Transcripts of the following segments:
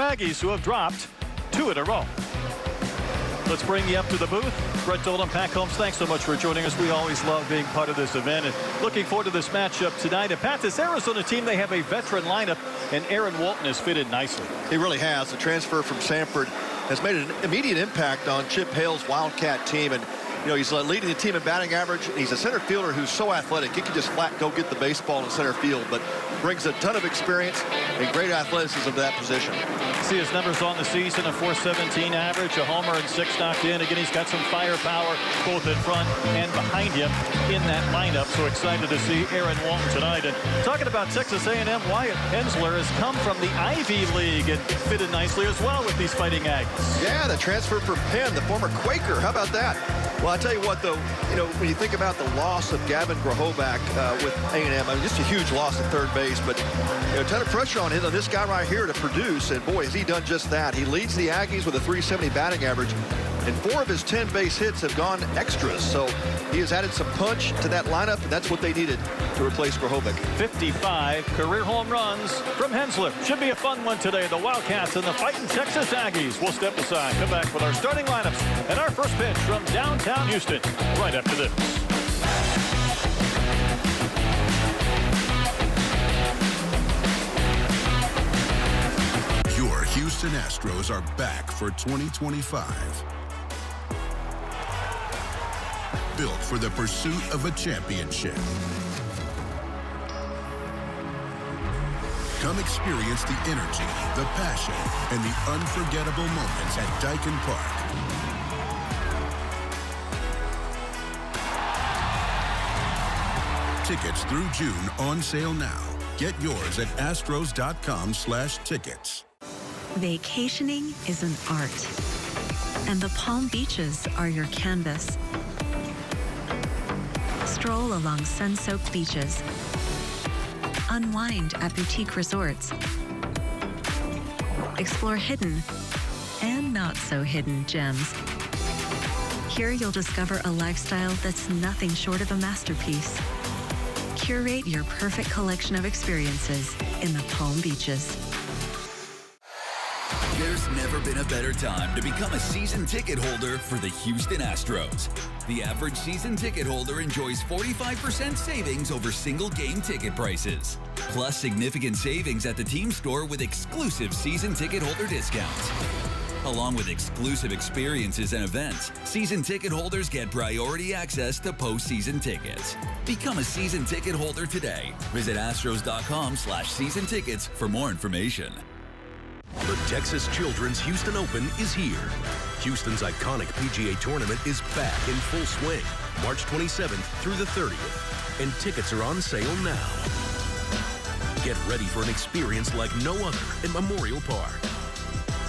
Aggies, who have dropped 2 in a row. Let's bring you up to the booth. Brett Dolan, Pat Combs, thanks so much for joining us. We always love being part of this event and looking forward to this matchup tonight. And Pat, this Arizona team, they have a veteran lineup, and Aaron Walton has fitted nicely. He really has. The transfer from Samford has made an immediate impact on Chip Hale's Wildcat team. And you know, he's leading the team in batting average. He's a center fielder who's so athletic. He can just flat go get the baseball in center field, but brings a ton of experience and great athleticism to that position. See his numbers on the season, a .417 average, a homer and 6 knocked in. Again, he's got some firepower both in front and behind him in that lineup. So excited to see Aaron Walton tonight. And talking about Texas A&M, Wyatt Hensler has come from the Ivy League and fitted nicely as well with these Fighting Aggies. Yeah, the transfer from Penn, the former Quaker. How about that? Well, I tell you what, though, you know, when you think about the loss of Gavin Grahovac with A&M, I mean, just a huge loss at third base, but you know, a ton of pressure on him, on this guy right here to produce, and boy, has he done just that. He leads the Aggies with a .370 batting average, and 4 of his 10 base hits have gone extras, so he has added some punch to that lineup, and that's what they needed to replace Grahovac. 55 career home runs from Hensler. Should be a fun one today. The Wildcats and the fighting Texas Aggies. We'll step aside, come back with our starting lineups and our first pitch from downtown Houston right after this. Your Houston Astros are back for 2025. Built for the pursuit of a championship. Come experience the energy, the passion, and the unforgettable moments at Daikin Park. Tickets through June on sale now. Get yours at astros.com/tickets. Vacationing is an art, and the Palm Beaches are your canvas. Stroll along sun-soaked beaches. Unwind at boutique resorts. Explore hidden and not so hidden gems. Here you'll discover a lifestyle that's nothing short of a masterpiece. Curate your perfect collection of experiences in the Palm Beaches. There's never been a better time to become a season ticket holder for the Houston Astros. The average season ticket holder enjoys 45% savings over single game ticket prices, plus significant savings at the team store with exclusive season ticket holder discounts. Along with exclusive experiences and events, season ticket holders get priority access to postseason tickets. Become a season ticket holder today. Visit astros.com/season tickets for more information. The Texas Children's Houston Open is here. Houston's iconic PGA tournament is back in full swing, March 27th through the 30th, and tickets are on sale now. Get ready for an experience like no other in Memorial Park.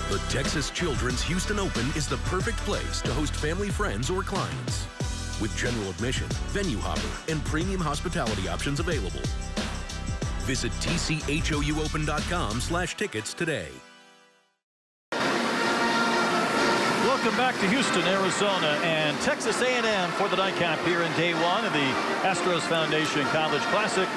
The Texas Children's Houston Open is the perfect place to host family, friends, or clients. With general admission, venue hopper, and premium hospitality options available. Visit tchouopen.com/tickets today. Welcome back to Houston, Arizona, and Texas A&M for the nightcap here in day one of the Astros Foundation College Classic.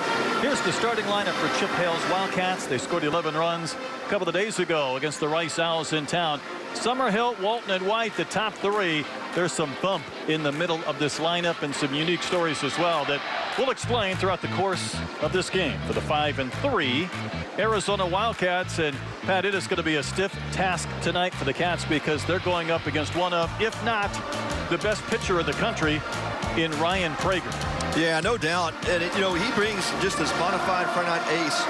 Here's the starting lineup for Chip Hale's Wildcats. They scored 11 runs a couple of days ago against the Rice Owls in town. Summerhill, Walton, and White, the top 3. There's some bump in the middle of this lineup and some unique stories as well that we'll explain throughout the course of this game for the 5-3 Arizona Wildcats. And Pat, it is going to be a stiff task tonight for the Cats because they're going up against one of, if not the best pitcher in the country in Ryan Prager. Yeah, no doubt. And, you know, he brings just this bona fide front line ace.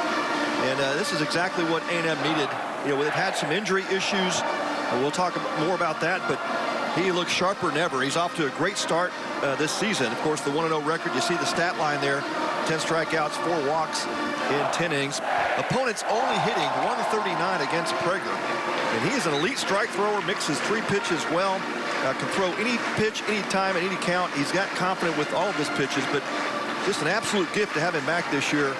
And this is exactly what A&M needed. You know, they've had some injury issues. We'll talk more about that, but he looks sharper than ever. He's off to a great start this season. Of course, the 1-0 record, you see the stat line there. 10 strikeouts, 4 walks in 10 innings. Opponents only hitting 139 against Prager. And he is an elite strike thrower, mixes 3 pitches well, can throw any pitch, any time, at any count. He's got confident with all of his pitches, but just an absolute gift to have him back this year.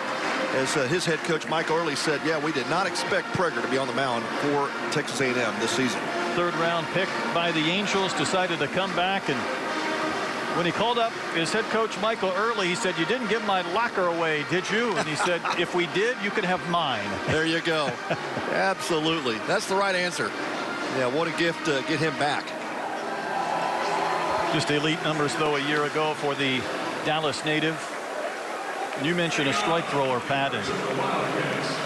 As his head coach, Mike Early, said, yeah, we did not expect Prager to be on the mound for Texas A&M this season. 3rd round pick by the Angels, decided to come back and When he called up his head coach, Michael Early, he said, "You didn't give my locker away, did you?" And he said, "If we did, you could have mine." There you go. Absolutely. That's the right answer. Yeah, what a gift to get him back. Just elite numbers, though, a year ago for the Dallas native. You mentioned a strike thrower, Pat, and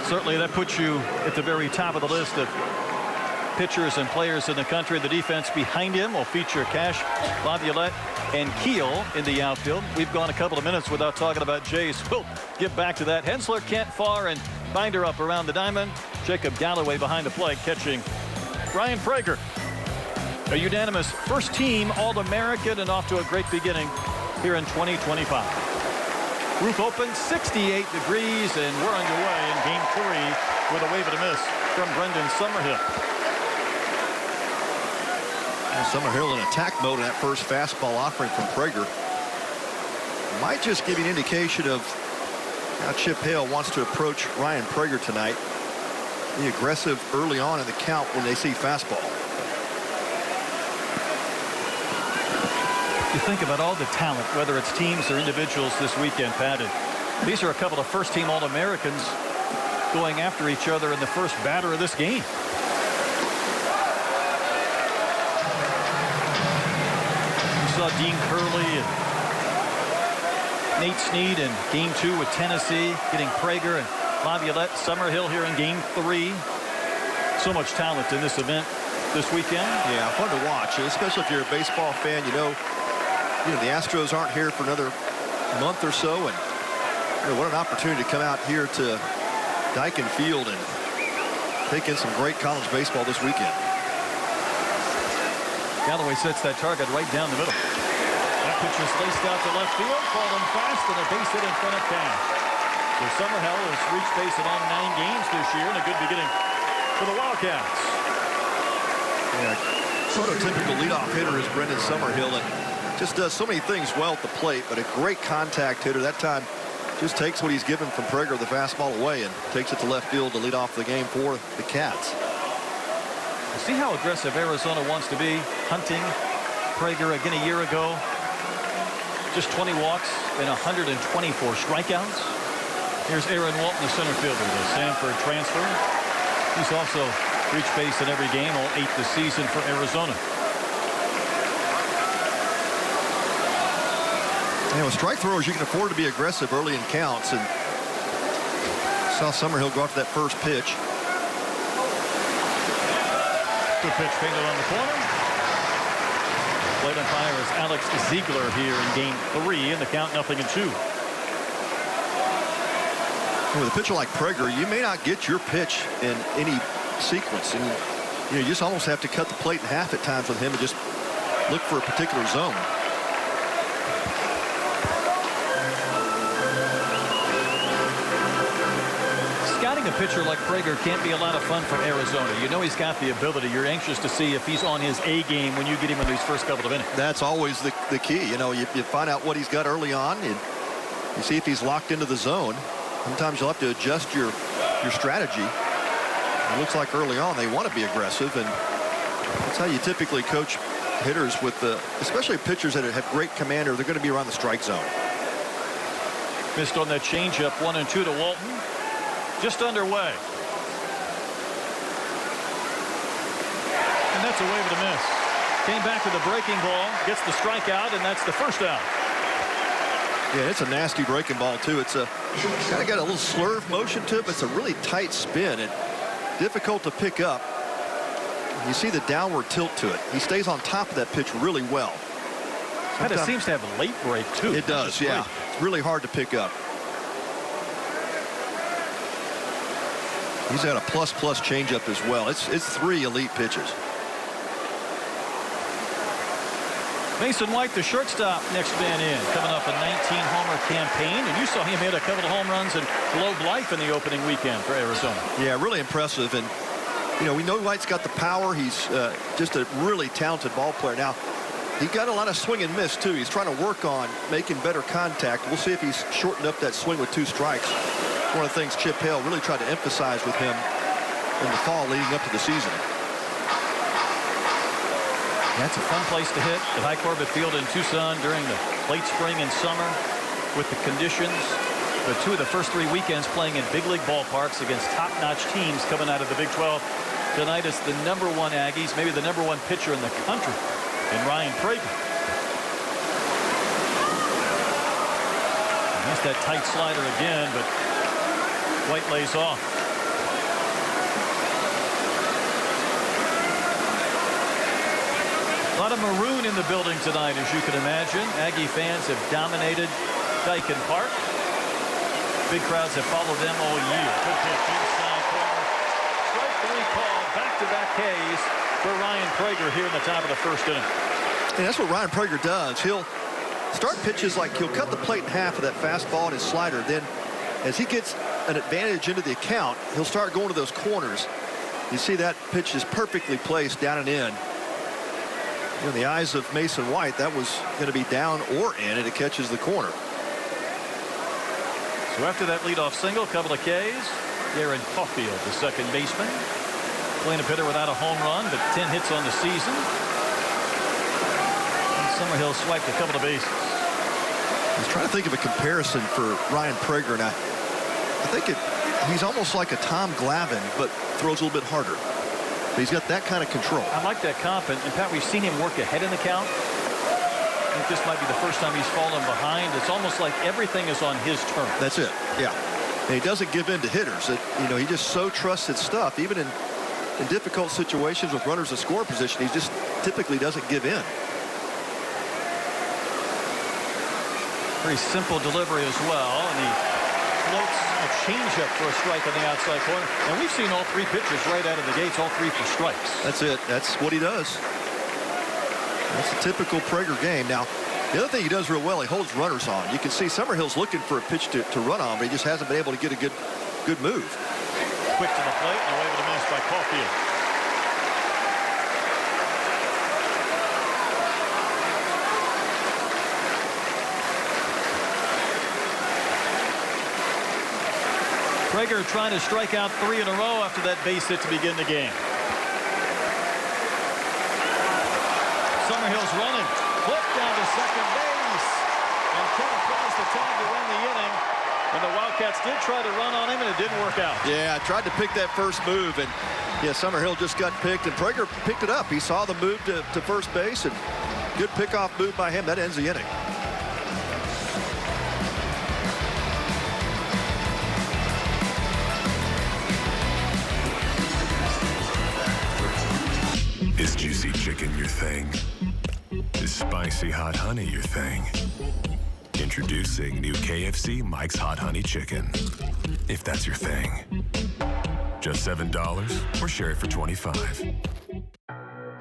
certainly that puts you at the very top of the list of pitchers and players in the country. The defense behind him will feature Cash, Laviolette, and Keel in the outfield. We've gone a couple of minutes without talking about Jays. We'll get back to that. Hensler, Kent, Farr, and Binder up around the diamond. Jacob Galloway behind the plate catching Ryan Prager. A unanimous first-team All-American and off to a great beginning here in 2025. Roof open, 68 degrees, and we're underway in Game 3 with a wave and a miss from Brendan Summerhill. Summerhill in attack mode in that first fastball offering from Prager. Might just give you an indication of how Chip Hale wants to approach Ryan Prager tonight. Be aggressive early on in the count when they see fastball. You think about all the talent, whether it's teams or individuals this weekend, Pat. These are a couple of first-team All-Americans going after each other in the first batter of this game. You saw Dean Curley and Nate Snead in Game 2 with Tennessee, getting Prager and Laviolette, Summerhill here in Game 3. So much talent in this event this weekend. Yeah, fun to watch, especially if you're a baseball fan. You know the Astros aren't here for another month or so, and what an opportunity to come out here to Daikin Field and take in some great college baseball this weekend. Galloway sets that target right down the middle. That pitch is laced out to left field, falling fast, and a base hit in front of Cash. So Summerhill has reached base in all 9 games this year, and a good beginning for the Wildcats. Yeah, prototypical leadoff hitter is Brendan Summerhill, and just does so many things well at the plate, but a great contact hitter. That time just takes what he's given from Prager, the fastball, away, and takes it to left field to lead off the game for the Cats. See how aggressive Arizona wants to be. Hunting Prager again a year ago. Just 20 walks and 124 strikeouts. Here's Aaron Walton, the center fielder, the Sanford transfer. He's also reached base in every game, all 8 this season for Arizona. With strike throwers, you can afford to be aggressive early in counts, and saw Summerhill go after that first pitch. Good pitch painted on the corner. Plate umpire is Alex Ziegler here in Game 3, and the count 0-2. With a pitcher like Prager, you may not get your pitch in any sequence, and you just almost have to cut the plate in half at times with him and just look for a particular zone. Scouting a pitcher like Prager can't be a lot of fun for Arizona. You know he's got the ability. You're anxious to see if he's on his A game when you get him in these first couple of innings. That's always the key. You find out what he's got early on, and you see if he's locked into the zone. Sometimes you'll have to adjust your strategy. It looks like early on they want to be aggressive, and that's how you typically coach hitters with especially pitchers that have great command, or they're going to be around the strike zone. Missed on that changeup, 1-2 to Walton. Just underway. And that's a wave and a miss. Came back to the breaking ball, gets the strikeout, and that's the first out. Yeah, it's a nasty breaking ball, too. It's kind of got a little slurve motion to it, but it's a really tight spin and difficult to pick up. You see the downward tilt to it. He stays on top of that pitch really well. Kind of seems to have a late break, too. It does, yeah. It's really hard to pick up. He's got a plus changeup as well. It's 3 elite pitches. Mason White, the shortstop, next man in, coming up a 19-homer campaign, and you saw him hit a couple of home runs and Globe Life in the opening weekend for Arizona. Yeah, really impressive, and we know White's got the power. He's just a really talented ball player. Now, he got a lot of swing and miss too. He's trying to work on making better contact. We'll see if he's shortened up that swing with 2 strikes. One of the things Chip Hale really tried to emphasize with him in the fall leading up to the season. That's a fun place to hit at High Corbett Field in Tucson during the late spring and summer with the conditions. But 2 of the first 3 weekends playing in big league ballparks against top-notch teams coming out of the Big 12. Tonight it's the #1 Aggies, maybe the #1 pitcher in the country, in Ryan Prager. That's that tight slider again, but White lays off. A lot of maroon in the building tonight, as you can imagine. Aggie fans have dominated Daikin Park. Big crowds have followed them all year. Good pitch inside corner. Strike 3 call. Back-to-back Ks for Ryan Prager here in the top of the first inning. And that's what Ryan Prager does. He'll start pitches like he'll cut the plate in half with that fastball and his slider. Then as he gets an advantage into the account, he'll start going to those corners. You see that pitch is perfectly placed down and in. In the eyes of Mason White, that was going to be down or in, and it catches the corner. So after that leadoff single, a couple of Ks. Aaron Caulfield, the second baseman. Cleanup hitter without a home run, but 10 hits on the season. And Summerhill swiped a couple of bases. I was trying to think of a comparison for Ryan Prager, and I think he's almost like a Tom Glavine, but throws a little bit harder. But he's got that kind of control. I like that comp, and Pat, we've seen him work ahead in the count. I think this might be the first time he's fallen behind. It's almost like everything is on his terms. That's it, yeah. And he doesn't give in to hitters. He just so trusts his stuff. Even in difficult situations with runners in score position, he just typically doesn't give in. Very simple delivery as well, and he floats a changeup for a strike on the outside corner. And we've seen all 3 pitches right out of the gates, all 3 for strikes. That's it. That's what he does. That's a typical Prager game. Now, the other thing he does real well, he holds runners on. You can see Summerhill's looking for a pitch to run on, but he just hasn't been able to get a good move. Quick to the plate and away with a miss by Caulfield. Prager trying to strike out 3 in a row after that base hit to begin the game. Summerhill's running. Flip down to second base. And Kevin plays the tag to win the inning. And the Wildcats did try to run on him, and it didn't work out. Yeah, tried to pick that first move, and yeah, Summerhill just got picked, and Prager picked it up. He saw the move to first base, and good pickoff move by him. That ends the inning. Is juicy chicken your thing? Is spicy hot honey your thing? Introducing new KFC Mike's Hot Honey Chicken. If that's your thing. Just $7 or share it for $25.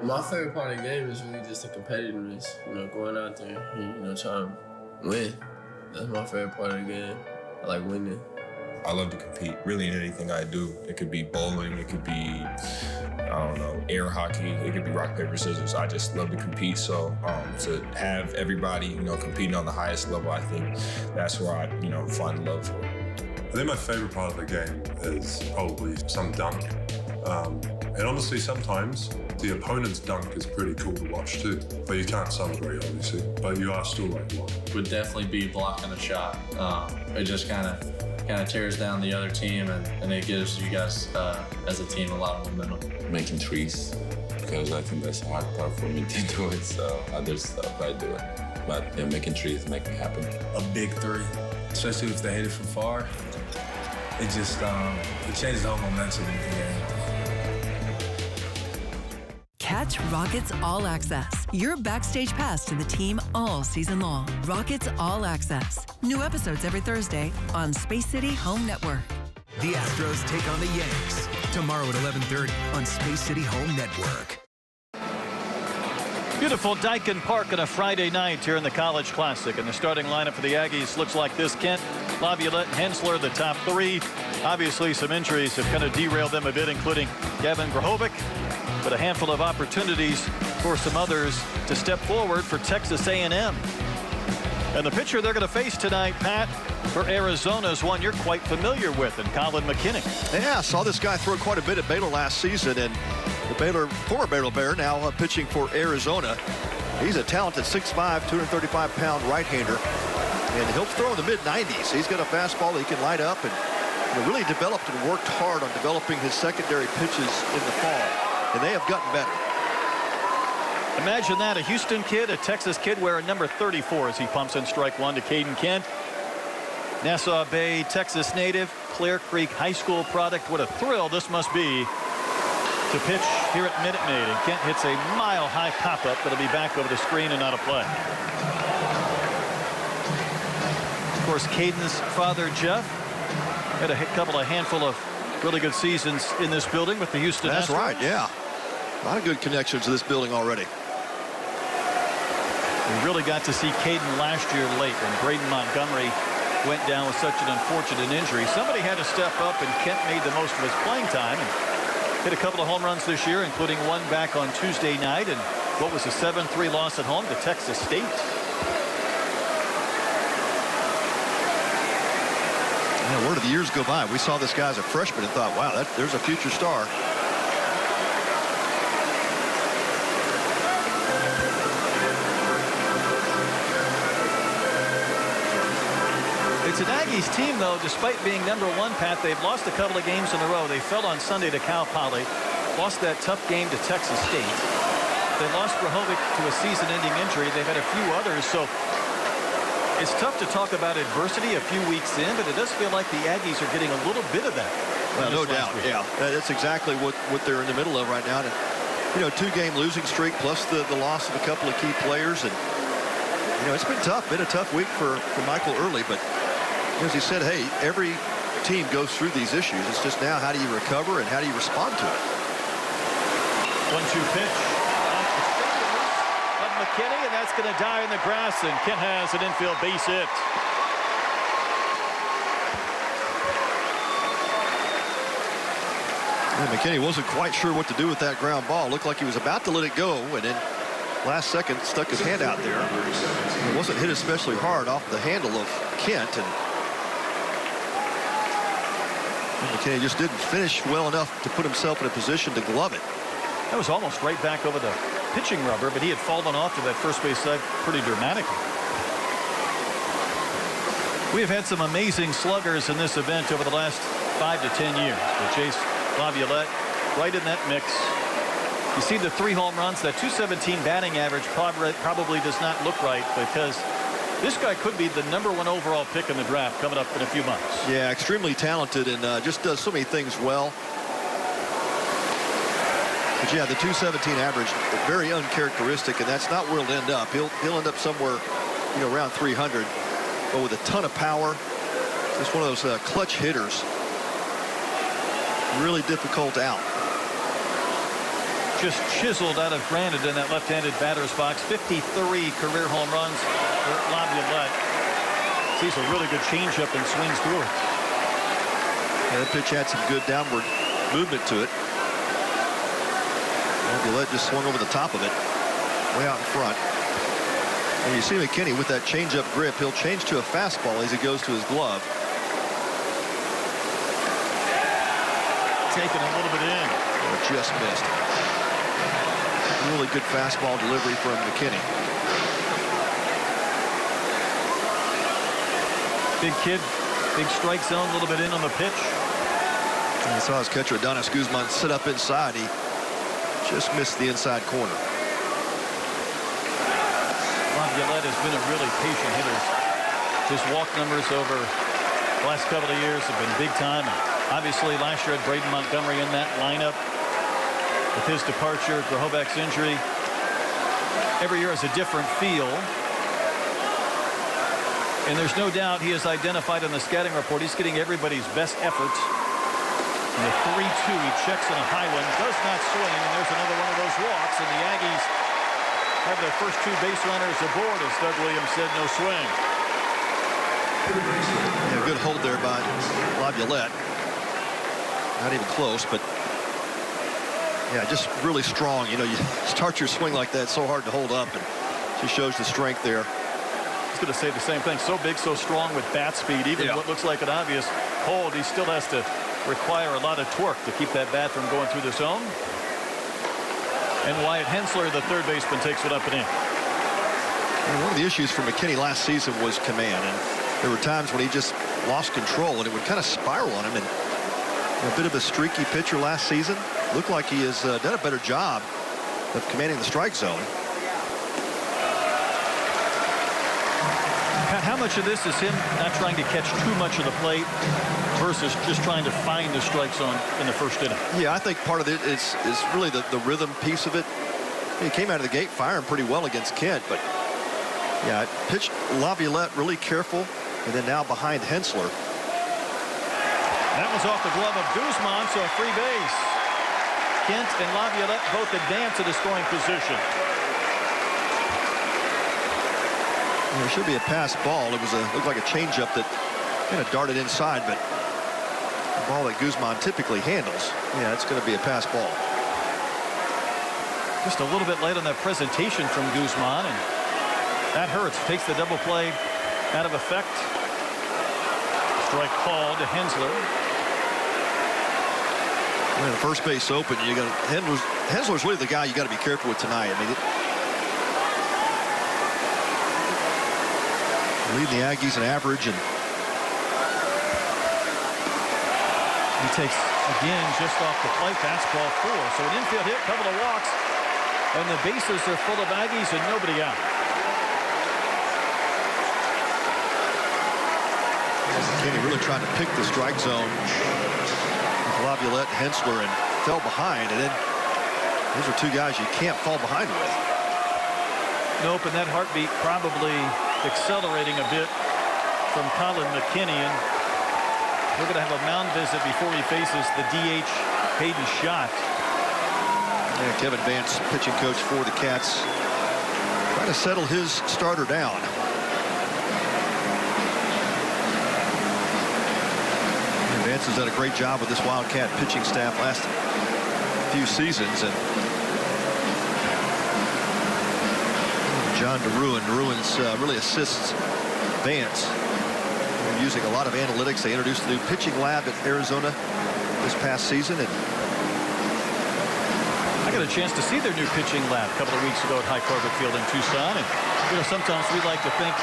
My favorite part of the game is really just the competitiveness. Going out there, trying to win. That's my favorite part of the game. I like winning. I love to compete, really, in anything I do. It could be bowling, it could be, I don't know, air hockey, it could be rock, paper, scissors. I just love to compete, so to have everybody, competing on the highest level, I think that's where I, find love for it. I think my favorite part of the game is probably some dunk. And honestly, sometimes the opponent's dunk is pretty cool to watch too. But you can't celebrate, obviously, but you are still like one. Would definitely be blocking a shot. It just kind of tears down the other team, and it gives you guys as a team a lot of momentum. Making trees, because I think that's a hard part for me to do it, so other stuff I do it. But yeah, making trees make me happy. A big 3, especially if they hit it from far, it just it changes the whole momentum of the game. Catch Rockets All Access, your backstage pass to the team all season long. Rockets All Access. New episodes every Thursday on Space City Home Network. The Astros take on the Yanks tomorrow at 11:30 on Space City Home Network. Beautiful Daikin Park on a Friday night here in the College Classic. And the starting lineup for the Aggies looks like this. Kent, Laviolette, Hensler, the top 3. Obviously, some injuries have kind of derailed them a bit, including Gavin Grahovic. But a handful of opportunities for some others to step forward for Texas A&M. And the pitcher they're going to face tonight, Pat, for Arizona is one you're quite familiar with, and Colin McKinnon. Yeah, I saw this guy throw quite a bit at Baylor last season, and The former Baylor Bear, now pitching for Arizona. He's a talented 6'5", 235-pound right-hander, and he'll throw in the mid-90s. He's got a fastball that he can light up, and really developed and worked hard on developing his secondary pitches in the fall, and they have gotten better. Imagine that, a Houston kid, a Texas kid wearing number 34 as he pumps in strike one to Caden Kent. Nassau Bay, Texas native, Clear Creek High School product. What a thrill this must be to pitch here at Minute Maid. And Kent hits a mile-high pop-up that'll be back over the screen and out of play. Of course, Caden's father, Jeff, had a handful of really good seasons in this building with the Houston Astros. That's right, yeah. A lot of good connections to this building already. We really got to see Caden last year late when Braden Montgomery went down with such an unfortunate injury. Somebody had to step up, and Kent made the most of his playing time and hit a couple of home runs this year, including one back on Tuesday night, and what was a 7-3 loss at home to Texas State. Yeah, where did the years go by? We saw this guy as a freshman and thought, wow, there's a future star. It's an Aggies team, though, despite being number one, Pat. They've lost a couple of games in a row. They fell on Sunday to Cal Poly, lost that tough game to Texas State. They lost Rahovic to a season-ending injury. They've had a few others, so it's tough to talk about adversity a few weeks in, but it does feel like the Aggies are getting a little bit of that. Well, no doubt, yeah. That's exactly what they're in the middle of right now. And, you know, 2-game losing streak plus the loss of a couple of key players. And, you know, it's been tough. Been a tough week for Michael Early, but as he said, hey, every team goes through these issues. It's just now how do you recover and how do you respond to it? 1-2 pitch. Of McKinney, and that's going to die in the grass, and Kent has an infield base hit. Yeah, McKinney wasn't quite sure what to do with that ground ball. Looked like he was about to let it go, and then last second stuck his hand out there. It wasn't hit especially hard off the handle of Kent, and McKinney just didn't finish well enough to put himself in a position to glove it. That was almost right back over the pitching rubber, but he had fallen off to that first base side pretty dramatically. We have had some amazing sluggers in this event over the last 5 to 10 years. But Chase Laviolette right in that mix. You see the 3 home runs, that .217 batting average probably does not look right, because this guy could be the #1 overall pick in the draft coming up in a few months. Yeah, extremely talented and just does so many things well. But yeah, the .217 average, very uncharacteristic, and that's not where he'll end up. He'll end up somewhere, you know, around 300, but with a ton of power. Just one of those clutch hitters. Really difficult out. Just chiseled out of granite in that left-handed batter's box. 53 career home runs for Laviolette. Sees a really good changeup and swings through it. Yeah, that pitch had some good downward movement to it. Laviolette just swung over the top of it, way out in front. And you see McKinney with that changeup grip. He'll change to a fastball as he goes to his glove. Taken a little bit in. Oh, just missed. Really good fastball delivery from McKinney. Big kid, big strike zone, a little bit in on the pitch. And you saw his catcher Adonis Guzman sit up inside. He just missed the inside corner. Laviolette has been a really patient hitter. His walk numbers over the last couple of years have been big time. Obviously, last year had Braden Montgomery in that lineup. With his departure, Grahovac's injury, every year has a different feel. And there's no doubt he is identified in the scouting report. He's getting everybody's best efforts. And the 3-2, he checks on a high one, does not swing, and there's another one of those walks. And the Aggies have their first 2 base runners aboard, as Doug Williams said, no swing. Yeah, good hold there by Laviolette. Not even close, but yeah, just really strong. You know, you start your swing like that, it's so hard to hold up, and she shows the strength there. I was going to say the same thing. So big, so strong with bat speed. Even what looks like an obvious hold, he still has to require a lot of torque to keep that bat from going through the zone. And Wyatt Hensler, the third baseman, takes it up and in. And one of the issues for McKinney last season was command, and there were times when he just lost control and it would kind of spiral on him. And a bit of a streaky pitcher last season. Looked like he has done a better job of commanding the strike zone. Pat, how much of this is him not trying to catch too much of the plate versus just trying to find the strike zone in the first inning? Yeah, I think part of it is really the rhythm piece of it. He came out of the gate firing pretty well against Kent, but yeah, pitched Laviolette really careful, and then now behind Hensler. That was off the glove of Guzman, so a free base. Kent and Laviolette both advance to the scoring position. There should be a pass ball. It was looked like a changeup that kind of darted inside, but the ball that Guzman typically handles. Yeah, it's going to be a pass ball. Just a little bit late on that presentation from Guzman, and that hurts. Takes the double play out of effect. Strike called to Hensler. When the first base open, you got Hensler's really the guy you got to be careful with tonight. I mean, leading the Aggies in average, and he takes again just off the plate. Fastball 4. So an infield hit, couple of walks, and the bases are full of Aggies and nobody out. McKinney really trying to pick the strike zone with Laviolette and Hensler, and fell behind. And then those are two guys you can't fall behind with. Nope, and that heartbeat probably accelerating a bit from Colin McKinney. And we're going to have a mound visit before he faces the DH Hayden Schott. Yeah, Kevin Vance, pitching coach for the Cats, trying to settle his starter down. Vance has done a great job with this Wildcat pitching staff last few seasons, and John DeRuin's really assists Vance. They're using a lot of analytics. They introduced a new pitching lab at Arizona this past season, and I got a chance to see their new pitching lab a couple of weeks ago at High Corbett Field in Tucson. And you know, sometimes we like to think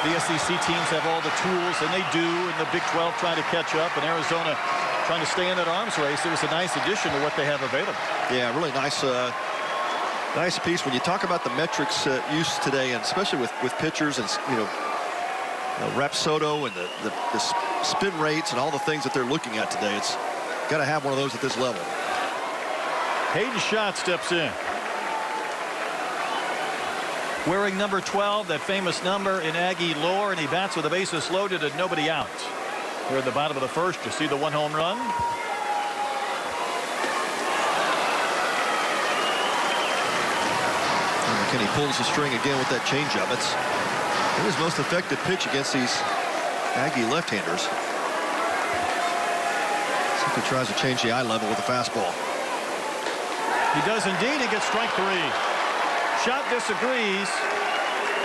the SEC teams have all the tools, and they do, and the Big 12 trying to catch up, and Arizona trying to stay in that arms race. It was a nice addition to what they have available. Yeah, really nice nice piece. When you talk about the metrics used today, and especially with pitchers, and Rapsodo and the spin rates and all the things that they're looking at today, it's got to have one of those at this level. Hayden Schott steps in. Wearing number 12, that famous number in Aggie lore, and he bats with the bases loaded and nobody out. We're at the bottom of the first. You see the one home run. And McKinney pulls the string again with that changeup. It's his most effective pitch against these Aggie left-handers. See if he tries to change the eye level with a fastball. He does indeed. He gets strike 3. Schott disagrees.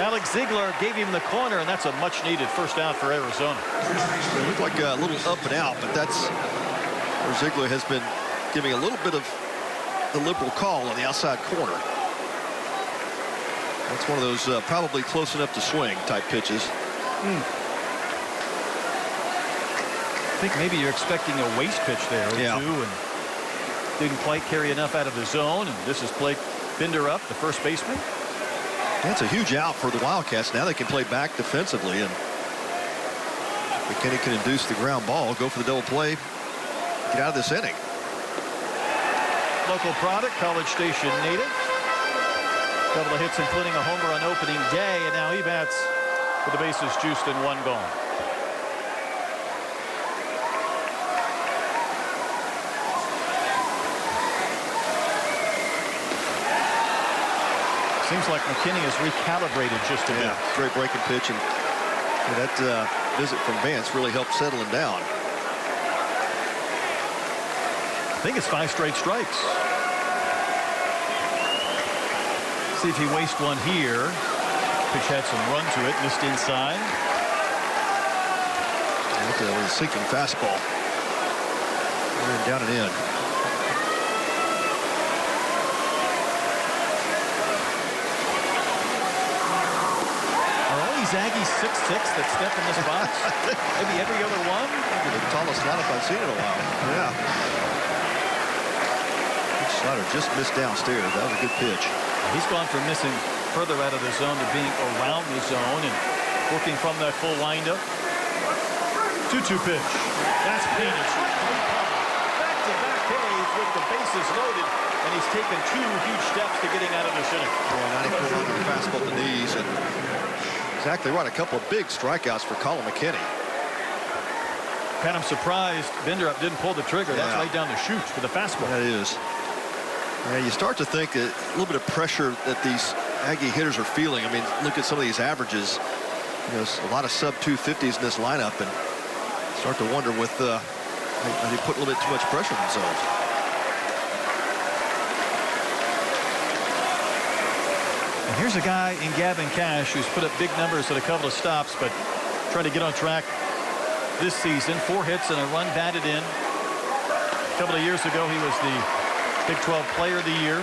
Alex Ziegler gave him the corner, and that's a much-needed first out for Arizona. It looked like a little up and out, but that's where Ziegler has been giving a little bit of the liberal call on the outside corner. That's one of those probably close enough to swing type pitches. I think maybe you're expecting a waste pitch there, too, and didn't quite carry enough out of the zone, and this is Blake Binder up, the first baseman. That's a huge out for the Wildcats. Now they can play back defensively, and McKinney can induce the ground ball, go for the double play, get out of this inning. Local product, College Station native. Couple of hits, including a homer on opening day, and now he bats with the bases juiced and one gone. Seems like McKinney has recalibrated just a bit. Great breaking pitch, and that visit from Vance really helped settle him down. I think it's 5 straight strikes. See if he wastes one here. Pitch had some run to it, missed inside. With a sinking fastball. Down and in. these Aggies 6'6" that step in this box? Maybe every other one? Maybe the tallest lineup I've seen in a while. Yeah. Slider just missed downstairs. That was a good pitch. He's gone from missing further out of the zone to being around the zone and working from that full windup. 2-2 pitch. That's painted. Back-to-back Ks with the bases loaded, and he's taken 2 huge steps to getting out of this inning. 94 fastball to the knees, and exactly right. A couple of big strikeouts for Colin McKinney. Pat, I'm surprised Binderup didn't pull the trigger. Yeah. That's right down the chute for the fastball. That is. Yeah, you start to think that a little bit of pressure that these Aggie hitters are feeling. I mean, look at some of these averages. You know, there's a lot of sub-250s in this lineup, and start to wonder with are they put a little bit too much pressure on themselves. And here's a guy in Gavin Cash who's put up big numbers at a couple of stops, but trying to get on track this season. 4 hits and a run batted in. A couple of years ago, he was the Big 12 Player of the Year.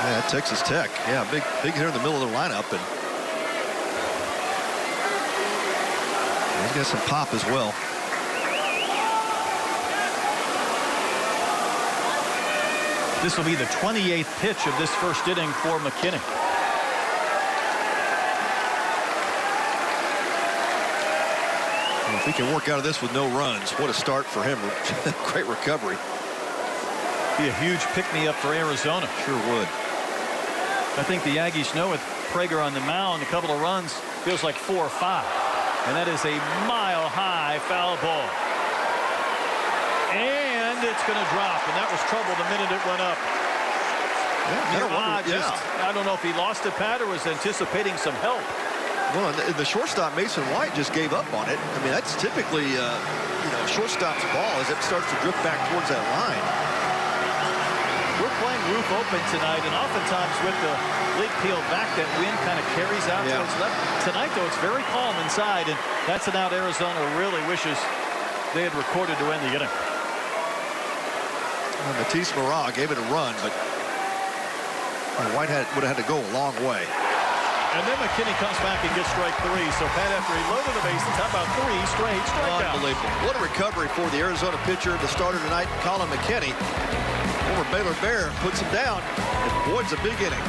Yeah, Texas Tech. Yeah, big hitter in the middle of the lineup, and he's got some pop as well. This will be the 28th pitch of this first inning for McKinney. If he can work out of this with no runs, what a start for him. Great recovery. Be a huge pick-me-up for Arizona. Sure would. I think the Aggies know with Prager on the mound, a couple of runs feels like 4 or 5. And that is a mile-high foul ball. And it's going to drop. And that was trouble the minute it went up. Yeah, I don't know if he lost it, Pat, or was anticipating some help. Well, and the shortstop, Mason White, just gave up on it. I mean, that's typically, shortstop's ball as it starts to drift back towards that line. We're playing roof open tonight, and oftentimes with the league peeled back, that wind kind of carries out towards left. Tonight, though, it's very calm inside, and that's an out Arizona really wishes they had recorded to end the inning. Well, Matisse Mara gave it a run, but White would have had to go a long way. And then McKinney comes back and gets strike 3. So, Pat, after he loaded the bases, how about 3 straight strikeouts? Unbelievable. What a recovery for the Arizona pitcher, the starter tonight, Colin McKinney. Former Baylor Bear puts him down and avoids a big inning.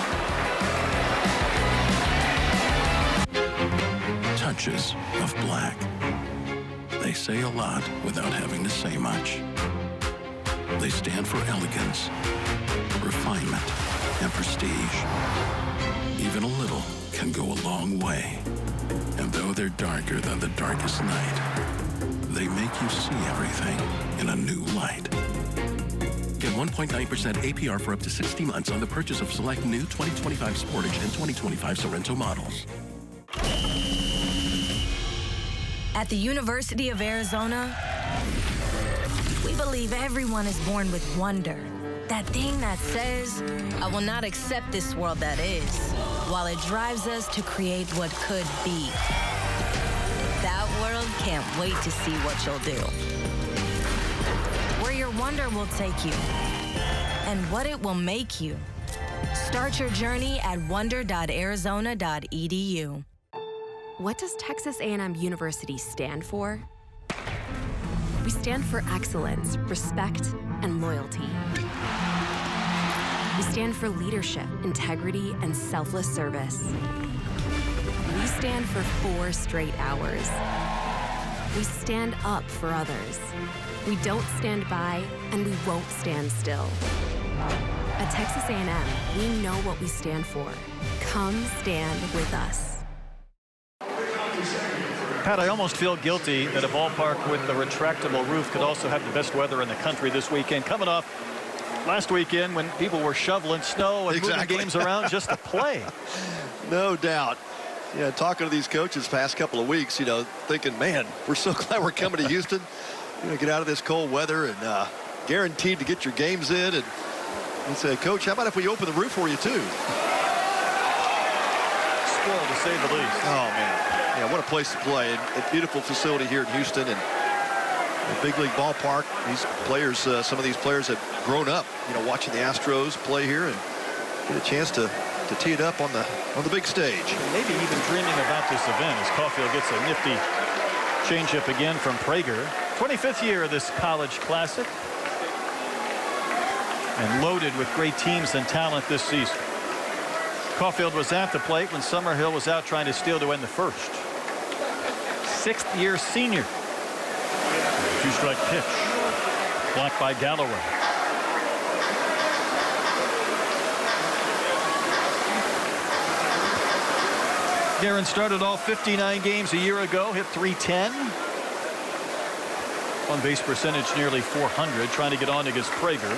Touches of black. They say a lot without having to say much. They stand for elegance, refinement, and prestige. Even a little can go a long way. And though they're darker than the darkest night, they make you see everything in a new light. Get 1.9% APR for up to 60 months on the purchase of select new 2025 Sportage and 2025 Sorrento models. At the University of Arizona, we believe everyone is born with wonder. That thing that says, I will not accept this world that is, while it drives us to create what could be. That world can't wait to see what you'll do. Where your wonder will take you, and what it will make you. Start your journey at wonder.arizona.edu. What does Texas A&M University stand for? We stand for excellence, respect, and loyalty. We stand for leadership, integrity, and selfless service. We stand for 4 straight hours. We stand up for others. We don't stand by, and we won't stand still. At Texas A&M, we know what we stand for. Come stand with us. Pat, I almost feel guilty that a ballpark with the retractable roof could also have the best weather in the country this weekend. Coming off last weekend when people were shoveling snow and moving games around just to play. No doubt. Yeah, talking to these coaches past couple of weeks, thinking, man, we're so glad we're coming to Houston. Get out of this cold weather and guaranteed to get your games in. And he said, Coach, how about if we open the roof for you too? Spoiled to say the least. Oh, man. Yeah, what a place to play. A beautiful facility here in Houston and a big league ballpark. These players, some of these players have grown up, watching the Astros play here and get a chance to to tee it up on the big stage. Maybe even dreaming about this event as Caulfield gets a nifty changeup again from Prager. 25th year of this college classic. And loaded with great teams and talent this season. Caulfield was at the plate when Summerhill was out trying to steal to end the first. 6th-year senior. 2-strike pitch. Blocked by Galloway. Guerin started all 59 games a year ago, hit .310. On base percentage nearly 400, trying to get on against Prager.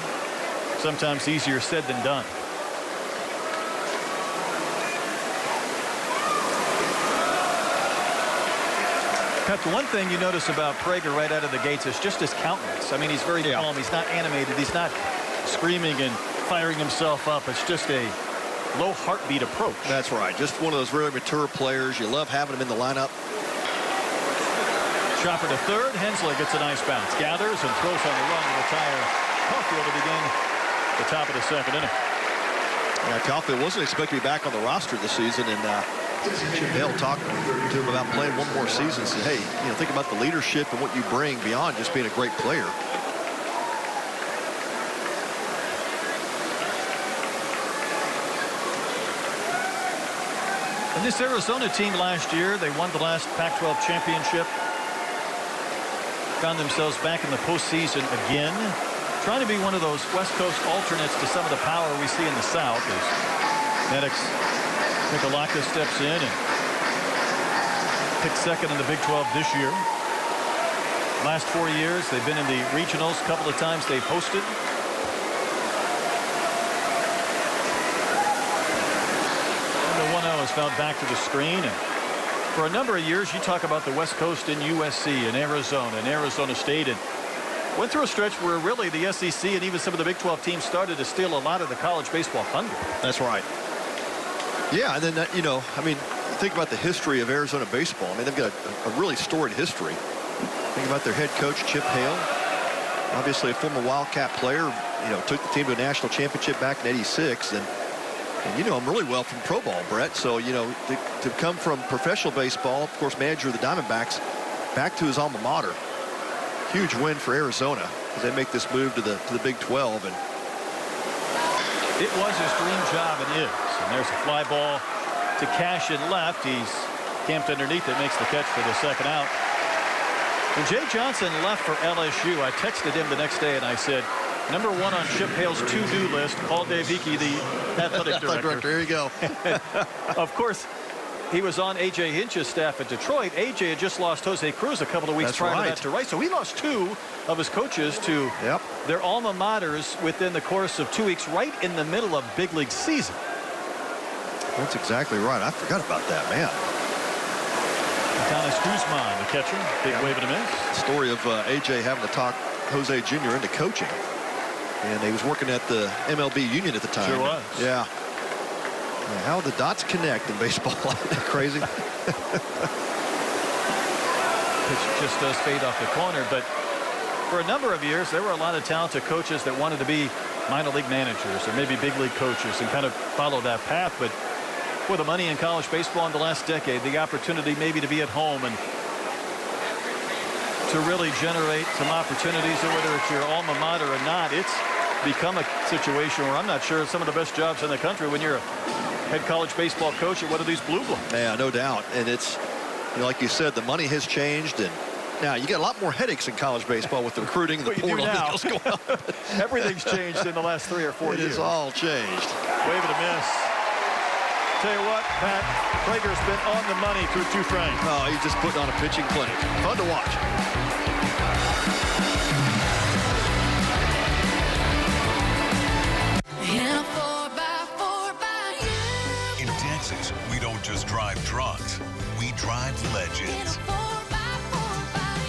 Sometimes easier said than done. Pat, the one thing you notice about Prager right out of the gates is just his countenance. I mean, he's very calm. He's not animated. He's not screaming and firing himself up. It's just a low heartbeat approach. That's right. Just one of those really mature players. You love having him in the lineup. Chopper to third. Hensley gets a nice bounce. Gathers and throws on the run to retire Caulfield to begin the top of the 2nd inning. Yeah, Caulfield wasn't expected to be back on the roster this season, and Chip Hale talked to him about playing one more season. Said, hey, think about the leadership and what you bring beyond just being a great player. And this Arizona team last year, they won the last Pac-12 championship. Found themselves back in the postseason again. Trying to be one of those West Coast alternates to some of the power we see in the South as Maddox Michalaka steps in and picked 2nd in the Big 12 this year. Last 4 years, they've been in the regionals. A couple of times they posted. The 1-0 is fouled back to the screen. And for a number of years, you talk about the West Coast and USC and Arizona State, and went through a stretch where really the SEC and even some of the Big 12 teams started to steal a lot of the college baseball thunder. That's right. Yeah, and then, I mean, think about the history of Arizona baseball. I mean, they've got a really storied history. Think about their head coach, Chip Hale. Obviously a former Wildcat player, took the team to a national championship back in '86. And you know him really well from pro ball, Brett. So, to come from professional baseball, of course, manager of the Diamondbacks, back to his alma mater. Huge win for Arizona as they make this move to the Big 12. And it was his dream job and is. And there's a fly ball to Cash in left. He's camped underneath it, makes the catch for the 2nd out. When Jay Johnson left for LSU, I texted him the next day and I said, number 1 on Chip Hale's to-do list, Paul Davicki, the athletic director. There you go. Of course, he was on A.J. Hinch's staff at Detroit. A.J. had just lost Jose Cruz a couple of weeks prior to that to Rice. So he lost 2 of his coaches to their alma maters within the course of 2 weeks, right in the middle of big league season. That's exactly right. I forgot about that, man. Adonis Guzman, the catcher. Big wave and a miss. Story of A.J. having to talk Jose Jr. into coaching. And he was working at the MLB union at the time. Sure was. Yeah. How the dots connect in baseball. Isn't that crazy? Pitch just does fade off the corner. But for a number of years, there were a lot of talented coaches that wanted to be minor league managers or maybe big league coaches and kind of follow that path. But for the money in college baseball in the last decade, the opportunity maybe to be at home and to really generate some opportunities, or whether it's your alma mater or not, it's become a situation where I'm not sure some of the best jobs in the country when you're a head college baseball coach at one of these blue bloods. Yeah, no doubt. And it's, like you said, the money has changed, and now you got a lot more headaches in college baseball with the recruiting and the portal. Everything's changed in the last 3 or 4 years. It is all changed. Wave and a miss. Tell you what, Pat, Prager's been on the money through 2 frames. Oh, he's just putting on a pitching clinic. Fun to watch. In Texas, we don't just drive trucks, we drive legends.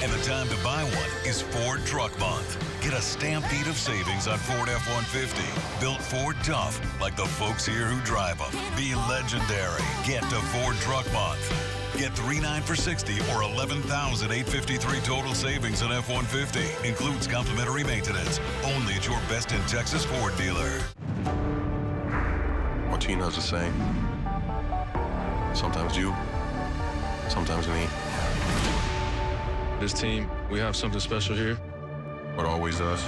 And the time to buy one is Ford Truck Month. Get a stampede of savings on Ford F-150. Built Ford tough, like the folks here who drive them. Be legendary. Get to Ford Truck Month. Get $3,900 for $60 or $11,853 total savings on F-150. Includes complimentary maintenance. Only at your best in Texas Ford dealer. What Tina's the same. Sometimes you, sometimes me. This team, we have something special here. But always us.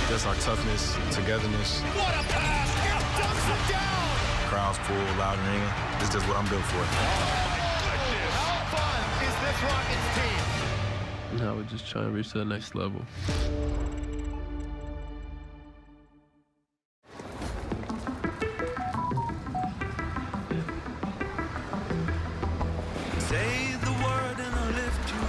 That's our toughness, togetherness. What a pass! He dumps it down! Crowds full, loud and ringing. It's just what I'm built for. How fun is this Rockets team? Now we're just trying to reach to the next level. Say the word and I'll lift you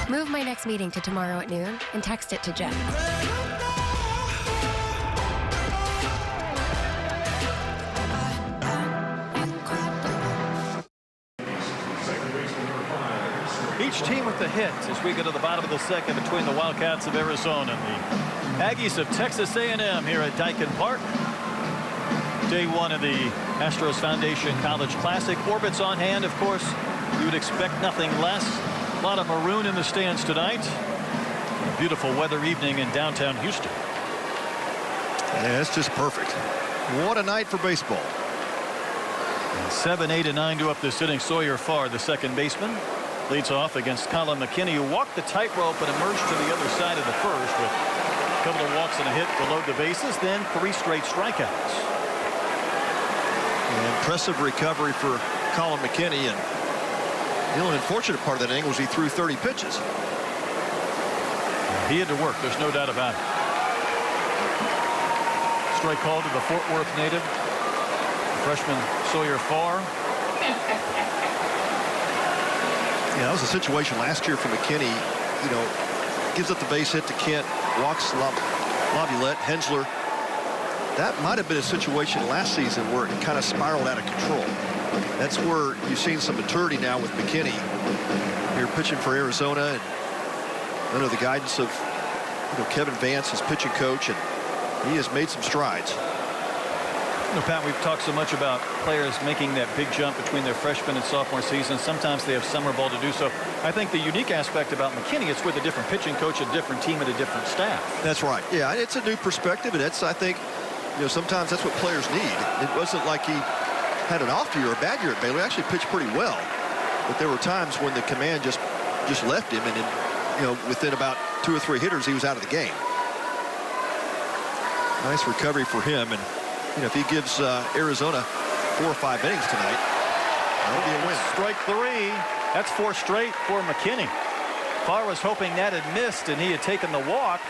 up. Move my next meeting to tomorrow at noon and text it to Jen. Each team with the hit as we get to the bottom of the second between the Wildcats of Arizona and the Aggies of Texas A&M here at Daikin Park. Day one of the Astros Foundation College Classic. Orbits on hand, of course. You would expect nothing less. A lot of maroon in the stands tonight. A beautiful weather evening in downtown Houston. Yeah, it's just perfect. What a night for baseball. And 7, 8, and 9 to up this inning. Sawyer Farr, the second baseman, leads off against Colin McKinney, who walked the tightrope and emerged to the other side of the first with a couple of walks and a hit to load the bases, then 3 straight strikeouts. An impressive recovery for Colin McKinney, and the only unfortunate part of that inning was he threw 30 pitches. He had to work, there's no doubt about it. Strike call to the Fort Worth native, freshman Sawyer Farr. Yeah, that was a situation last year for McKinney. You know, gives up the base hit to Kent, walks Laviolette, Hensler. That might have been a situation last season where it kind of spiraled out of control. That's where you've seen some maturity now with McKinney. Here pitching for Arizona and under the guidance of Kevin Vance, his pitching coach, and he has made some strides. Pat, we've talked so much about players making that big jump between their freshman and sophomore season. Sometimes they have summer ball to do so. I think the unique aspect about McKinney, it's with a different pitching coach, a different team, and a different staff. That's right. Yeah, it's a new perspective, and I think, sometimes that's what players need. It wasn't like he had an off year or a bad year at Baylor. He actually pitched pretty well, but there were times when the command just left him, and within about 2 or 3 hitters, he was out of the game. Nice recovery for him, and if he gives Arizona 4 or 5 innings tonight, that'll be a win. Strike 3. That's 4 straight for McKinney. Farr was hoping that had missed, and he had taken the walk.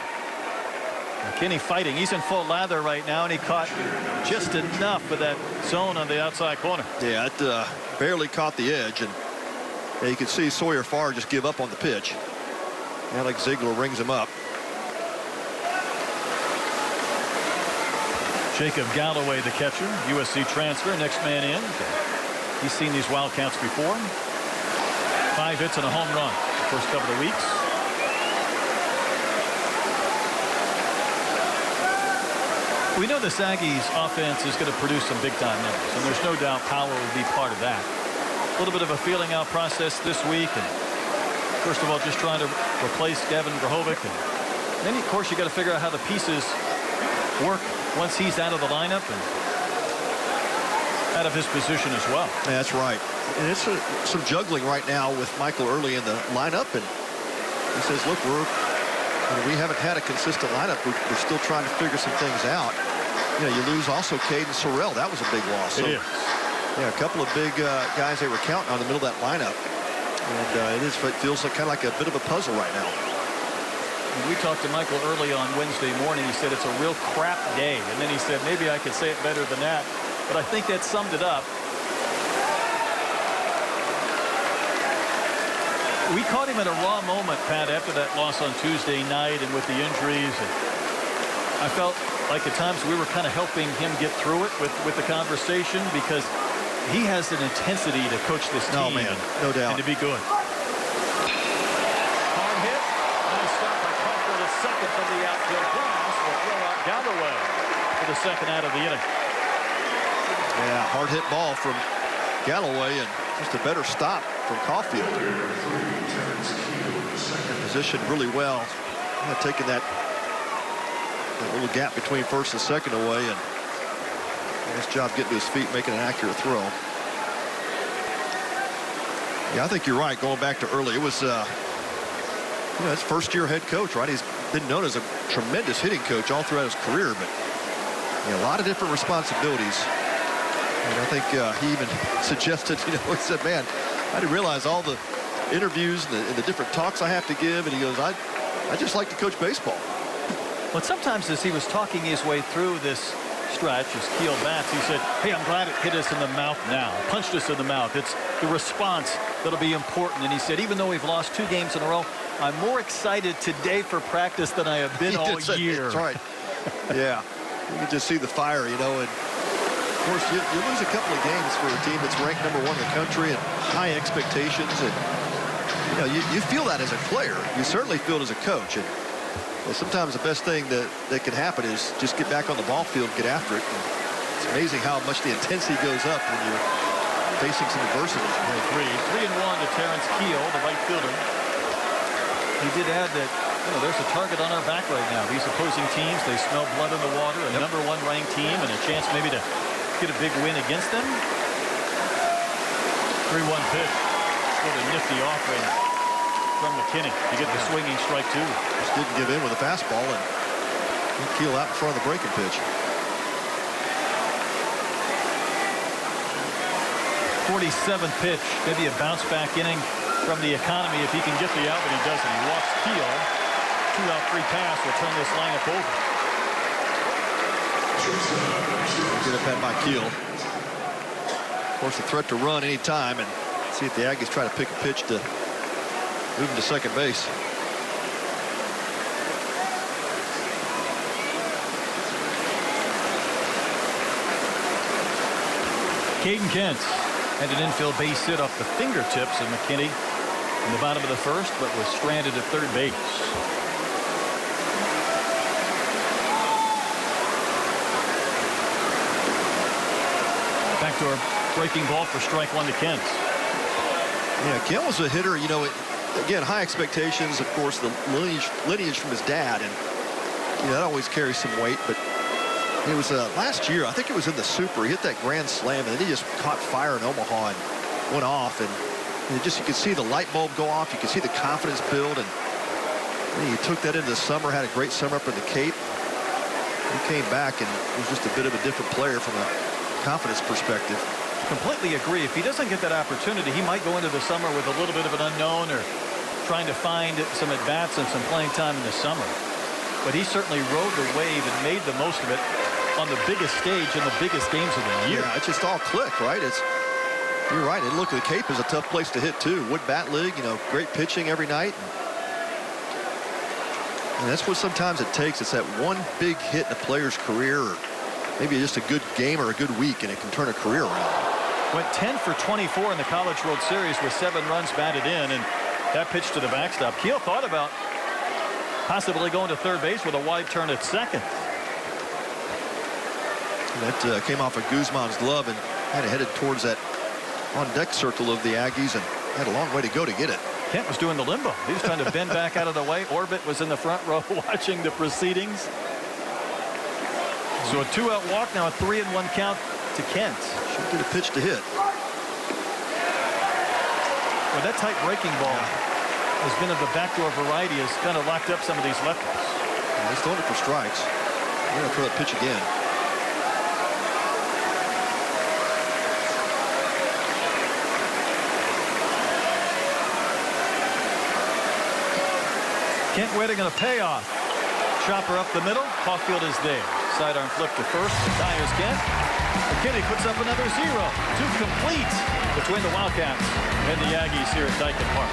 McKinney fighting. He's in full lather right now, and he caught just enough of that zone on the outside corner. Yeah, it barely caught the edge, and you could see Sawyer Farr just give up on the pitch. Alex Ziegler rings him up. Jacob Galloway, the catcher, USC transfer, next man in. He's seen these Wildcats before. 5 hits and a home run the first couple of weeks. We know the Aggies offense is going to produce some big-time numbers, and there's no doubt Power will be part of that. A little bit of a feeling out process this week, and first of all, just trying to replace Gavin Grahovic, and then, of course, you got to figure out how the pieces work once he's out of the lineup and out of his position as well. Yeah, that's right. And it's some juggling right now with Michael Early in the lineup, and he says, look, we haven't had a consistent lineup. We're still trying to figure some things out. You lose also Caden Sorrell. That was a big loss. It is. Yeah, a couple of big guys they were counting on in the middle of that lineup. And it feels kind of like a bit of a puzzle right now. When we talked to Michael early on Wednesday morning, he said it's a real crap day. And then he said, maybe I could say it better than that. But I think that summed it up. We caught him in a raw moment, Pat, after that loss on Tuesday night and with the injuries. And I felt like at times we were kind of helping him get through it with the conversation, because he has an intensity to coach this team. Oh, man, no doubt. And to be good. Hard hit. Nice stop by Crawford at second from the outfield pass. Will throw out Galloway for the second out of the inning. Yeah, hard hit ball from Galloway, and just a better stop from Caulfield. Positioned really well. Taking that little gap between first and second away, and nice job getting to his feet, making an accurate throw. Yeah, I think you're right. Going back to early, it was his first-year head coach, right? He's been known as a tremendous hitting coach all throughout his career, but a lot of different responsibilities. And I think he even suggested, he said, man, I didn't realize all the interviews and the different talks I have to give. And he goes, I just like to coach baseball. But sometimes as he was talking his way through this stretch, as Keel bats, he said, hey, I'm glad it hit us in the mouth now, punched us in the mouth. It's the response that'll be important. And he said, even though we've lost 2 games in a row, I'm more excited today for practice than I have been all year. That's right. Yeah. You can just see the fire, and of course, you lose a couple of games for a team that's ranked #1 in the country and high expectations. And, you feel that as a player. You certainly feel it as a coach. And sometimes the best thing that can happen is just get back on the ball field, get after it. And it's amazing how much the intensity goes up when you're facing some adversity. 3-1 to Terrence Keel, the right fielder. He did add that, there's a target on our back right now. These opposing teams, they smell blood in the water, a #1 ranked team, and a chance maybe to get a big win against them. 3-1 pitch. What a nifty offering from McKinney to get the swinging strike, too. Just didn't give in with a fastball, and Keel out in front of the breaking pitch. 47th pitch, maybe a bounce-back inning from the economy if he can get the out, but he doesn't. He walks Keel. 2-out, 3 pass will turn this lineup over. Get up at by Keel. Of course, a threat to run any time, and see if the Aggies try to pick a pitch to move him to second base. Caden Kent had an infield base hit off the fingertips of McKinney in the bottom of the first, but was stranded at third base. Back to our breaking ball for strike 1 to Kent. Yeah, Kent was a hitter, again, high expectations, of course, the lineage from his dad, and that always carries some weight. But it was last year, I think it was in the Super, he hit that grand slam, and then he just caught fire in Omaha and went off, and you could see the light bulb go off. You could see the confidence build, and he took that into the summer, had a great summer up in the Cape. He came back and was just a bit of a different player from a confidence perspective. Completely agree. If he doesn't get that opportunity, he might go into the summer with a little bit of an unknown, or trying to find some at-bats and some playing time in the summer. But he certainly rode the wave and made the most of it on the biggest stage in the biggest games of the year. Yeah, it's just all clicked, right? You're right. And look, the Cape is a tough place to hit, too. Wood Bat League, great pitching every night. And that's what sometimes it takes. It's that one big hit in a player's career, or maybe just a good game or a good week, and it can turn a career around. Went 10 for 24 in the College World Series with 7 runs batted in, and that pitch to the backstop. Keel thought about possibly going to third base with a wide turn at second. That came off of Guzman's glove and kind of headed towards that on-deck circle of the Aggies, and had a long way to go to get it. Kent was doing the limbo. He was trying to bend back out of the way. Orbit was in the front row watching the proceedings. So a 2-out walk, now a 3-1 count to Kent. Should get a pitch to hit. Well, that tight breaking ball has been of the backdoor variety, has kind of locked up some of these lefties. Yeah, he's throwing it for strikes. They're going to throw that pitch again. Kent waiting on a payoff. Chopper up the middle. Caulfield is there. Sidearm flip to first. Tires Kent. McKinney puts up another 0 to complete between the Wildcats and the Aggies here at Dyken Park.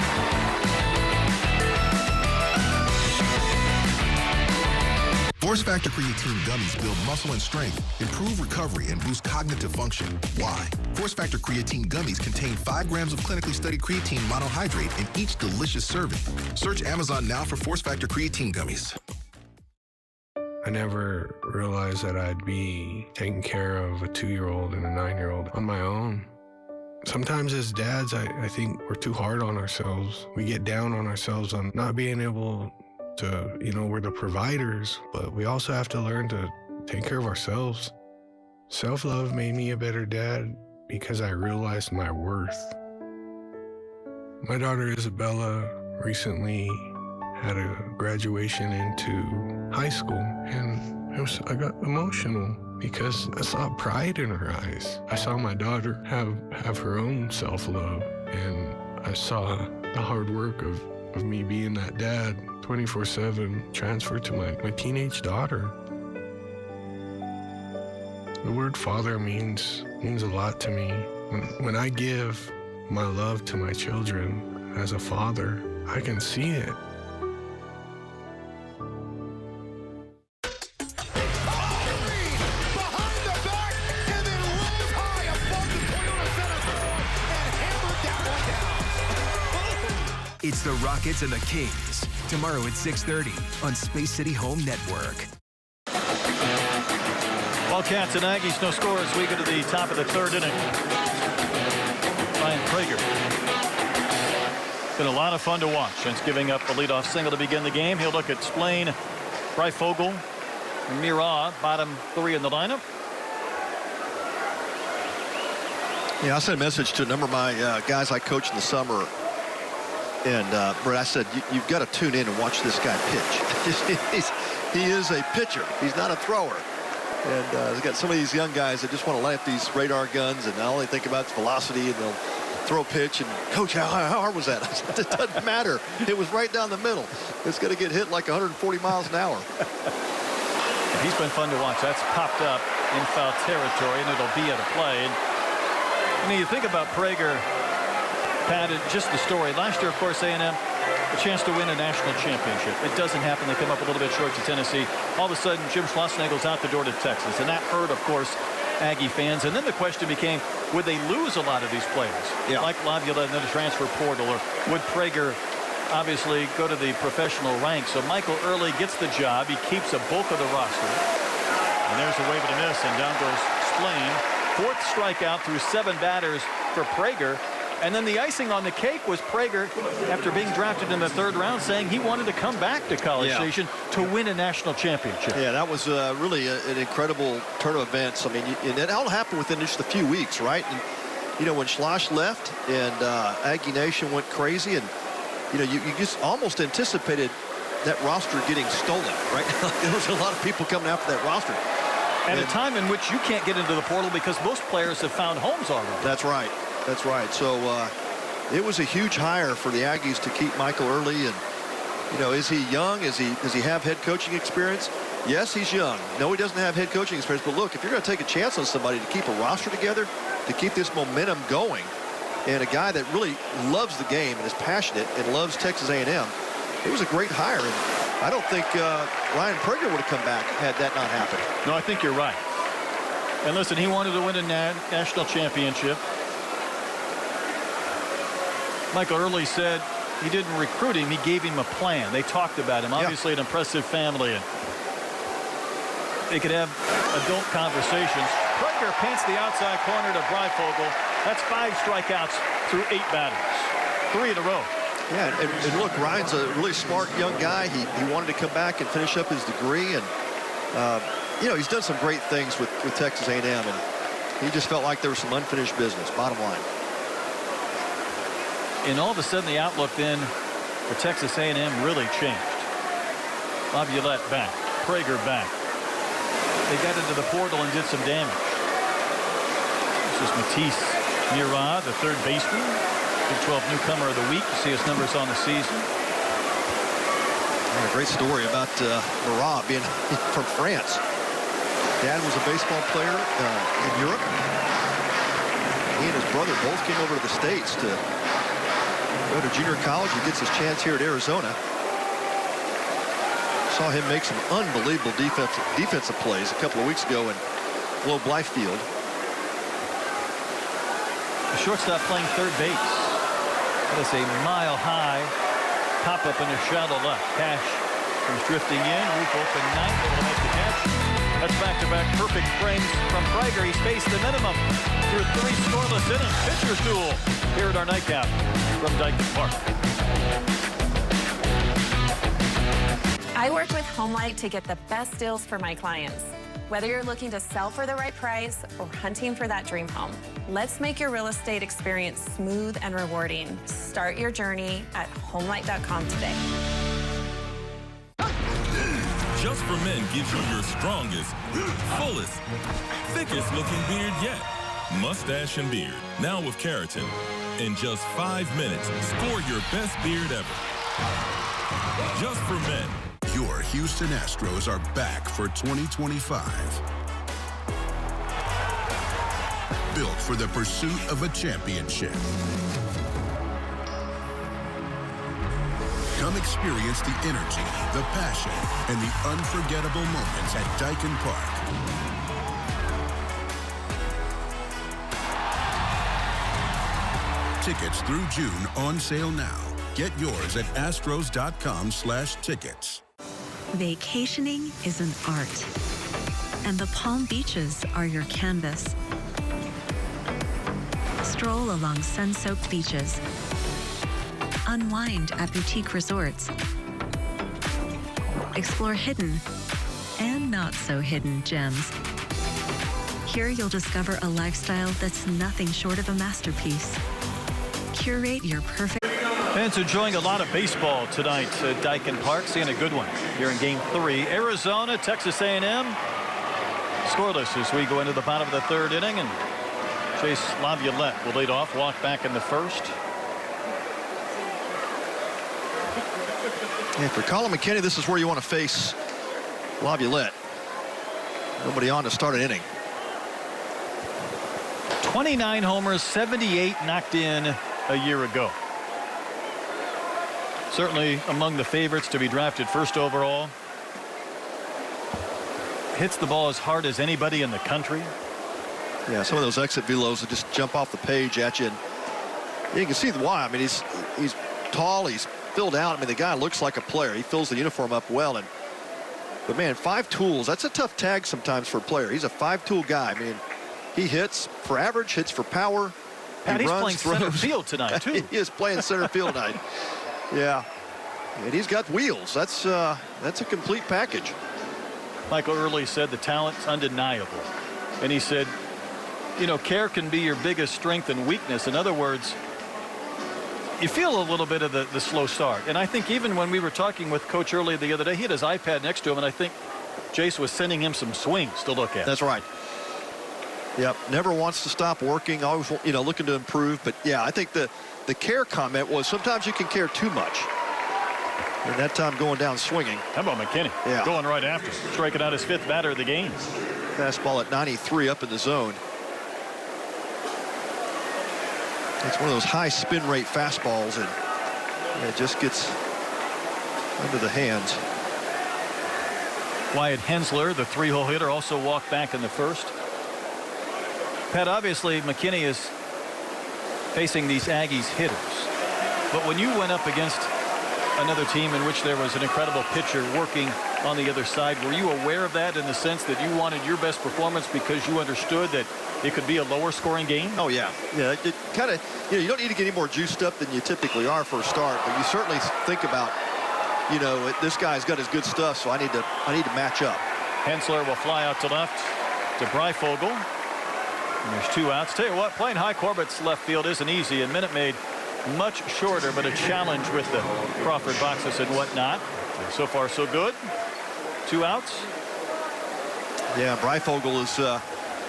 Force Factor Creatine Gummies build muscle and strength, improve recovery, and boost cognitive function. Why? Force Factor Creatine Gummies contain 5 grams of clinically studied creatine monohydrate in each delicious serving. Search Amazon now for Force Factor Creatine Gummies. I never realized that I'd be taking care of a 2-year-old and a 9-year-old on my own. sometimes as dads, I think we're too hard on ourselves. We get down on ourselves on not being able to, we're the providers, but we also have to learn to take care of ourselves. Self-love made me a better dad because I realized my worth. My daughter Isabella recently had a graduation into high school, and I got emotional because I saw pride in her eyes. I saw my daughter have her own self-love, and I saw the hard work of me being that dad 24/7 transferred to my teenage daughter. The word father means a lot to me. When I give my love to my children as a father, I can see it. It's the Rockets and the Kings, tomorrow at 6:30 on Space City Home Network. Wildcats and Aggies, no score as we go to the top of the third inning. Ryan Prager. Been a lot of fun to watch since giving up the leadoff single to begin the game. He'll look at Splain, Breifogel, and Mira, bottom three in the lineup. Yeah, I sent a message to a number of my guys I coached in the summer. And, Brett, I said, you've got to tune in and watch this guy pitch. He is a pitcher. He's not a thrower. And he's got some of these young guys that just want to light up these radar guns and not only think about its velocity, and they'll throw a pitch. And, Coach, how hard was that? I said, it doesn't matter. It was right down the middle. It's going to get hit like 140 miles an hour. He's been fun to watch. That's popped up in foul territory, and it'll be at a play. And, you think about Prager, Pat, just the story. Last year, of course, A&M, a chance to win a national championship. It doesn't happen. They come up a little bit short to Tennessee. All of a sudden, Jim Schlossnagle's out the door to Texas. And that hurt, of course, Aggie fans. And then the question became, would they lose a lot of these players? Yeah. Like Laviolette in the transfer portal? Or would Prager obviously go to the professional ranks? So Michael Early gets the job. He keeps a bulk of the roster. And there's a wave and a miss. And down goes Splain. Fourth strikeout through 7 batters for Prager. And then the icing on the cake was Prager, after being drafted in the 3rd round, saying he wanted to come back to College Station to win a national championship. Yeah, that was really an incredible turn of events. I mean, and it all happened within just a few weeks, right? And, when Schloss left and Aggie Nation went crazy, and, you just almost anticipated that roster getting stolen, right? There was a lot of people coming after that roster. At a time in which you can't get into the portal because most players have found homes already. That's right. That's right. So it was a huge hire for the Aggies to keep Michael Early. And, is he young? Does he have head coaching experience? Yes, he's young. No, he doesn't have head coaching experience. But look, if you're going to take a chance on somebody to keep a roster together, to keep this momentum going, and a guy that really loves the game and is passionate and loves Texas A&M, it was a great hire. And I don't think Ryan Prager would have come back had that not happened. No, I think you're right. And listen, he wanted to win a national championship. Michael Early said he didn't recruit him, he gave him a plan. They talked about him. Obviously an impressive family, and they could have adult conversations. Prager paints the outside corner to Breifogel. That's 5 strikeouts through 8 batters. 3 in a row. Yeah, and look, Ryan's a really smart young guy. He wanted to come back and finish up his degree, and he's done some great things with Texas A&M, and he just felt like there was some unfinished business, bottom line. And all of a sudden, the outlook then for Texas A&M really changed. Laviolette back, Prager back. They got into the portal and did some damage. This is Matisse Mira, the 3rd baseman, Big 12 newcomer of the week. You see his numbers on the season. A great story about Mira being from France. Dad was a baseball player in Europe. He and his brother both came over to the States to go to junior college. He gets his chance here at Arizona. Saw him make some unbelievable defensive plays a couple of weeks ago in Globe Life Field. The shortstop playing 3rd base. That is a mile-high pop-up in the shallow left. Cash comes drifting in. Roof open, 9th, able to make the catch. That's back-to-back perfect frames from Prager. He's faced the minimum through 3 scoreless innings. Pitcher's duel here at our nightcap from Dyken Park. I work with HomeLight to get the best deals for my clients. Whether you're looking to sell for the right price or hunting for that dream home, let's make your real estate experience smooth and rewarding. Start your journey at HomeLight.com today. Just for Men gives you your strongest, fullest, thickest looking beard yet. Mustache and beard, now with keratin. In just 5 minutes, score your best beard ever. Just for Men. Your Houston Astros are back for 2025. Built for the pursuit of a championship. Come experience the energy, the passion, and the unforgettable moments at Dyken Park. Tickets through June on sale now. Get yours at astros.com/tickets. Vacationing is an art, and the Palm Beaches are your canvas. Stroll along sun-soaked beaches. Unwind at boutique resorts. Explore hidden and not so hidden gems. Here you'll discover a lifestyle that's nothing short of a masterpiece. Curate your perfect... Fans enjoying a lot of baseball tonight at Dyken Park, seeing a good one here in Game 3. Arizona, Texas A&M. Scoreless as we go into the bottom of the 3rd inning, and Chase Laviolette will lead off, walk back in the 1st. And for Colin McKinney, this is where you want to face Laviolette. Nobody on to start an inning. 29 homers, 78 knocked in a year ago. Certainly among the favorites to be drafted 1st overall. Hits the ball as hard as anybody in the country. Yeah, some of those exit velos that just jump off the page at you. And you can see why. I mean, he's tall, he's filled out. I mean, the guy looks like a player. He fills the uniform up well. But man, 5 tools, that's a tough tag sometimes for a player. He's a 5-tool guy. I mean, he hits for average, hits for power. And he's runs, playing center throws. field tonight, too. He is playing center field tonight. Yeah. And he's got wheels. That's a complete package. Michael Early said the talent's undeniable. And he said, you know, care can be your biggest strength and weakness. In other words, you feel a little bit of the slow start. And I think even when we were talking with Coach Early the other day, he had his iPad next to him, and I think Jace was sending him some swings to look at. That's right. Yep, never wants to stop working, always, you know, looking to improve. But yeah, I think the care comment was sometimes you can care too much. And that time going down swinging. How about McKinney? Yeah. Going right after him, striking out his 5th batter of the game. Fastball at 93 up in the zone. It's one of those high spin rate fastballs, and it just gets under the hands. Wyatt Hensler, the 3-hole hitter, also walked back in the 1st. Pat, obviously McKinney is facing these Aggies hitters, but when you went up against another team in which there was an incredible pitcher working on the other side, were you aware of that in the sense that you wanted your best performance because you understood that it could be a lower scoring game? Oh yeah, yeah. It kind of, you know, you don't need to get any more juiced up than you typically are for a start, but you certainly think about, you know, this guy's got his good stuff, so I need to match up. Hensler will fly out to left to Breifogel. And there's 2 outs. Tell you what, playing High Corbett's left field isn't easy, and Minute Maid much shorter, but a challenge with the Crawford boxes and whatnot. So far, so good. 2 outs. Yeah, Breifogel is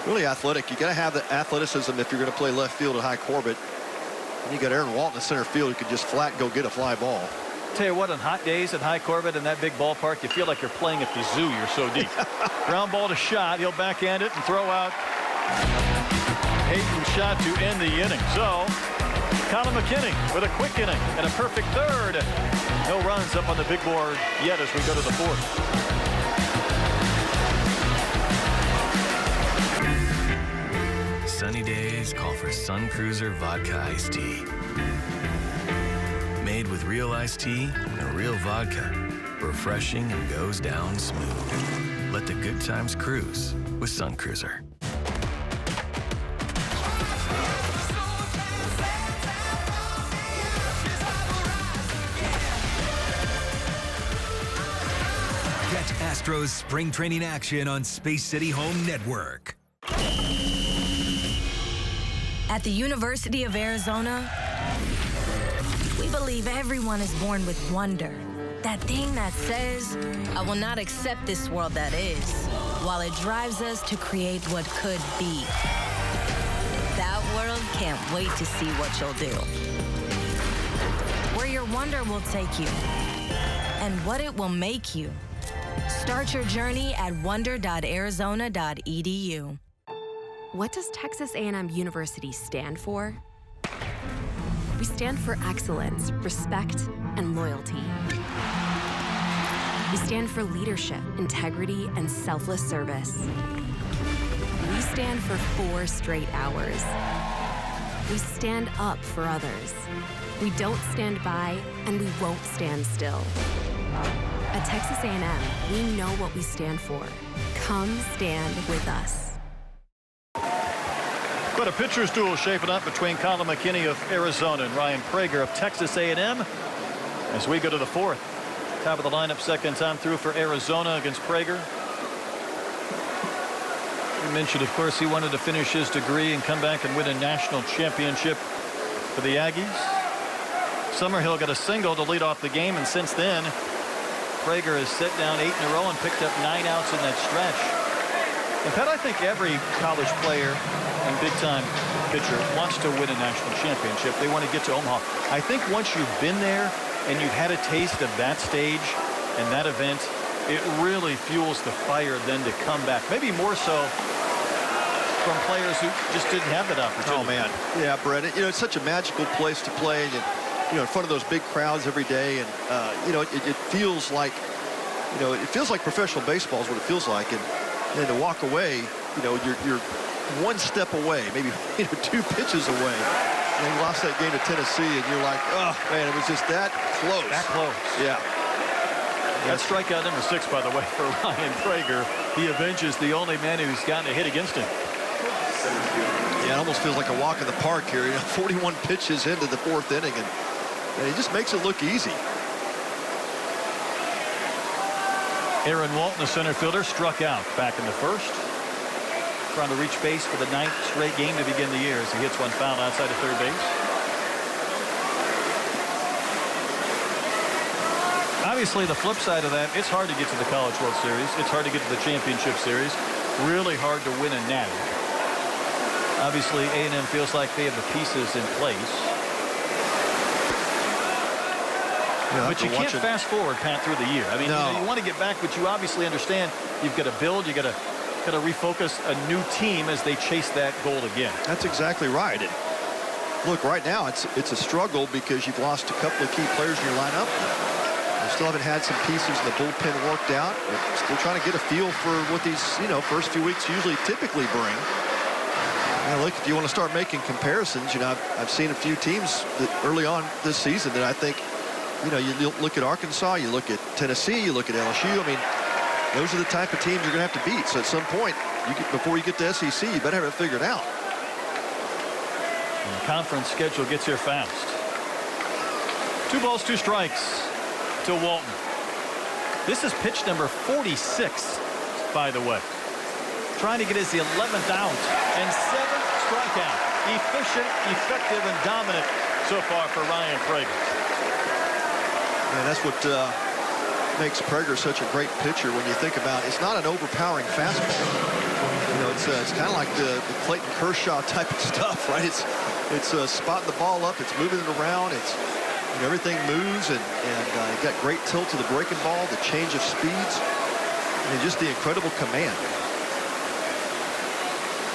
really athletic. You got to have the athleticism if you're going to play left field at High Corbett. And you got Aaron Walton in center field who could just flat go get a fly ball. Tell you what, on hot days at High Corbett in that big ballpark, you feel like you're playing at the zoo. You're so deep. Ground ball to Schott. He'll backhand it and throw out Hayden Schott to end the inning. So Colin McKinney with a quick inning and a perfect 3rd. No runs up on the big board yet as we go to the 4th. Sunny days call for Sun Cruiser Vodka Iced Tea. Made with real iced tea and a real vodka. Refreshing and goes down smooth. Let the good times cruise with Sun Cruiser. Catch Astros spring training action on Space City Home Network. At the University of Arizona, we believe everyone is born with wonder. That thing that says, I will not accept this world that is, while it drives us to create what could be. That world can't wait to see what you'll do. Where your wonder will take you, and what it will make you. Start your journey at wonder.arizona.edu. What does Texas A&M University stand for? We stand for excellence, respect, and loyalty. We stand for leadership, integrity, and selfless service. We stand for 4 straight hours. We stand up for others. We don't stand by, and we won't stand still. At Texas A&M, we know what we stand for. Come stand with us. But a pitcher's duel shaping up between Colin McKinney of Arizona and Ryan Prager of Texas A&M as we go to the 4th. Top of the lineup, second time through for Arizona against Prager. We mentioned, of course, he wanted to finish his degree and come back and win a national championship for the Aggies. Summerhill got a single to lead off the game, and since then, Prager has set down 8 in a row and picked up 9 outs in that stretch. And Pat, I think every college player and big-time pitcher wants to win a national championship. They want to get to Omaha. I think once you've been there and you've had a taste of that stage and that event, it really fuels the fire then to come back. Maybe more so from players who just didn't have that opportunity. Oh, man. Yeah, Brett. You know, it's such a magical place to play. And, you know, in front of those big crowds every day. And, you know, it feels like, you know, it feels like professional baseball is what it feels like. And to walk away, you know, you're one step away, maybe 2 pitches away. And you lost that game to Tennessee, and you're like, oh, man, it was just that close. That close. Yeah. That's strikeout number 6, by the way, for Ryan Prager. He avenges the only man who's gotten a hit against him. Yeah, it almost feels like a walk in the park here. You know, 41 pitches into the 4th inning, and he just makes it look easy. Aaron Walton, the center fielder, struck out back in the 1st. Trying to reach base for the 9th straight game to begin the year as he hits one foul outside of third base. Obviously, the flip side of that, it's hard to get to the College World Series. It's hard to get to the Championship Series. Really hard to win a natty. Obviously, A&M feels like they have the pieces in place. But you can't fast forward, Pat, through the year. I mean, you want to get back, but you obviously understand you've got to build, you got to refocus a new team as they chase that goal again. That's exactly right. And look, right now it's a struggle because you've lost a couple of key players in your lineup. You still haven't had some pieces in the bullpen worked out. We're still trying to get a feel for what these, you know, first few weeks typically bring. Now, look, if you want to start making comparisons, you know, I've seen a few teams that early on this season that I think, you know, you look at Arkansas, you look at Tennessee, you look at LSU. I mean, those are the type of teams you're going to have to beat. So at some point, before you get to SEC, you better have it figured out. And the conference schedule gets here fast. 2 balls, 2 strikes to Walton. This is pitch number 46, by the way. Trying to get his 11th out and 7th strikeout. Efficient, effective, and dominant so far for Ryan Prager. And that's what makes Prager such a great pitcher when you think about it. It's not an overpowering fastball. You know, it's kind of like the Clayton Kershaw type of stuff, right? It's spotting the ball up, it's moving it around, it's, you know, everything moves, and you got great tilt to the breaking ball, the change of speeds, and just the incredible command.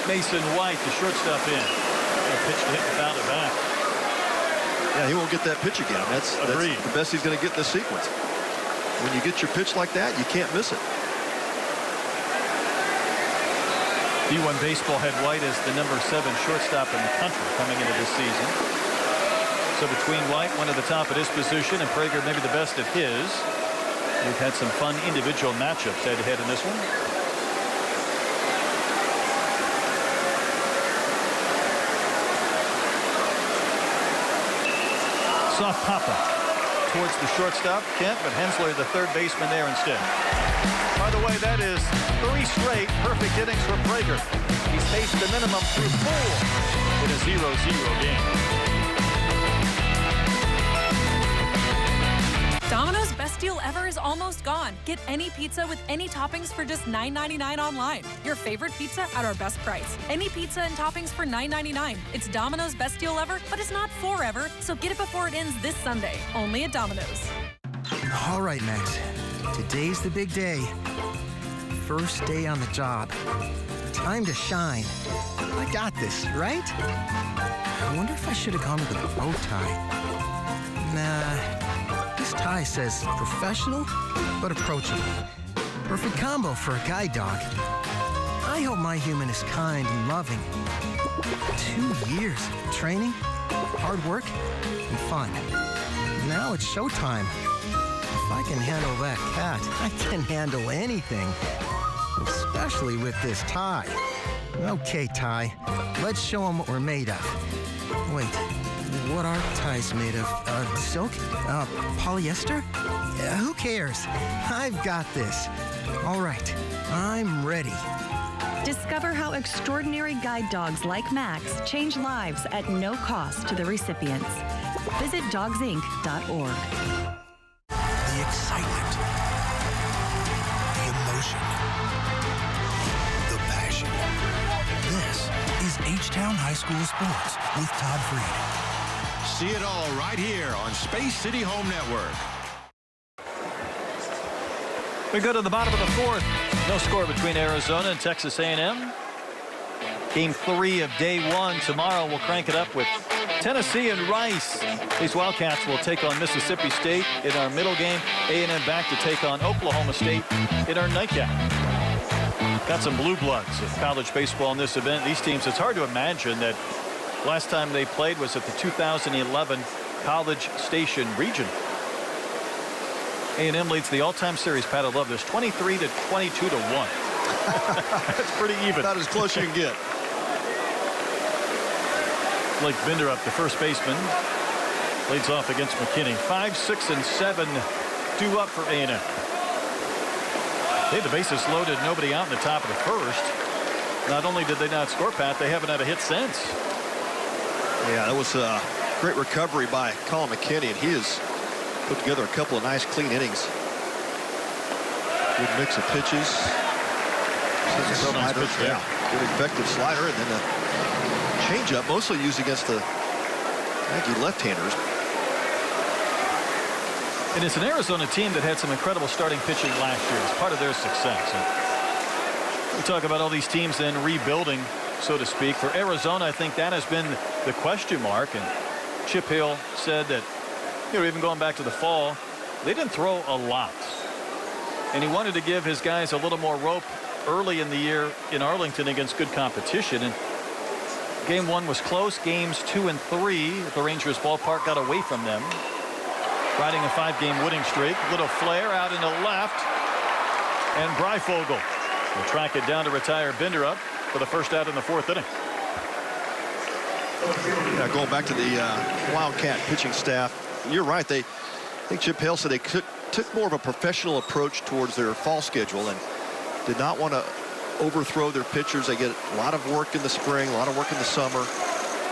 Mason White, the shortstop in. A pitch to hit without it back. Yeah, he won't get that pitch again. That's the best he's going to get in this sequence. When you get your pitch like that, you can't miss it. D1 Baseball had White as the number 7 shortstop in the country coming into this season. So between White, one at the top of his position, and Prager maybe the best of his. We've had some fun individual matchups head-to-head in this one. Soft pop-up towards the shortstop, Kent, but Hensler, the third baseman, there instead. By the way, that is 3 straight perfect innings for Prager. He's faced the minimum through 4 in a 0-0 game. Domino's best deal ever is almost gone. Get any pizza with any toppings for just $9.99 online. Your favorite pizza at our best price. Any pizza and toppings for $9.99. It's Domino's best deal ever, but it's not forever, so get it before it ends this Sunday. Only at Domino's. All right, Max. Today's the big day. First day on the job. Time to shine. I got this, right? I wonder if I should have gone with a bow tie. Nah. This tie says professional, but approachable. Perfect combo for a guide dog. I hope my human is kind and loving. 2 years of training, hard work, and fun. Now it's showtime. If I can handle that cat, I can handle anything. Especially with this tie. Okay, tie. Let's show them what we're made of. Wait. What are ties made of? Silk? Polyester? Who cares? I've got this. All right, I'm ready. Discover how extraordinary guide dogs like Max change lives at no cost to the recipients. Visit dogsinc.org. The excitement, the emotion, the passion. This is H-Town High School Sports with Todd Freed. See it all right here on Space City Home Network. We go to the bottom of the 4th. No score between Arizona and Texas A&M. Game 3 of day 1. Tomorrow we'll crank it up with Tennessee and Rice. These Wildcats will take on Mississippi State in our middle game. A&M back to take on Oklahoma State in our nightcap. Got some blue bloods of college baseball in this event. These teams, it's hard to imagine that last time they played was at the 2011 College Station Region. A&M leads the all-time series. Pat, I love this. 23 to 22 to 1. That's pretty even. About as close you can get. Blake Binderup, the first baseman, leads off against McKinney. 5, 6, and 7 due up for A&M. They had the bases loaded, nobody out in the top of the first. Not only did they not score, Pat, they haven't had a hit since. Yeah, that was a great recovery by Colin McKinney, and he has put together a couple of nice, clean innings. Good mix of pitches. Nice pitch, yeah, good effective slider, and then a changeup, mostly used against the Aggie left-handers. And it's an Arizona team that had some incredible starting pitching last year as part of their success. And we talk about all these teams then rebuilding, so to speak. For Arizona, I think that has been the question mark. And Chip Hill said that, even going back to the fall, they didn't throw a lot. And he wanted to give his guys a little more rope early in the year in Arlington against good competition. And game 1 was close. Games 2 and 3 at the Rangers ballpark got away from them. Riding a 5-game winning streak. Little flare out into left. And Breifogel will track it down to retire Binderup for the first out in the 4th inning. Yeah, going back to the Wildcat pitching staff, you're right. I think Chip Hill said they took more of a professional approach towards their fall schedule and did not want to overthrow their pitchers. They get a lot of work in the spring, a lot of work in the summer.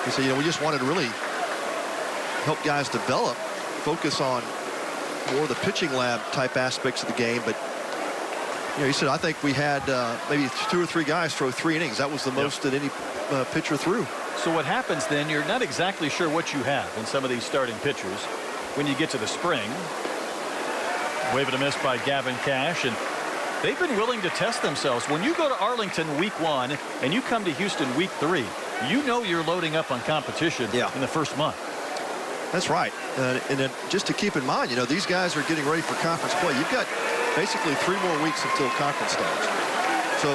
He said, we just wanted to really help guys develop, focus on more of the pitching lab type aspects of the game. But he said, I think we had maybe 2 or 3 guys throw 3 innings. That was the most that any pitcher threw. So what happens then, you're not exactly sure what you have in some of these starting pitchers when you get to the spring. Wave and a miss by Gavin Cash, and they've been willing to test themselves. When you go to Arlington week 1 and you come to Houston week 3, you're loading up on competition in the first month. That's right. And then just to keep in mind, these guys are getting ready for conference play. You've got basically 3 more weeks until conference starts. So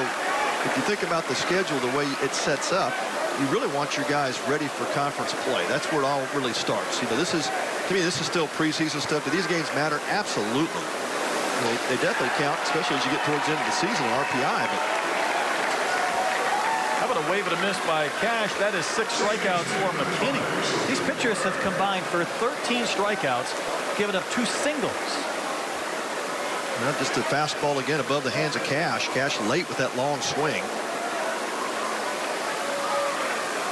if you think about the schedule, the way it sets up, you really want your guys ready for conference play. That's where it all really starts. This is, to me, this is still preseason stuff. Do these games matter? Absolutely. They definitely count, especially as you get towards the end of the season in RPI. But how about a a wave and a miss by Cash. That is 6 strikeouts for McKinney. These pitchers have combined for 13 strikeouts, giving up 2 singles. Not just a fastball again above the hands of Cash. Cash late with that long swing.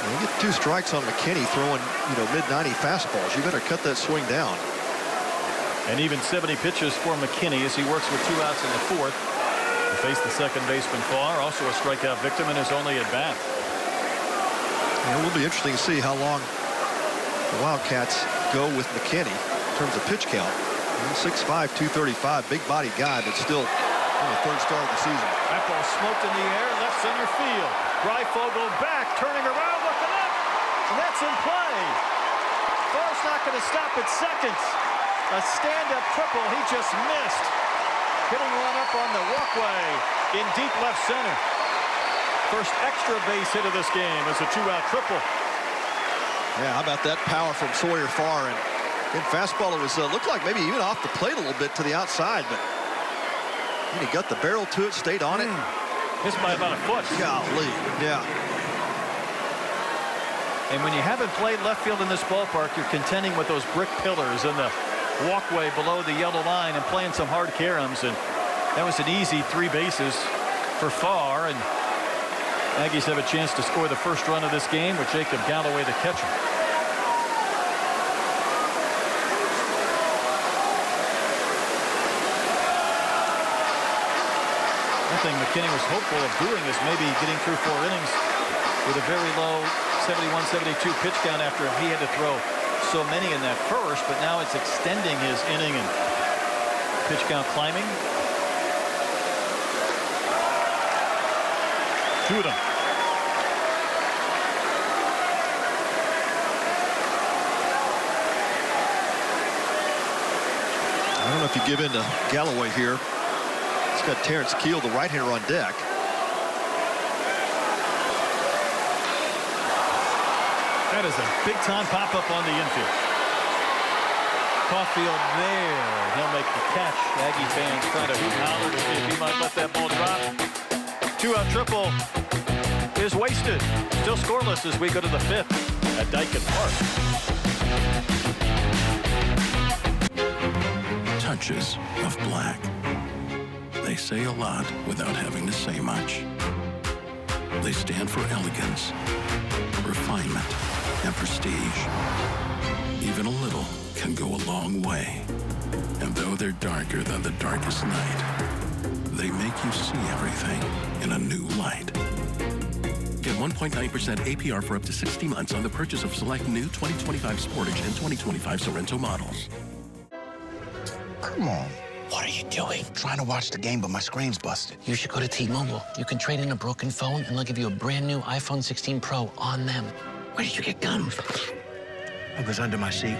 You get 2 strikes on McKinney throwing, mid-90 fastballs. You better cut that swing down. And even 70 pitches for McKinney as he works with 2 outs in the 4th. To face the second baseman Farr, also a strikeout victim in his only at bat. It will be interesting to see how long the Wildcats go with McKinney in terms of pitch count. 6'5", 235, big body guy, but still on the 3rd start of the season. That ball smoked in the air, left center field. Greifvogel back, turning around, looking up, and that's in play. Farr's not going to stop at second. A stand-up triple, he just missed. Hitting one up on the walkway in deep left center. First extra base hit of this game is a 2-out triple. Yeah, how about that power from Sawyer Farr? And in fastball, it was looked like maybe even off the plate a little bit to the outside, but he got the barrel to it, stayed on it. Missed by about a foot. Golly, yeah. And when you haven't played left field in this ballpark, you're contending with those brick pillars and the walkway below the yellow line and playing some hard caroms. And that was an easy 3 bases for Farr. And Aggies have a chance to score the first run of this game with Jacob Galloway, the catcher. Thing McKinney was hopeful of doing is maybe getting through 4 innings with a very low 71-72 pitch count after he had to throw so many in that first, but now it's extending his inning and pitch count climbing. 2 of them. I don't know if you give in to Galloway here. He's got Terrence Keel, the right-hander, on deck. That is a big-time pop-up on the infield. Caulfield there. He'll make the catch. Aggie fans trying to hoot and holler to see if he might let that ball drop. 2-out triple is wasted. Still scoreless as we go to the 5th at Dyken Park. Touches of black. They say a lot without having to say much. They stand for elegance, refinement, and prestige. Even a little can go a long way. And though they're darker than the darkest night, they make you see everything in a new light. Get 1.9% APR for up to 60 months on the purchase of select new 2025 Sportage and 2025 Sorrento models. Come on. What are you doing? Trying to watch the game, but my screen's busted. You should go to T-Mobile. You can trade in a broken phone, and they'll give you a brand new iPhone 16 Pro on them. Where did you get gum? It was under my seat.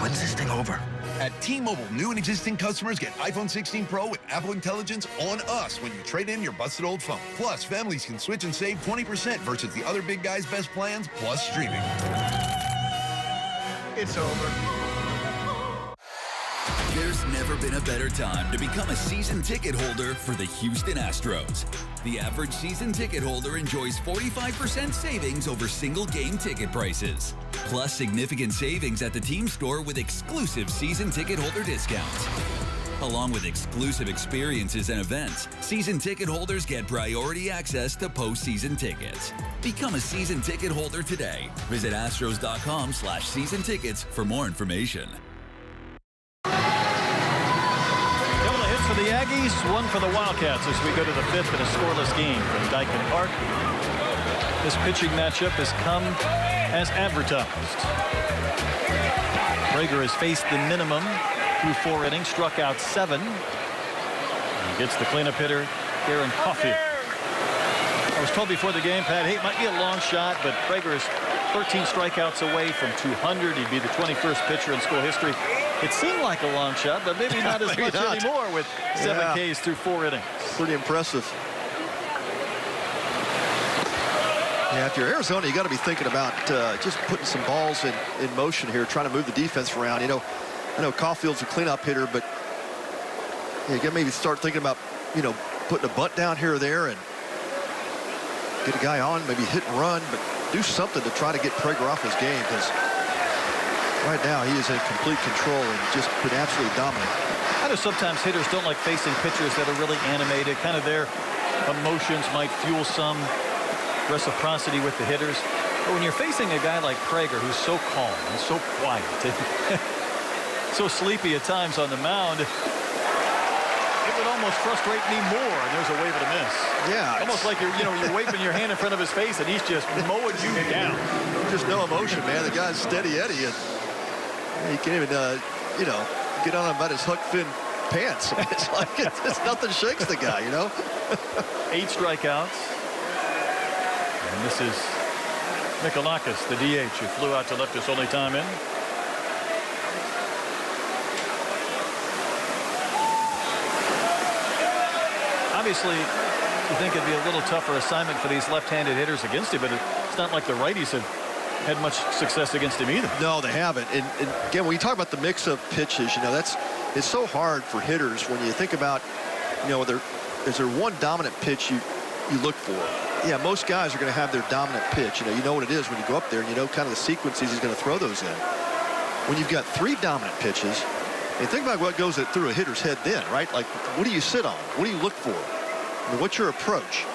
When's this thing over? At T-Mobile, new and existing customers get iPhone 16 Pro with Apple Intelligence on us when you trade in your busted old phone. Plus, families can switch and save 20% versus the other big guys' best plans, plus streaming. It's over. There's never been a better time to become a season ticket holder for the Houston Astros. The average season ticket holder enjoys 45% savings over single game ticket prices, plus significant savings at the team store with exclusive season ticket holder discounts. Along with exclusive experiences and events, season ticket holders get priority access to postseason tickets. Become a season ticket holder today. Visit astros.com/season tickets for more information. For the Aggies, 1 for the Wildcats as we go to the 5th in a scoreless game from Dyken Park. This pitching matchup has come as advertised. Prager has faced the minimum through 4 innings, struck out 7. He gets the cleanup hitter, Aaron Caulfield. I was told before the game, Pat, hey, it might be a long shot, but Prager is 13 strikeouts away from 200. He'd be the 21st pitcher in school history. It seemed like a long shot, but maybe not as much anymore with 7 Ks through 4 innings. Pretty impressive. Yeah, if you're Arizona, you got to be thinking about just putting some balls in motion here, trying to move the defense around. You know, I know Caulfield's a cleanup hitter, but you got to maybe start thinking about, putting a bunt down here or there and get a guy on, maybe hit and run, but do something to try to get Prager off his game, because right now he is in complete control and just been absolutely dominant. I know sometimes hitters don't like facing pitchers that are really animated. Kind of their emotions might fuel some reciprocity with the hitters. But when you're facing a guy like Prager, who's so calm and so quiet, and so sleepy at times on the mound, it would almost frustrate me more. And there's a wave and a miss. Yeah, almost like you're waving your hand in front of his face, and he's just mowing you down. Just no emotion, man. The guy's steady Eddie, and he can't even, get on him about his Huck Finn pants. It's like it's nothing shakes the guy, 8 strikeouts. And this is Mikalakis, the DH, who flew out to left his only time in. Obviously, you think it'd be a little tougher assignment for these left-handed hitters against him, but it's not like the righties have had much success against him either. No, they haven't. And again, when you talk about the mix of pitches, it's so hard for hitters when you think about, is there one dominant pitch you look for? Yeah, most guys are going to have their dominant pitch. You know what it is when you go up there, and kind of the sequences he's going to throw those in. When you've got 3 dominant pitches, and think about what goes through a hitter's head then, right? Like, what do you sit on? What do you look for? What's your approach?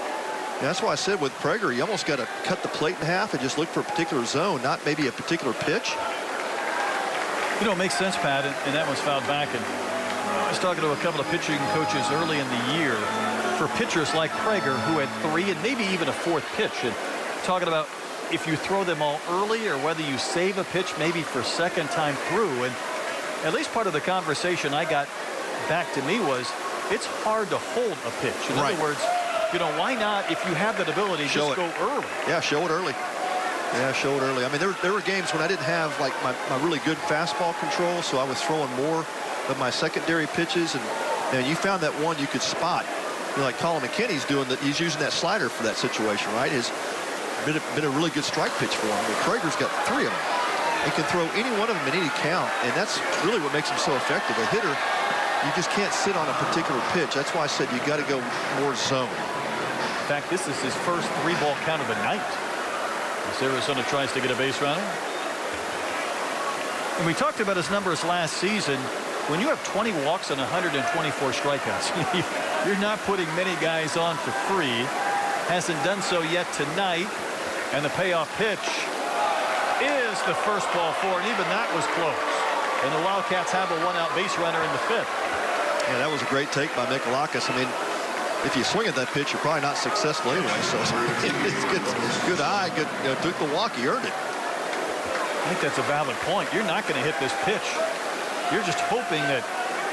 That's why I said with Prager, you almost got to cut the plate in half and just look for a particular zone, not maybe a particular pitch. It makes sense, Pat, and that one's fouled back. And I was talking to a couple of pitching coaches early in the year for pitchers like Prager, who had 3 and maybe even a 4th pitch, and talking about if you throw them all early or whether you save a pitch maybe for second time through. And at least part of the conversation I got back to me was it's hard to hold a pitch. In other words, why not, if you have that ability, just go early? Yeah, show it early. Yeah, show it early. I mean, there were games when I didn't have, like, my really good fastball control, so I was throwing more of my secondary pitches, and you found that one you could spot. Like Colin McKinney's doing that. He's using that slider for that situation, right? It's been a really good strike pitch for him. But Prager's got 3 of them. He can throw any one of them in any count, and that's really what makes him so effective. A hitter, you just can't sit on a particular pitch. That's why I said you got to go more zone. In fact, this is his first 3-ball count of the night as Arizona tries to get a base runner. And we talked about his numbers last season. When you have 20 walks and 124 strikeouts, you're not putting many guys on for free. Hasn't done so yet tonight. And the payoff pitch is the first ball 4, and even that was close. And the Wildcats have a 1-out base runner in the 5th. Yeah, that was a great take by Mikalakis. I mean, if you swing at that pitch, you're probably not successful anyway. So it's good eye, good, took the walk, he earned it. I think that's a valid point. You're not going to hit this pitch. You're just hoping that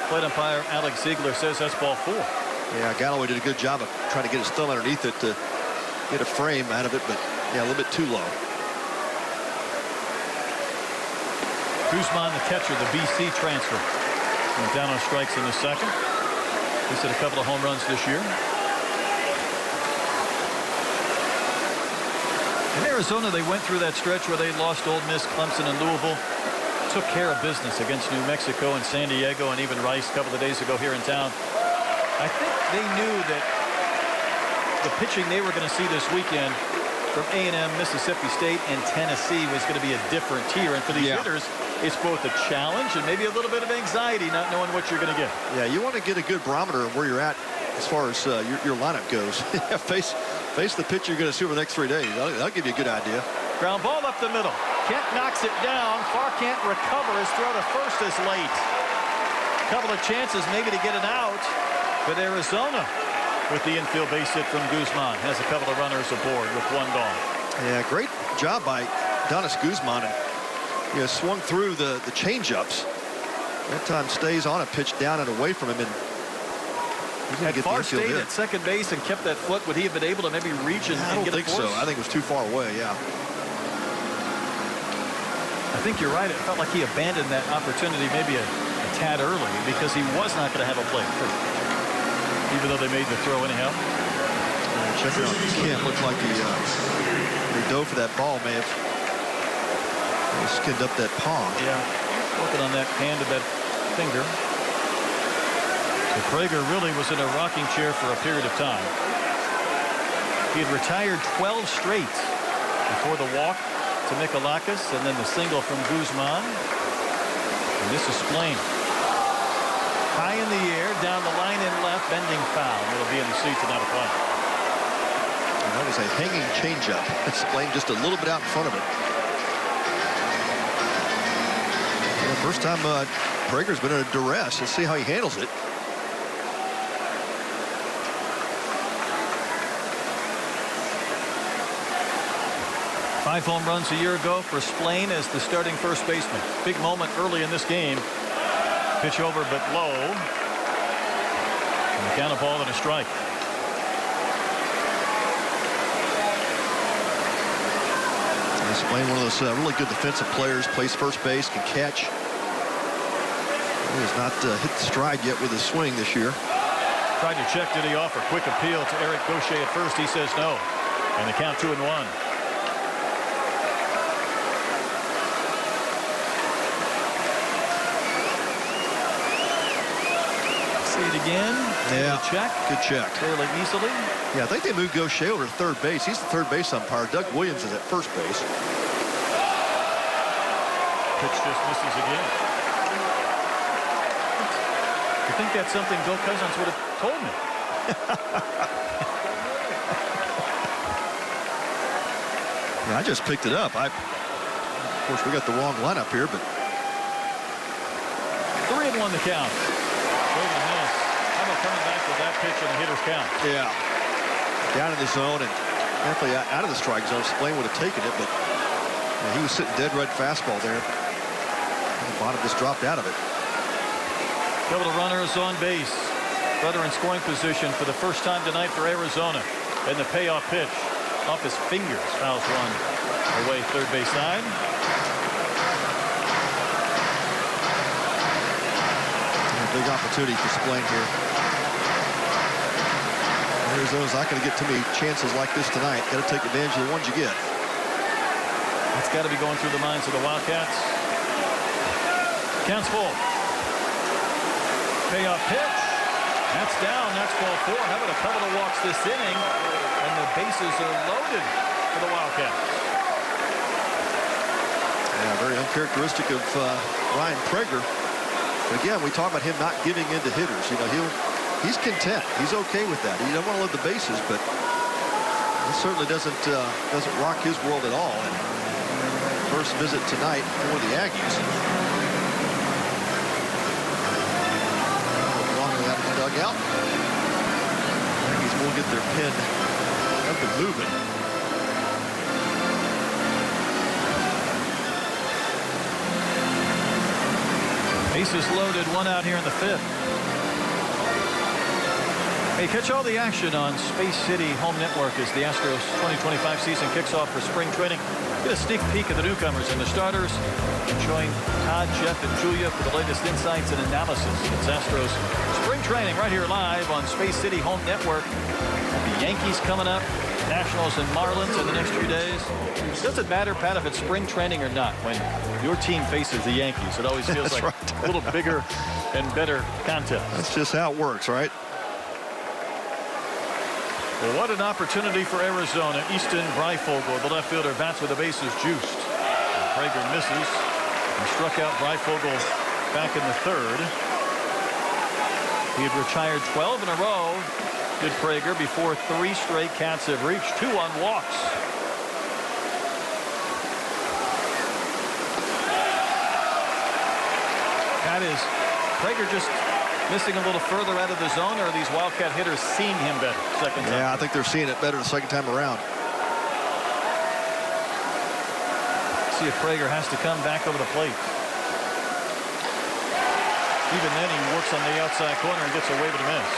plate umpire Alex Ziegler says that's ball 4. Yeah, Galloway did a good job of trying to get his thumb underneath it to get a frame out of it, but yeah, a little bit too low. Guzman, the catcher, the BC transfer. Went down on strikes in the 2nd. He's hit a couple of home runs this year. In Arizona, they went through that stretch where they lost Ole Miss, Clemson, and Louisville. Took care of business against New Mexico and San Diego and even Rice a couple of days ago here in town. I think they knew that the pitching they were going to see this weekend from A&M, Mississippi State, and Tennessee was going to be a different tier. And for these hitters, it's both a challenge and maybe a little bit of anxiety not knowing what you're going to get. Yeah, you want to get a good barometer of where you're at as far as your lineup goes. face the pitch you're going to see over the next 3 days. That'll give you a good idea. Ground ball up the middle. Kent knocks it down. Farr can't recover. His throw to first is late. Couple of chances maybe to get it out. But Arizona, with the infield base hit from Guzman, has a couple of runners aboard with 1 gone. Yeah, great job by Donis Guzman. And, swung through the changeups. That time stays on a pitch down and away from him. And had Farr stayed at second base and kept that foot, would he have been able to maybe reach and get a force? I don't think so. I think it was too far away, yeah. I think you're right. It felt like he abandoned that opportunity maybe a tad early because he was not going to have a play, even though they made the throw anyhow. Check it out. Kent looked like he dove for that ball. May have skinned up that palm. Yeah, working on that hand of that finger. So Prager really was in a rocking chair for a period of time. He had retired 12 straight before the walk to Michalakis and then the single from Guzman. And this is Splain. High in the air, down the line and left, bending foul. It'll be in the seats and out of play. And that was a hanging changeup. Splain just a little bit out in front of it. And the first time Prager's been under duress. Let's see how he handles it. Five home runs a year ago for Splain as the starting first baseman. Big moment early in this game. Pitch over but low. And the count of ball and a strike. Splain, one of those really good defensive players, plays first base, can catch. He has not hit the stride yet with his swing this year. Tried to check, did he offer quick appeal to Eric Gaucher at first? He says no. And the count 2-1. See it again. Yeah, check. Good check. Fairly easily. Yeah, I think they moved Gaucher over to third base. He's the third base umpire. Doug Williams is at first base. Pitch just misses again. You think that's something Bill Cousins would have told me? Yeah, I just picked it up. Of course, we got the wrong lineup here, but 3-1 the count. Way to miss. How about coming back with that pitch and the hitter's count? Yeah. Down in the zone and definitely out of the strike zone. Splain would have taken it, but he was sitting dead right fastball there. And the bottom just dropped out of it. Couple of runners on base. Runner in scoring position for the first time tonight for Arizona. And the payoff pitch off his fingers. Fouls one away third base side. Big opportunity for Splain here. Arizona's not going to get too many chances like this tonight. Got to take advantage of the ones you get. That's got to be going through the minds of the Wildcats. Counts full. Payoff pitch. That's down. That's ball 4. How about a couple of walks this inning? And the bases are loaded for the Wildcats. Yeah, very uncharacteristic of Ryan Prager. But again, we talk about him not giving in to hitters. You know, he's content. He's okay with that. He doesn't want to load the bases, but it certainly doesn't rock his world at all. And first visit tonight for the Aggies. Longer out of the dugout. Aggies will get their pin up and moving. Bases loaded, one out here in the 5th. Hey, catch all the action on Space City Home Network as the Astros 2025 season kicks off for spring training. Get a sneak peek of the newcomers and the starters. Join Todd, Jeff, and Julia for the latest insights and analysis. It's Astros spring training right here live on Space City Home Network. The Yankees coming up, Nationals and Marlins in the next few days. Doesn't matter, Pat, if it's spring training or not. When your team faces the Yankees, it always feels like a little bigger and better contest. That's just how it works, right? Well, what an opportunity for Arizona. Easton Breifogel, the left fielder, bats with the bases juiced. Prager misses and struck out Breifogel back in the 3rd. He had retired 12 in a row, did Prager, before 3 straight Cats have reached 2 on walks. That is Prager just missing a little further out of the zone, or are these Wildcat hitters seeing him better second time? Yeah, I think they're seeing it better the second time around. See if Prager has to come back over the plate. Even then, he works on the outside corner and gets away with a miss.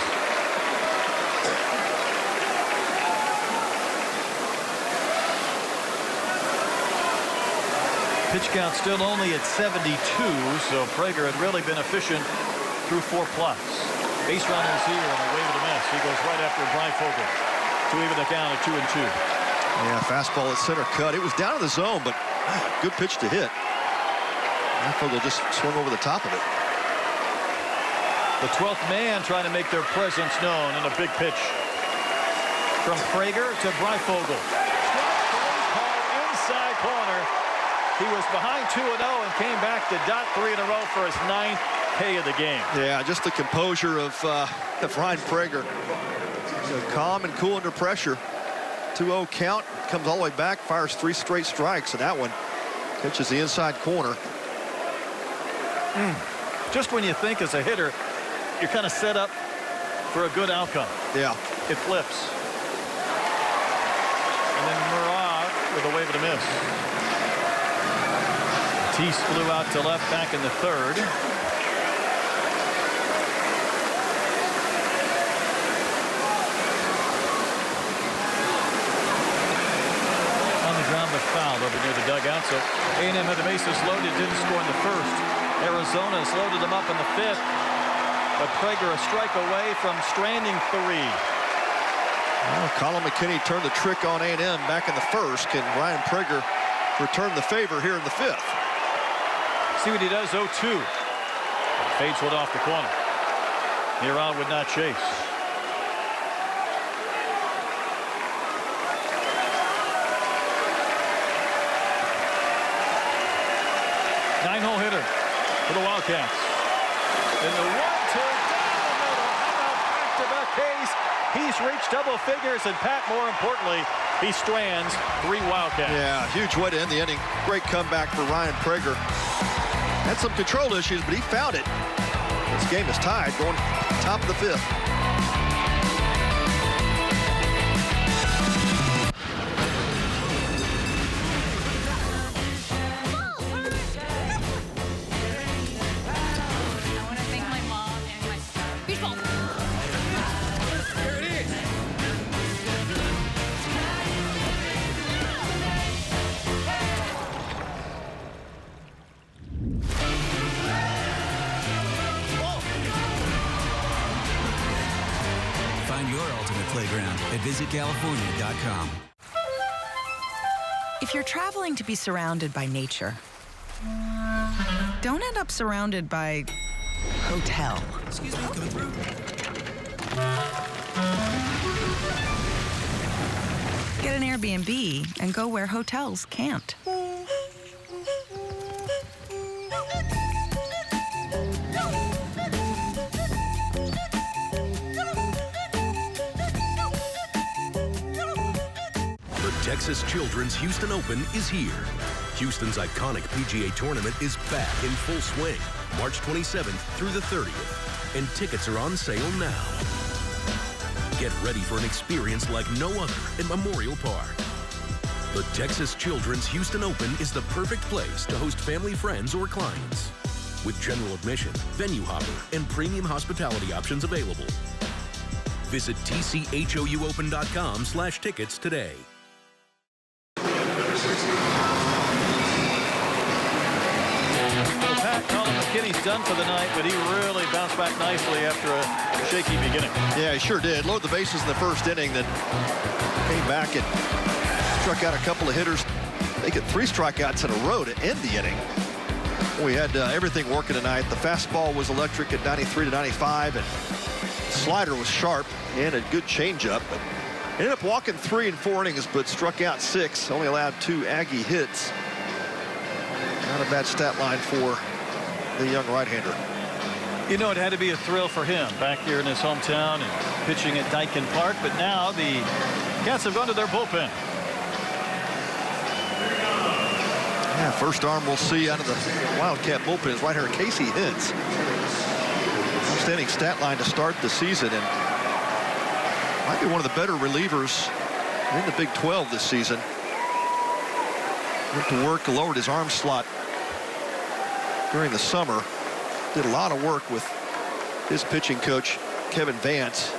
Pitch count still only at 72, so Prager had really been efficient through 4+. Base runners here and away with a miss. He goes right after Breifogel to even the count at 2-2. Yeah, fastball at center cut. It was down in the zone, but good pitch to hit. Breifogel just swung over the top of it. The 12th man trying to make their presence known, and a big pitch from Prager to Breifogel. Called inside corner. He was behind 2-0 and came back to dot 3 in a row for his 9th K of the game. Yeah, just the composure of Ryan Prager. Calm and cool under pressure. 2-0 count, comes all the way back, fires 3 straight strikes, and that one pitches the inside corner. Just when you think as a hitter, you're kind of set up for a good outcome. Yeah. It flips. And then Murat with a wave and a miss. Teese flew out to left back in the 3rd. On the ground but fouled over near the dugout. So A&M had the bases loaded, didn't score in the 1st. Arizona's loaded them up in the 5th. But Prager a strike away from stranding 3. Well, Colin McKinney turned the trick on A&M back in the 1st. Can Ryan Prager return the favor here in the 5th? See what he does. 0-2. Fades one off the corner. Neron would not chase. 9-hole hitter for the Wildcats. And the 1-2 down the middle. How about back-to-back Ks? He's reached double figures, and Pat, more importantly, he strands 3 Wildcats. Yeah, huge way to end the inning. Great comeback for Ryan Prager. Had some control issues, but he found it. This game is tied, going top of the 5th. Find your ultimate playground at visitcalifornia.com. If you're traveling to be surrounded by nature, don't end up surrounded by hotel. Excuse me, coming through. Get an Airbnb and go where hotels can't. The Texas Children's Houston Open is here. Houston's iconic PGA tournament is back in full swing, March 27th through the 30th, and tickets are on sale now. Get ready for an experience like no other at Memorial Park. The Texas Children's Houston Open is the perfect place to host family, friends, or clients. With general admission, venue hopper, and premium hospitality options available. Visit tchouopen.com/tickets today. Colin McKinney's done for the night, but he really bounced back nicely after a shaky beginning. Yeah, he sure did. Loaded the bases in the 1st inning, then came back and struck out a couple of hitters. They get 3 strikeouts in a row to end the inning. We had everything working tonight. The fastball was electric at 93 to 95, and the slider was sharp and a good changeup. But ended up walking 3 in 4 innings, but struck out 6. Only allowed 2 Aggie hits. Not a bad stat line for the young right-hander. You know, it had to be a thrill for him back here in his hometown and pitching at Daikin Park. But now the Cats have gone to their bullpen. Yeah, first arm we'll see out of the Wildcat bullpen is right-hander Casey Hintz. Outstanding stat line to start the season, and might be one of the better relievers in the Big 12 this season. Went to work, lowered his arm slot during the summer. Did a lot of work with his pitching coach, Kevin Vance.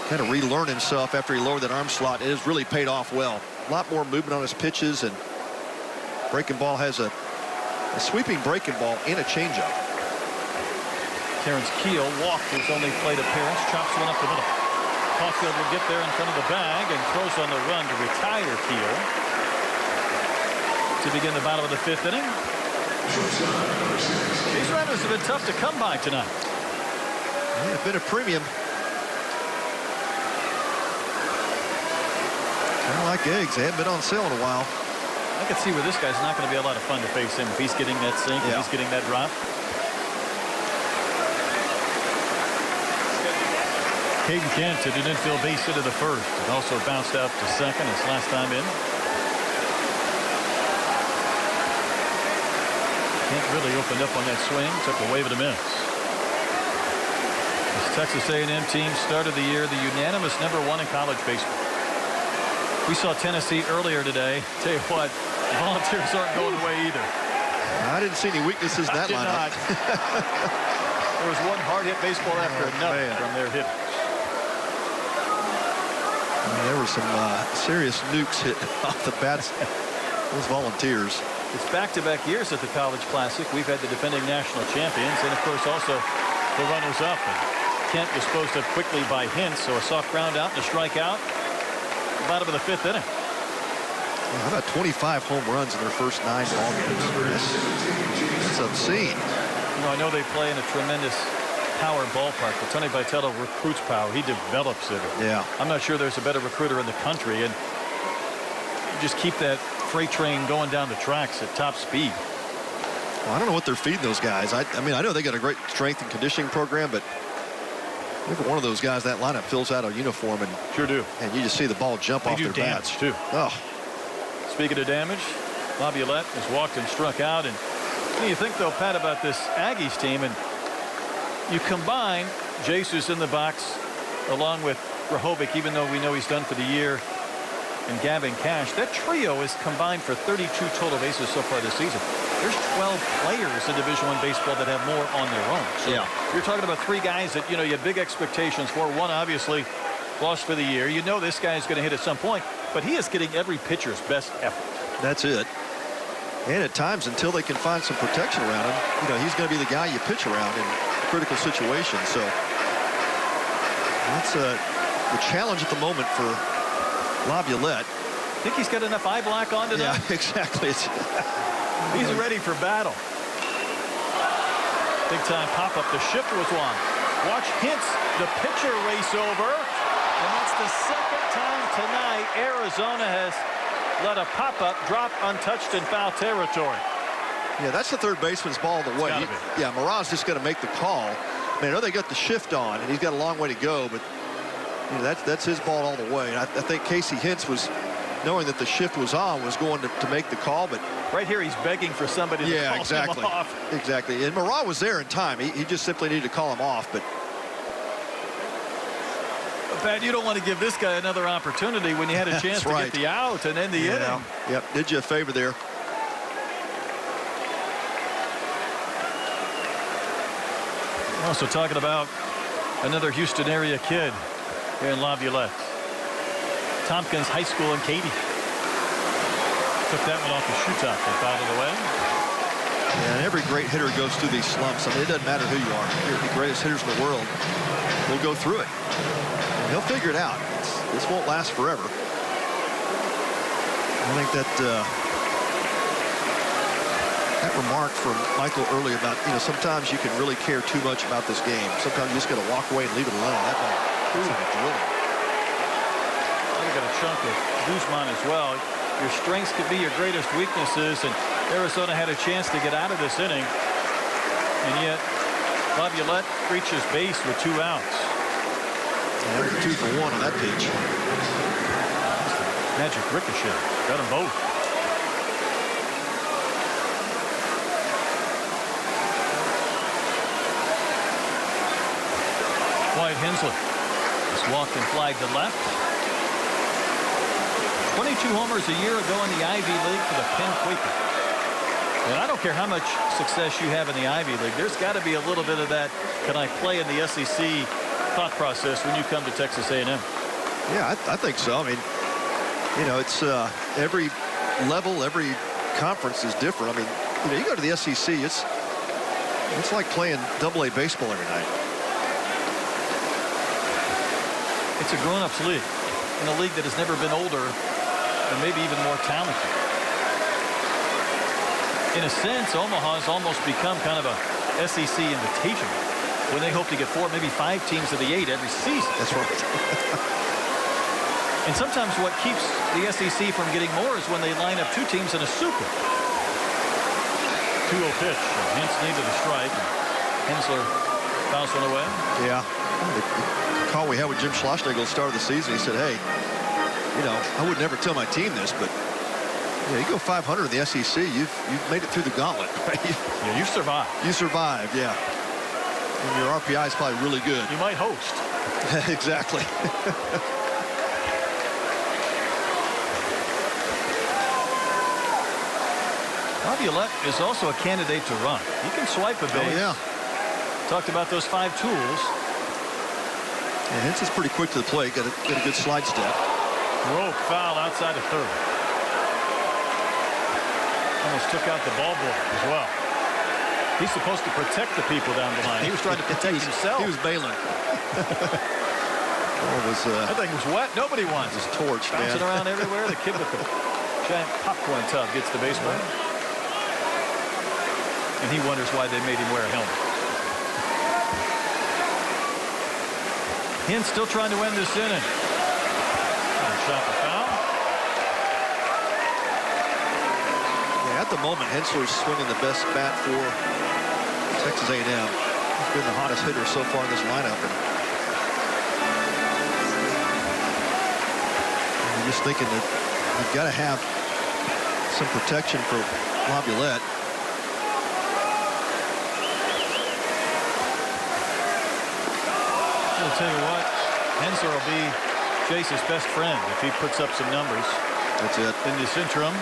Kind of relearn himself after he lowered that arm slot. It has really paid off well. A lot more movement on his pitches, and breaking ball has a sweeping breaking ball and a changeup. Terrence Keel walked his only plate appearance, chops one up the middle. Caulfield will get there in front of the bag and throws on the run to retire Keel. To begin the bottom of the 5th inning. These runners have been tough to come by tonight. Yeah, a bit of premium. Kind of like eggs. They haven't been on sale in a while. I can see where this guy's not going to be a lot of fun to face him if he's getting that sink and he's getting that drop. Caden Kent hit an infield base hit to the first and also bounced out to second his last time in. Kent really opened up on that swing, took a wave and a miss. This Texas A&M team started the year the unanimous #1 in college baseball. We saw Tennessee earlier today. Tell you what, the Volunteers aren't going away either. I didn't see any weaknesses in that lineup. There was one hard-hit baseball after another from their hitters. There were some serious nukes hit off the bats. Those Volunteers. It's back-to-back years at the College Classic. We've had the defending national champions and, of course, also the runners-up. Kent was disposed of quickly by Hintz, so a soft ground out and a strikeout. Bottom of the 5th inning. How about 25 home runs in their first 9 ball games? That's obscene. You know, I know they play in a tremendous power ballpark, but Tony Vitello recruits power. He develops it. Yeah. I'm not sure there's a better recruiter in the country, and you just keep that freight train going down the tracks at top speed. Well, I don't know what they're feeding those guys. I mean, I know they got a great strength and conditioning program, but every one of those guys, that lineup fills out a uniform, and sure do. And you just see the ball jump off their bats too. Oh. Speaking of damage, Laviolette has walked and struck out. And what do you think, though, Pat, about this Aggies team? And you combine Jesus in the box along with Rehovic, even though we know he's done for the year, and Gavin Cash. That trio is combined for 32 total bases so far this season. There's 12 players in Division I baseball that have more on their own. So you're talking about 3 guys that, you know, you have big expectations for. One, obviously, lost for the year. You know this guy is going to hit at some point, but he is getting every pitcher's best effort. That's it. And at times, until they can find some protection around him, you know, he's going to be the guy you pitch around in critical situations. So that's the challenge at the moment for Laviolette. Think he's got enough eye black on tonight? Yeah, exactly. He's ready for battle. Big time pop up. The shift was one. Watch Hintz, the pitcher, race over. And that's the second time tonight Arizona has let a pop-up drop untouched in foul territory. Yeah, that's the third baseman's ball the way. Yeah, Marat's just going to make the call. I mean, I know they got the shift on, and he's got a long way to go, but you know, that's his ball all the way. And I think Casey Hintz was, knowing that the shift was on, was going to make the call, but right here he's begging for somebody to call him off. Exactly. And Marat was there in time. He just simply needed to call him off, but Pat, you don't want to give this guy another opportunity when you had a chance to get the out and end the inning. Yep, did you a favor there. Also talking about another Houston area kid here in Laviolette. Tompkins High School in Katy. Took that one off the shoe top and fouled it away. Yeah, and every great hitter goes through these slumps. I mean, it doesn't matter who you are. You're the greatest hitters in the world. We'll go through it. And he'll figure it out. This won't last forever. I think that that remark from Michael earlier about, you know, sometimes you can really care too much about this game. Sometimes you just got to walk away and leave it alone. That ball is like a drill. You got a chunk of Guzman as well. Your strengths could be your greatest weaknesses, and Arizona had a chance to get out of this inning, and yet Laviolette reaches base with 2 outs. And that was 2 for 1 on that pitch. Magic ricochet. Got them both. Wyatt Hensley just walked and flagged to left. 22 homers a year ago in the Ivy League for the Penn Quakers. And I don't care how much success you have in the Ivy League, there's got to be a little bit of that, can I play in the SEC thought process when you come to Texas A&M. Yeah, I think so. I mean, you know, it's every level, every conference is different. I mean, you know, you go to the SEC, it's like playing AA baseball every night. It's a grown-ups league, in a league that has never been older and maybe even more talented. In a sense, Omaha's almost become kind of a SEC invitation when they hope to get 4, maybe 5 teams of the 8 every season. That's right. And sometimes what keeps the SEC from getting more is when they line up 2 teams in a super. 2-0 pitch. Hintz needed a strike. Hensler fouls one away. Yeah. The call we had with Jim Schlossnagle at the start of the season, he said, hey, you know, I would never tell my team this, but yeah, you go 500 in the SEC, you've made it through the gauntlet. Right? Yeah, you survived. You survived, yeah. And your RPI is probably really good. You might host. Exactly. Laviolette is also a candidate to run. He can swipe a base. Oh, yeah. Talked about those 5 tools. And Hintz is pretty quick to the plate. Got a good slide step. Rope foul outside of third. Almost took out the ball boy as well. He's supposed to protect the people down the line. He was trying to protect himself. He was bailing. That thing was wet. Nobody wants it. Was torched, bouncing man. around everywhere. The kid with the giant popcorn tub gets the baseball. And he wonders why they made him wear a helmet. Hintz still trying to win this inning. Shot for foul. Yeah, at the moment, Hensler's swinging the best bat for Texas A&M. He's been the hottest hitter so far in this lineup. And you're just thinking that you've got to have some protection for Laviolette. I'll tell you what, Hensler will be Chase's best friend if he puts up some numbers. That's it. In this interim.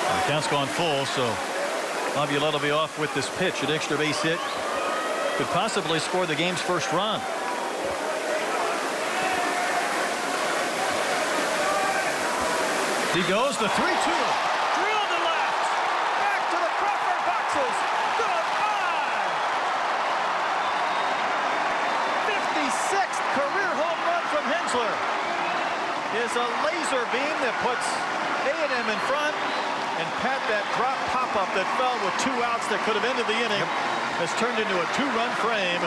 The count's gone full, so Laviolette will be off with this pitch. An extra base hit could possibly score the game's first run. He goes the 3-2. Drilled to left. Back to the Crawford boxes. Goodbye. 56th career home run from Hensler is a laser beam that puts A&M in front, and Pat, that drop pop-up that fell with 2 outs that could have ended the inning has turned into a 2-run frame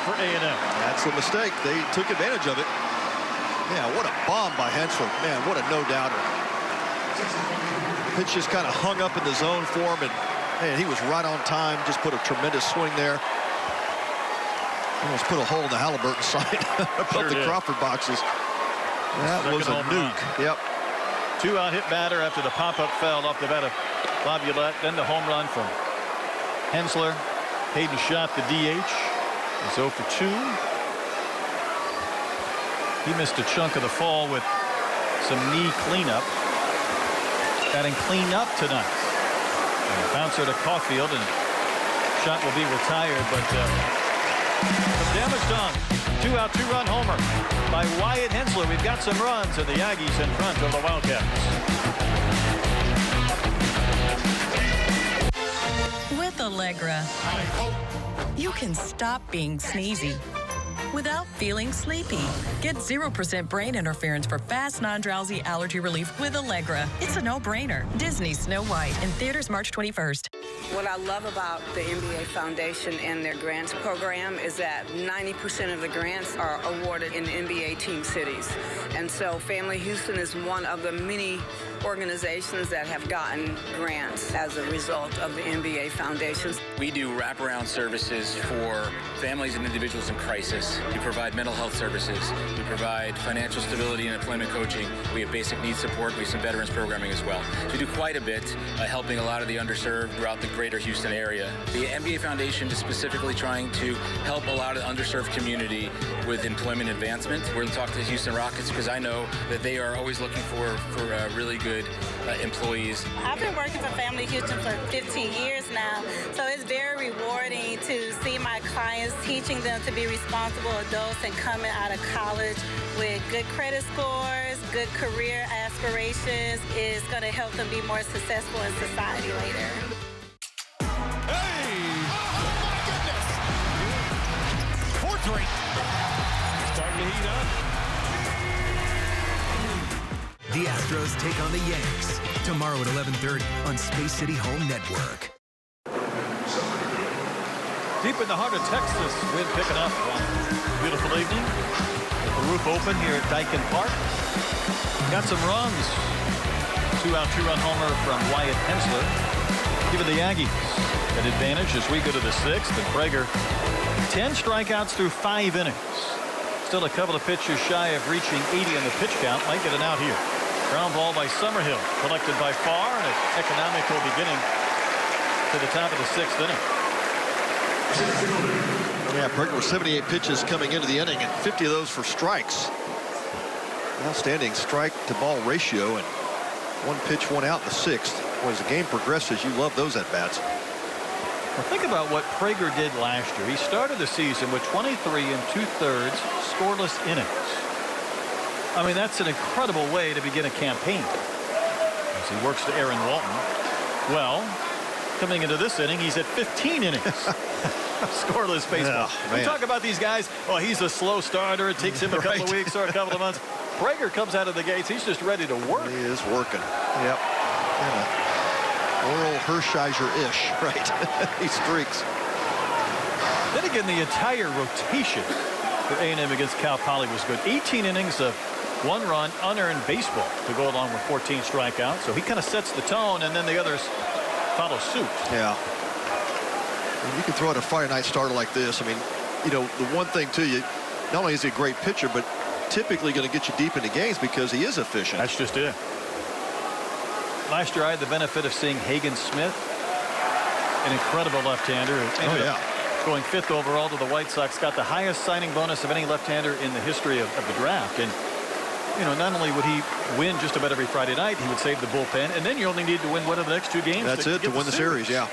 for A&M. That's the mistake. They took advantage of it. Yeah, what a bomb by Hensler. Man, what a no-doubter. Pitch just kind of hung up in the zone for him, and man, he was right on time. Just put a tremendous swing there. Almost put a hole in the Halliburton side above the Crawford boxes. That was a nuke. Yep. 2-out hit batter after the pop-up fell off the bat of Laviolette. Then the home run from Hensler. Hayden shot the DH. He's 0 for 2. He missed a chunk of the fall with some knee cleanup. Batting clean up tonight. And a bouncer to Caulfield, and shot will be retired, but some damage done. 2-out, 2-run homer by Wyatt Hensler. We've got some runs, and the Aggies in front of the Wildcats. With Allegra, you can stop being sneezy without feeling sleepy. Get 0% brain interference for fast, non-drowsy allergy relief with Allegra. It's a no-brainer. Disney's Snow White in theaters March 21st. What I love about the NBA Foundation and their grants program is that 90% of the grants are awarded in NBA team cities. And so Family Houston is one of the many organizations that have gotten grants as a result of the NBA Foundation. We do wraparound services for families and individuals in crisis. We provide mental health services. We provide financial stability and employment coaching. We have basic needs support. We have some veterans programming as well. So we do quite a bit helping a lot of the underserved throughout the greater Houston area. The NBA Foundation is specifically trying to help a lot of the underserved community with employment advancement. We're going to talk to the Houston Rockets because I know that they are always looking for really good employees. I've been working for Family Houston for 15 years now, so it's very rewarding to see my clients, teaching them to be responsible adults and coming out of college with good credit scores, good career aspirations. Is going to help them be more successful in society later. Starting to heat up. The Astros take on the Yanks tomorrow at 11:30 on Space City Home Network. Deep in the heart of Texas, wind picking up. Beautiful evening. The roof open here at Daikin Park. Got some runs. 2-out, 2-run homer from Wyatt Hensler. Giving the Aggies an advantage as we go to the 6th. And Prager, 10 strikeouts through 5 innings. Still a couple of pitches shy of reaching 80 on the pitch count. Might get an out here. Ground ball by Summerhill. Collected by Farr, and an economical beginning to the top of the 6th inning. Yeah, Prager with 78 pitches coming into the inning, and 50 of those for strikes. Outstanding strike-to-ball ratio, and 1 pitch, 1 out in the 6th. Well, as the game progresses, you love those at-bats. Well, think about what Prager did last year. He started the season with 23 2/3 scoreless innings. I mean, that's an incredible way to begin a campaign. As he works to Aaron Walton. Well, coming into this inning, he's at 15 innings. Scoreless baseball. Yeah, we talk about these guys. Oh, he's a slow starter. It takes him a couple of weeks or a couple of months. Prager comes out of the gates. He's just ready to work. He is working. Yep. Oral Hershiser-ish, right? He streaks. Then again, the entire rotation for A&M against Cal Poly was good. 18 innings of 1-run unearned baseball to go along with 14 strikeouts. So he kind of sets the tone, and then the others follow suit. Yeah. And you can throw out a Friday night starter like this. I mean, you know, the one thing too, not only is he a great pitcher, but typically going to get you deep into games because he is efficient. That's just it. Last year, I had the benefit of seeing Hagen Smith, an incredible left-hander. Oh, yeah. Going 5th overall to the White Sox, got the highest signing bonus of any left-hander in the history of the draft. And, you know, not only would he win just about every Friday night, he would save the bullpen, and then you only need to win one of the next 2 games. That's it, to win the series, yeah.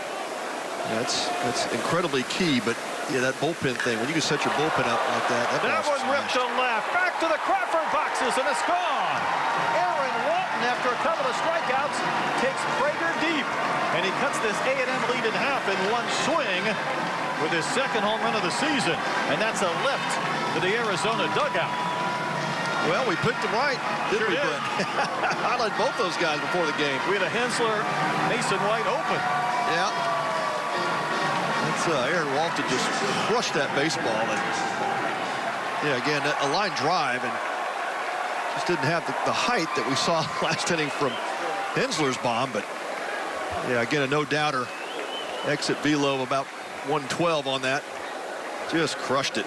That's incredibly key, but yeah, that bullpen thing, when you can set your bullpen up like that. That one ripped to left, back to the Crawford boxes, and it's gone. Aaron Walton, after a couple of strikeouts, takes Prager deep, and he cuts this A&M lead in half in 1 swing with his 2nd home run of the season, and that's a lift to the Arizona dugout. Well, we picked him right, didn't we, Brent? I like both those guys before the game. We had a Hensler, Mason White open. Yeah. Aaron Walton just crushed that baseball, and yeah, again, a line drive, and just didn't have the height that we saw last inning from Hensler's bomb. But yeah, again, a no-doubter. Exit velo of about 112 on that. Just crushed it.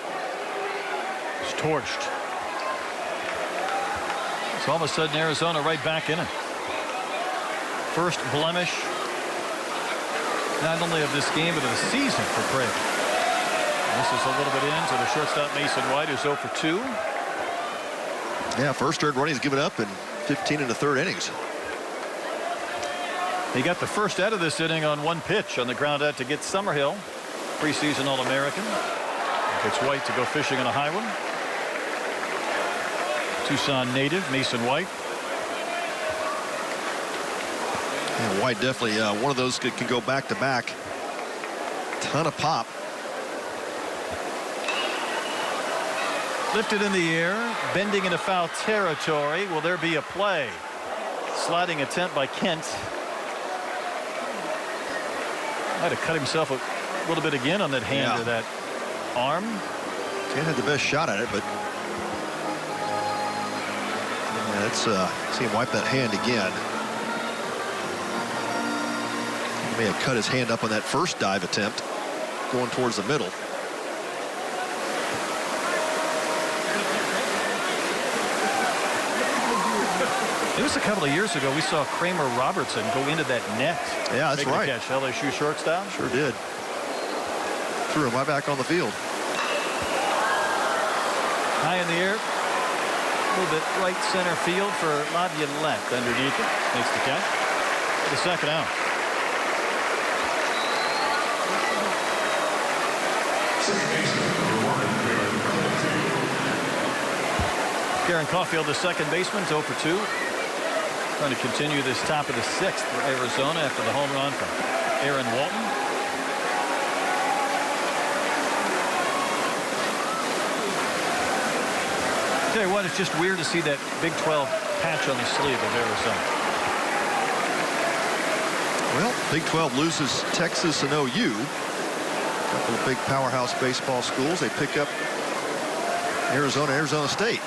It's torched. So all of a sudden, Arizona right back in it. First blemish, not only of this game, but of the season for Prager. This is a little bit into the shortstop Mason White, who's 0 for 2. Yeah, first earned run he's given up in 15 1/3 innings. He got the first out of this inning on 1 pitch on the ground out to get Summerhill, preseason All-American. Gets White to go fishing on a high one. Tucson native Mason White. Yeah, White definitely one of those can go back to back. Ton of pop. Lifted in the air, bending into foul territory. Will there be a play? Sliding attempt by Kent. Might have cut himself a little bit again on that hand or that arm. Kent had the best shot at it, but yeah, let's see him wipe that hand again. He may have cut his hand up on that first dive attempt, going towards the middle. It was a couple of years ago we saw Kramer Robertson go into that net. Yeah, that's right. Catch LSU shortstop. Sure did. Threw him right back on the field. High in the air. A little bit right center field for Laviolette underneath it. Makes the catch. The second out. Karen Caulfield, the second baseman, 0 for 2. Trying to continue this top of the 6th for Arizona after the home run from Aaron Walton. Tell you what, it's just weird to see that Big 12 patch on the sleeve of Arizona. Well, Big 12 loses Texas and OU. couple of big powerhouse baseball schools. They pick up Arizona State.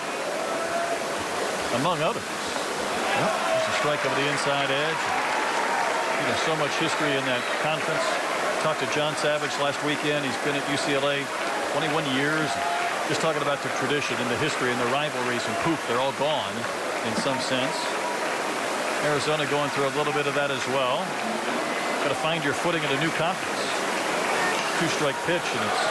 Among others. Yep. There's a strike over the inside edge. You know, so much history in that conference. Talked to John Savage last weekend. He's been at UCLA 21 years. Just talking about the tradition and the history and the rivalries, and poof, they're all gone in some sense. Arizona going through a little bit of that as well. Got to find your footing in a new conference. Two-strike pitch, and it's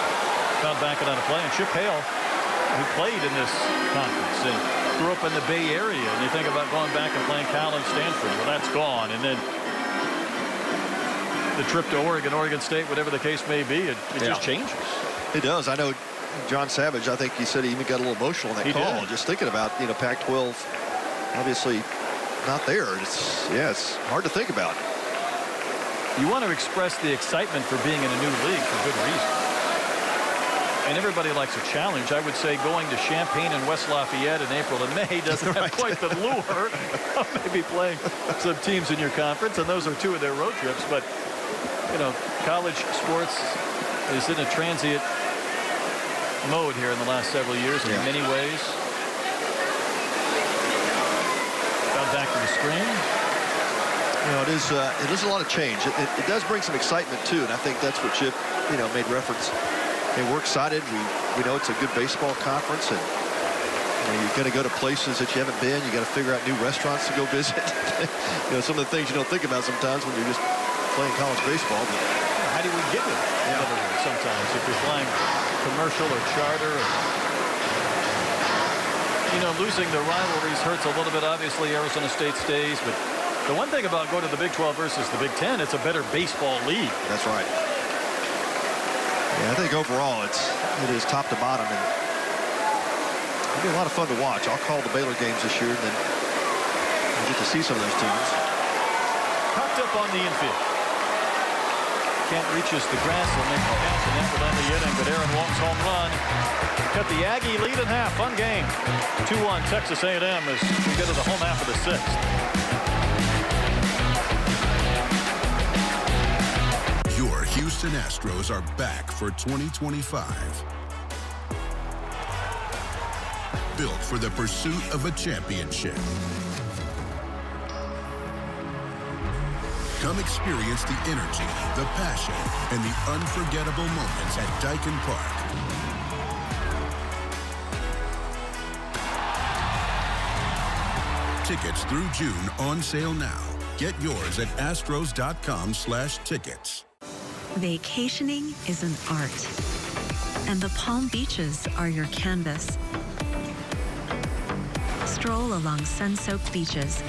found back and out of play. And Chip Hale, who played in this conference and grew up in the Bay Area, and you think about going back and playing Cal and Stanford, well, that's gone. And then the trip to Oregon State, whatever the case may be, it just changes. It does. I know John Savage, I think he said he even got a little emotional in that call. Did. Just thinking about, you know, Pac-12 obviously not there. It's hard to think about. You want to express the excitement for being in a new league for good reason. And everybody likes a challenge. I would say going to Champaign and West Lafayette in April and May doesn't have quite the lure of maybe playing some teams in your conference, and those are two of their road trips. But, you know, college sports is in a transient mode here in the last several years in many ways. Got back to the screen. You know, it is a lot of change. It does bring some excitement too, and I think that's what Chip, you know, made reference. Hey, we're excited. We know it's a good baseball conference, and you know, you're going to go to places that you haven't been. You got to figure out new restaurants to go visit. You know, some of the things you don't think about sometimes when you're just playing college baseball. But how do we get there? Sometimes if you're flying commercial or charter. You know, losing the rivalries hurts a little bit. Obviously, Arizona State stays, but the one thing about going to the Big 12 versus the Big 10, it's a better baseball league. That's right. Yeah, I think overall it is top to bottom, and it'll be a lot of fun to watch. I'll call the Baylor games this year, and then we'll get to see some of those teams. Cocked up on the infield. Kent reaches the grass and makes the catch, and that will end the inning. But Aaron Walton's home run cut the Aggie lead in half. Fun game. 2-1 Texas A&M as we go to the home half of the sixth. Your Houston Astros are back for 2025. Built for the pursuit of a championship. Come experience the energy, the passion, and the unforgettable moments at Daikin Park. Tickets through June on sale now. Get yours at astros.com/tickets. Vacationing is an art, and the Palm Beaches are your canvas. Stroll along sun-soaked beaches.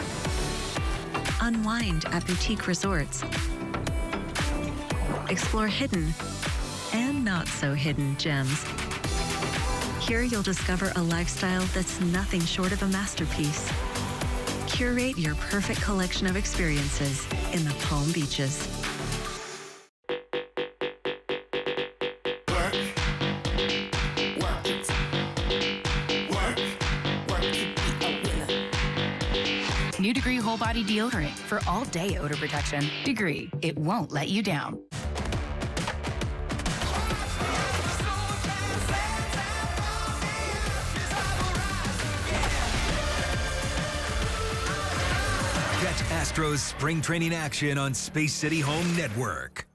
Unwind at boutique resorts. Explore hidden and not so hidden gems. Here you'll discover a lifestyle that's nothing short of a masterpiece. Curate your perfect collection of experiences in the Palm Beaches. New Degree Whole Body Deodorant for all-day odor protection. Degree, it won't let you down. Catch Astros spring training action on Space City Home Network.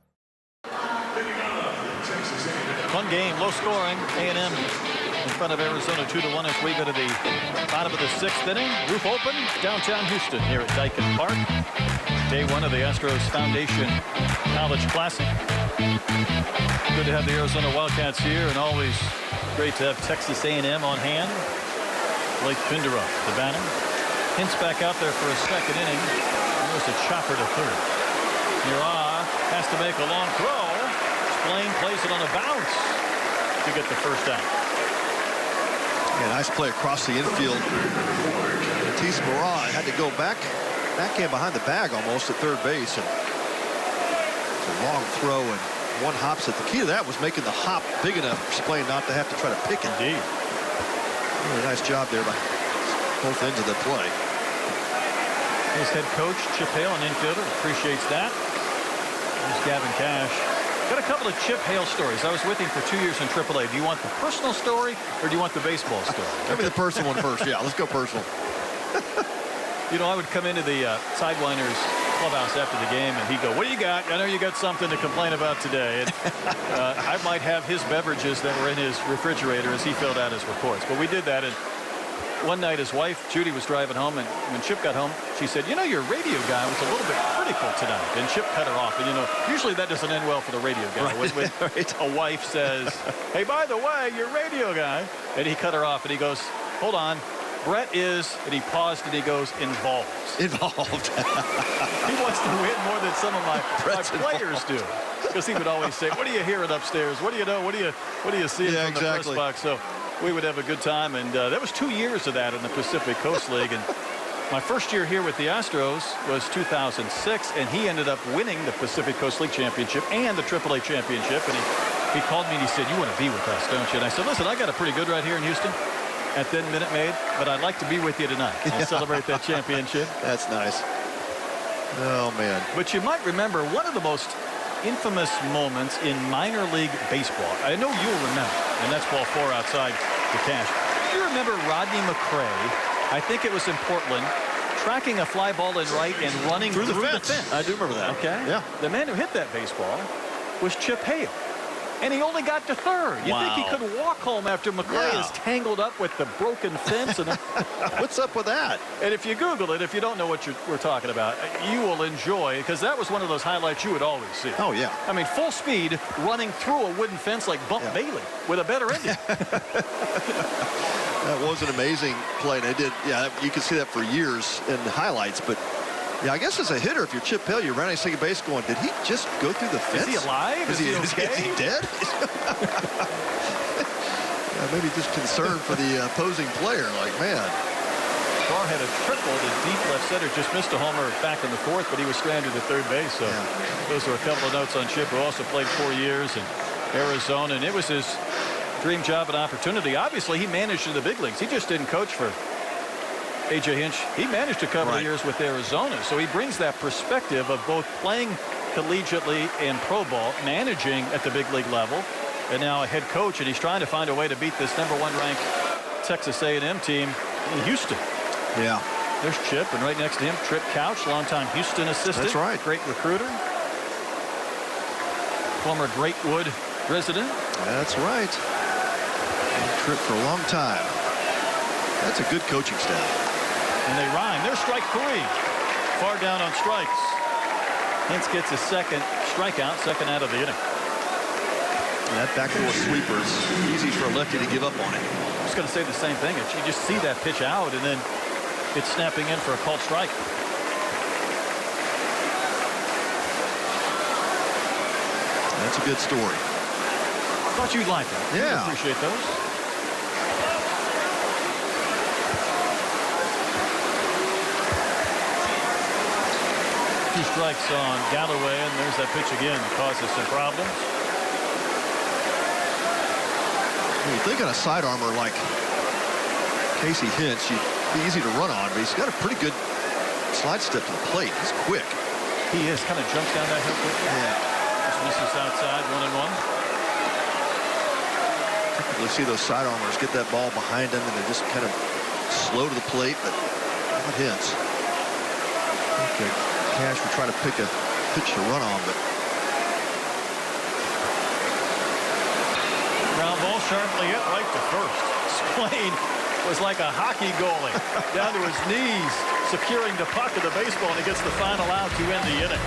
Fun game, low scoring. A&M in front of Arizona 2-1 as we go to the bottom of the sixth inning. Roof open, downtown Houston here at Daikin Park. Day one of the Astros Foundation College Classic. Good to have the Arizona Wildcats here, and always great to have Texas A&M on hand. Blake Pinderop, the batter. Hintz back out there for a second inning. There's a chopper to third. Mira has to make a long throw. Splain plays it on a bounce to get the first out. Yeah, nice play across the infield. Matisse Mira had to go backhand behind the bag almost at third base. And it's a long throw and one hop set. The key to that was making the hop big enough for Splain not to have to try to pick it. Indeed. Really nice job there by both ends of the play. His head coach, Chip Hale, an infielder, appreciates that. There's Gavin Cash Got a couple of Chip Hale stories. I was with him for 2 years in AAA. Do you want the personal story or do you want the baseball story? Give me the personal one first. Yeah, let's go personal. You know, I would come into the Sidewinders clubhouse after the game, and he'd go, what do you got? I know you got something to complain about today. And I might have his beverages that were in his refrigerator as he filled out his reports. But we did that, and one night his wife, Judy, was driving home, and when Chip got home, she said, you know, your radio guy was a little bit critical tonight. And Chip cut her off. And, you know, usually that doesn't end well for the radio guy. Right. When a wife says, hey, by the way, your radio guy. And he cut her off, and he goes, hold on. Brett is, and he paused, and he goes, involved. Involved. He wants to win more than some of my players do. Because he would always say, what are you hearing upstairs? What do you know? What do you see from the press box? So we would have a good time. And that was 2 years of that in the Pacific Coast League. And my first year here with the Astros was 2006. And he ended up winning the Pacific Coast League championship and the AAA championship. And he called me and he said, you want to be with us, don't you? And I said, listen, I got a pretty good right here in Houston at then Minute Maid, but I'd like to be with you tonight and celebrate that championship. That's nice. Oh, man. But you might remember one of the most infamous moments in minor league baseball. I know you'll remember, and that's ball 4 outside the cash. Do you remember Rodney McRae? I think it was in Portland, tracking a fly ball in right and running through the fence. I do remember that. Okay. Yeah. The man who hit that baseball was Chip Hale. And he only got to third. You think he could walk home after McRae is tangled up with the broken fence? And what's up with that? And if you Google it, if you don't know what we're talking about, you will enjoy, because that was one of those highlights you would always see. Oh, yeah. I mean, full speed, running through a wooden fence like Bump Bailey with a better ending. That was an amazing play. They did, you could see that for years in the highlights, but yeah, I guess as a hitter, if you're Chip Hale, you're running second base going, did he just go through the fence? Is he alive? Is he okay? Is he dead? Maybe just concerned for the opposing player. Like, man. Carr had a triple. The deep left center just missed a homer back in the 4th, but he was stranded at third base. So those are a couple of notes on Chip, who also played 4 years in Arizona. And it was his dream job and opportunity. Obviously, he managed in the big leagues. He just didn't coach for A.J. Hinch. He managed a couple of years with Arizona, so he brings that perspective of both playing collegiately and pro ball, managing at the big league level, and now a head coach, and he's trying to find a way to beat this #1 ranked Texas A&M team in Houston. Yeah. There's Chip, and right next to him, Trip Couch, longtime Houston assistant. That's right. Great recruiter. Former Greatwood resident. That's right. Trip for a long time. That's a good coaching staff. And they rhyme. There's strike 3. Far down on strikes. Hintz gets his second strikeout, second out of the inning. And that backdoor sweeper is easy for a lefty to give up on it. I was going to say the same thing. You just see that pitch out, and then it's snapping in for a called strike. That's a good story. Thought you'd like it. Yeah. I appreciate those. 2 strikes on Galloway, and there's that pitch again that causes some problems. When you think on a side armor like Casey Hintz, you'd be easy to run on, but he's got a pretty good slide step to the plate. He's quick. He is. Kind of jumps down that hill quickly. Yeah. Just misses outside, 1-1. Typically see those side armors get that ball behind them and they're just kind of slow to the plate, but not Hintz. Okay. Cash would try to pick a pitch to run on, but Ground ball sharply hit right to first. Swain was like a hockey goalie, down to his knees, securing the puck of the baseball, and he gets the final out to end the inning.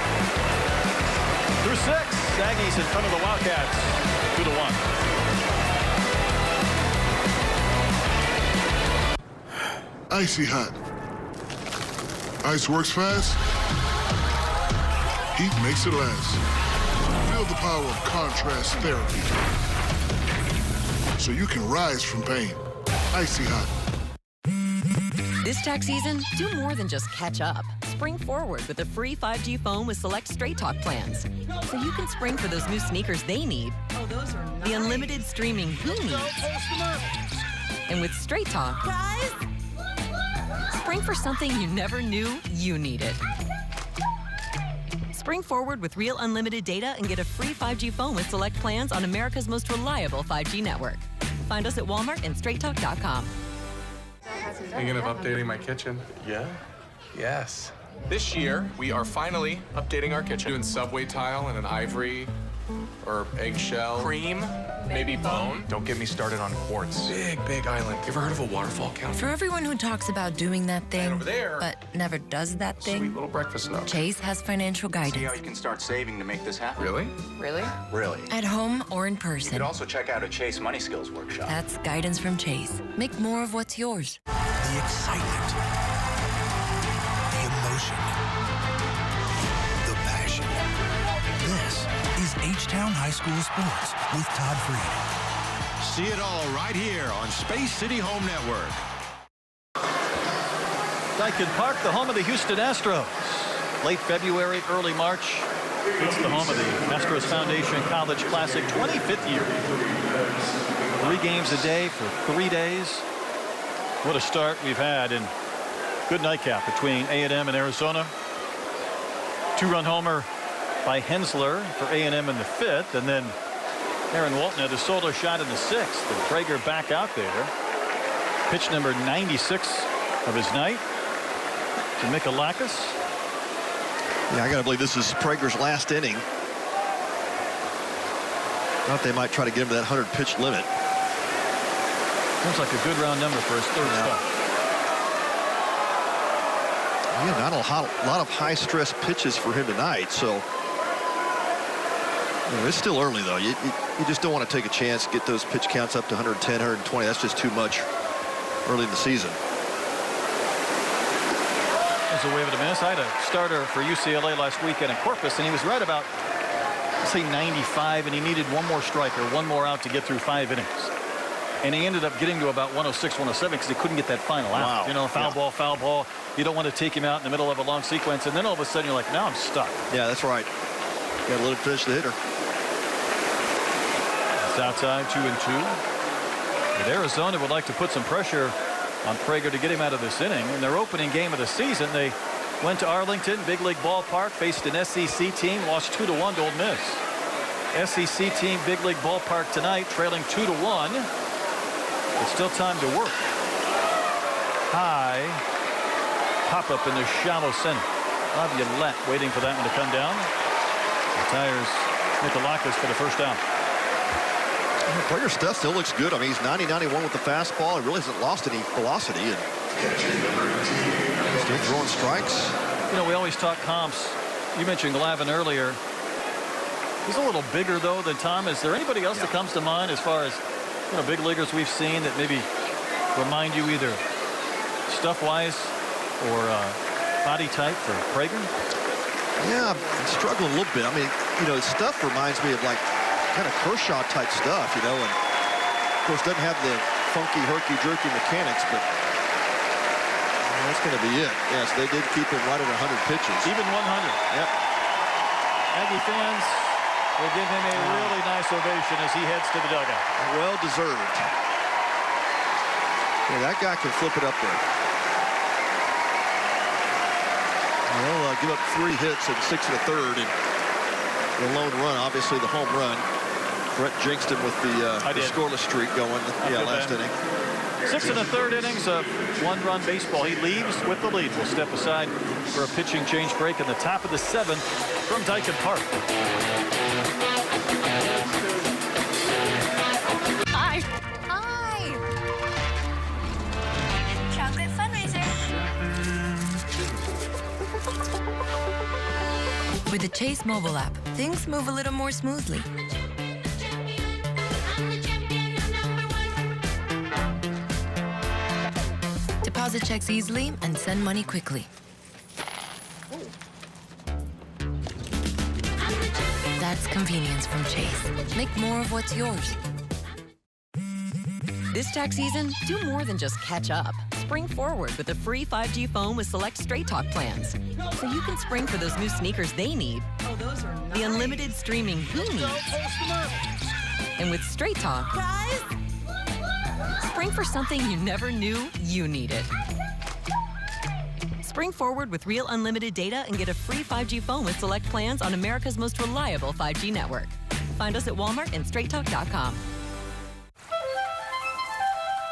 Through 6, Aggies in front of the Wildcats, 2-1. Icy hot. Ice works fast. Heat makes it last. Feel the power of contrast therapy, so you can rise from pain. Icy hot. This tax season, do more than just catch up. Spring forward with a free 5G phone with select Straight Talk plans, so you can spring for those new sneakers they need. Oh, those are nice. The unlimited streaming he needs. And with Straight Talk, guys, spring for something you never knew you needed. Spring forward with real unlimited data and get a free 5G phone with select plans on America's most reliable 5G network. Find us at Walmart and StraightTalk.com. Thinking of updating my kitchen? Yeah? Yes. This year, we are finally updating our kitchen. Doing subway tile and an ivory or eggshell. Cream, maybe bone. Don't get me started on quartz. Big island. You ever heard of a waterfall counter? For everyone who talks about doing that thing, over there, but never does that thing, sweet little breakfast nook. Chase has financial guidance. See how you can start saving to make this happen. Really? Really? Really. At home or in You person. could also check out a Chase Money Skills workshop. That's guidance from Chase. Make more of what's yours. The excitement, the emotion, the passion. This is H-Town High School Sports with Todd Freed. See it all right here on Space City Home Network. Daikin Park, the home of the Houston Astros. Late February, early March. It's the home of the Astros Foundation College Classic, 25th year. 3 games a day for 3 days. What a start we've had, and good nightcap between A&M and Arizona. 2-run homer by Hensler for A&M in the 5th, and then Aaron Walton had a solo shot in the 6th, and Prager back out there. Pitch number 96 of his night to Mikalakis. Yeah, I got to believe this is Prager's last inning. Thought they might try to get him to that 100-pitch limit. Seems like a good round number for his 3rd start. Yeah, not a lot of high-stress pitches for him tonight, so it's still early, though. You just don't want to take a chance, get those pitch counts up to 110, 120. That's just too much early in the season. As a wave of a miss, I had a starter for UCLA last weekend in Corpus, and he was right about, say, 95, and he needed one more strike or one more out to get through 5 innings. And he ended up getting to about 106, 107 because he couldn't get that final out. Wow. You know, foul ball. You don't want to take him out in the middle of a long sequence, and then all of a sudden you're like, now I'm stuck. Yeah, that's right. Got to let him finish the hitter. It's outside, 2-2. But Arizona would like to put some pressure on Prager to get him out of this inning. In their opening game of the season, they went to Arlington, big league ballpark, faced an SEC team, lost 2-1 to Ole Miss. SEC team, big league ballpark tonight, trailing 2-1. But still time to work. High pop-up in the shallow center. Laviolette waiting for that one to come down. Retires Mikalakis for the first out. Prager's stuff still looks good. I mean, he's 90-91 with the fastball. He really hasn't lost any velocity, and still throwing strikes. You know, we always talk comps. You mentioned Glavine earlier. He's a little bigger, though, than Tom. Is there anybody else that comes to mind as far as, you know, big leaguers we've seen that maybe remind you either stuff-wise or body type for Prager? Yeah, I'm struggling a little bit. I mean, you know, stuff reminds me of like kind of Kershaw type stuff, you know, and of course doesn't have the funky, herky-jerky mechanics, but that's going to be it. Yes, they did keep him right at 100 pitches. Even 100. Yep. Aggie fans will give him a really nice ovation as he heads to the dugout. Well deserved. Yeah, that guy can flip it up there. They'll give up 3 hits in 6 1/3, and the lone run, obviously the home run. Brett jinxed him with the scoreless streak going. Last inning. 6 1/3 innings of 1-run baseball. He leaves with the lead. We'll step aside for a pitching change break in the top of the 7th from Daikin Park. Hi. Hi. Chocolate fundraiser. With the Chase mobile app, things move a little more smoothly. Deposit checks easily and send money quickly. That's convenience from Chase. Make more of what's yours. This tax season, do more than just catch up. Spring forward with a free 5G phone with select Straight Talk plans. So you can spring for those new sneakers they need. Oh, those are nice. The unlimited streaming he needs. And with Straight Talk, guys, spring for something you never knew you needed. Spring forward with real unlimited data and get a free 5G phone with select plans on America's most reliable 5G network. Find us at Walmart and straighttalk.com.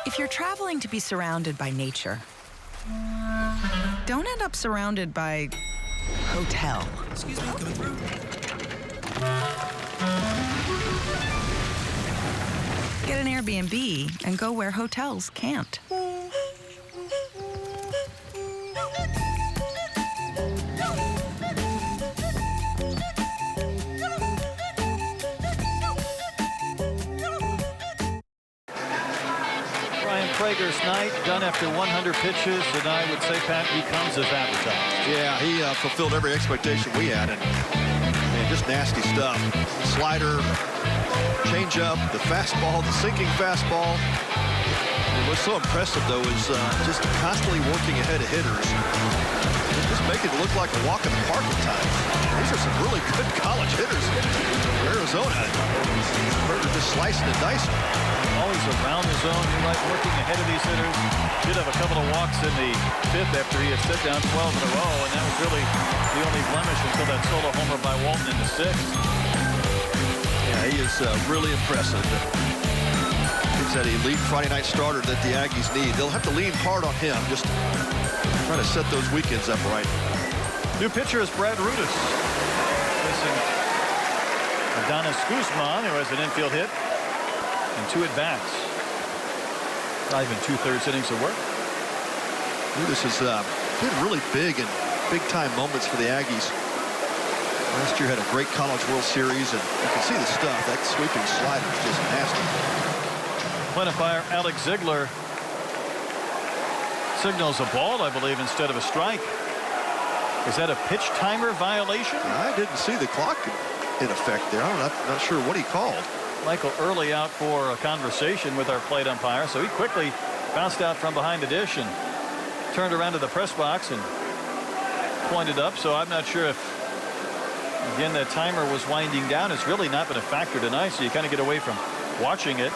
If you're traveling to be surrounded by nature, don't end up surrounded by hotel. Excuse me, coming through. Get an Airbnb and go where hotels can't. Prager's night, done after 100 pitches, and I would say, Pat, he comes as advertised. Yeah, he fulfilled every expectation we had, and man, just nasty stuff. Slider, changeup, the fastball, the sinking fastball. And what's so impressive, though, is just constantly working ahead of hitters. Just making it look like a walk in the park at times. These are some really good college hitters for Arizona. Berger just slicing and dicing. Always around the zone. You're right, working ahead of these hitters. Did have a couple of walks in the fifth after he had set down 12 in a row, and that was really the only blemish until that solo homer by Walton in the sixth. Yeah, he is really impressive. He's that elite Friday night starter that the Aggies need. They'll have to lean hard on him, just trying to set those weekends up right. New pitcher is Brad Rudis. Facing Adonis Guzman, who has an infield hit and 2 at-bats. 5 2/3 innings of work. Rudis has been really big and big-time moments for the Aggies. Last year had a great College World Series, and you can see the stuff. That sweeping slider is just nasty. Umpire Alex Ziegler signals a ball, I believe, instead of a strike. Is that a pitch timer violation? I didn't see the clock in effect there. I'm not sure what he called. Michael Early out for a conversation with our plate umpire, so he quickly bounced out from behind the dish and turned around to the press box and pointed up. So I'm not sure if, again, that timer was winding down. It's really not been a factor tonight, so you kind of get away from watching it.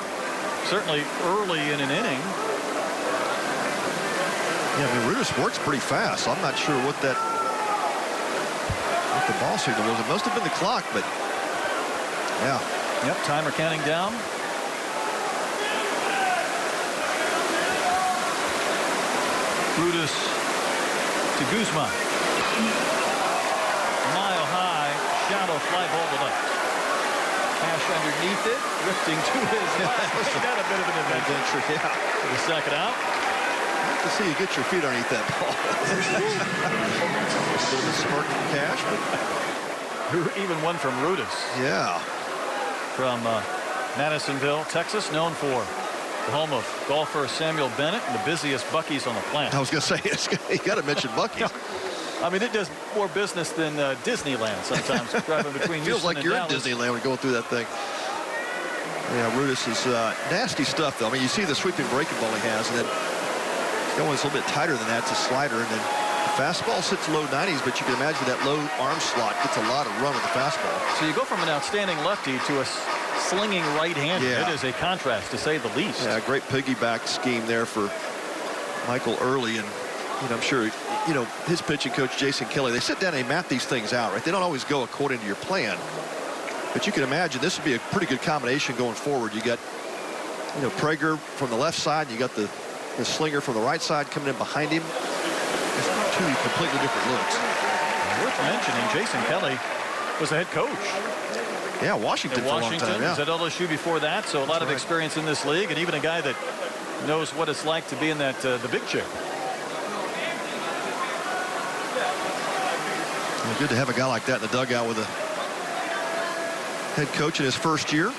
Certainly early in an inning. Yeah, I mean, Rudis works pretty fast. So I'm not sure what the ball signal was. It must have been the clock, but yeah. Yep, timer counting down. Rudis to Guzman. Mile high, shallow fly ball to left. Cash underneath it, drifting to his left. Got a bit of an adventure. Yeah. For the second out. I'd like to see you get your feet underneath that ball. A little bit smirk from Cash, but even one from Rudis. Yeah. From Madisonville, Texas, known for the home of golfer Samuel Bennett and the busiest Buc-ee's on the planet. I was going to say, you got to mention Buc-ee's. I mean, it does more business than Disneyland sometimes, driving between Feels Houston like and you're Dallas. in Disneyland when going through that thing. Yeah, Rudis is nasty stuff, though. I mean, you see the sweeping breaking ball he has, and then going a little bit tighter than that. It's a slider, and then the fastball sits low 90s, but you can imagine that low arm slot gets a lot of run with the fastball. So you go from an outstanding lefty to a slinging right-hander. Yeah. It is a contrast, to say the least. Yeah, great piggyback scheme there for Michael Early, and I'm sure his pitching coach Jason Kelly. They sit down and they map these things out, right? They don't always go according to your plan, but you can imagine this would be a pretty good combination going forward. You got Prager from the left side, you got the slinger from the right side coming in behind him. It's two completely different looks. Worth mentioning, Jason Kelly was a head coach. Yeah, Washington for a long time. Yeah. Was at LSU before that, so a lot of experience in this league, and even a guy that knows what it's like to be in that the big chair. Well, good to have a guy like that in the dugout with a head coach in his first year.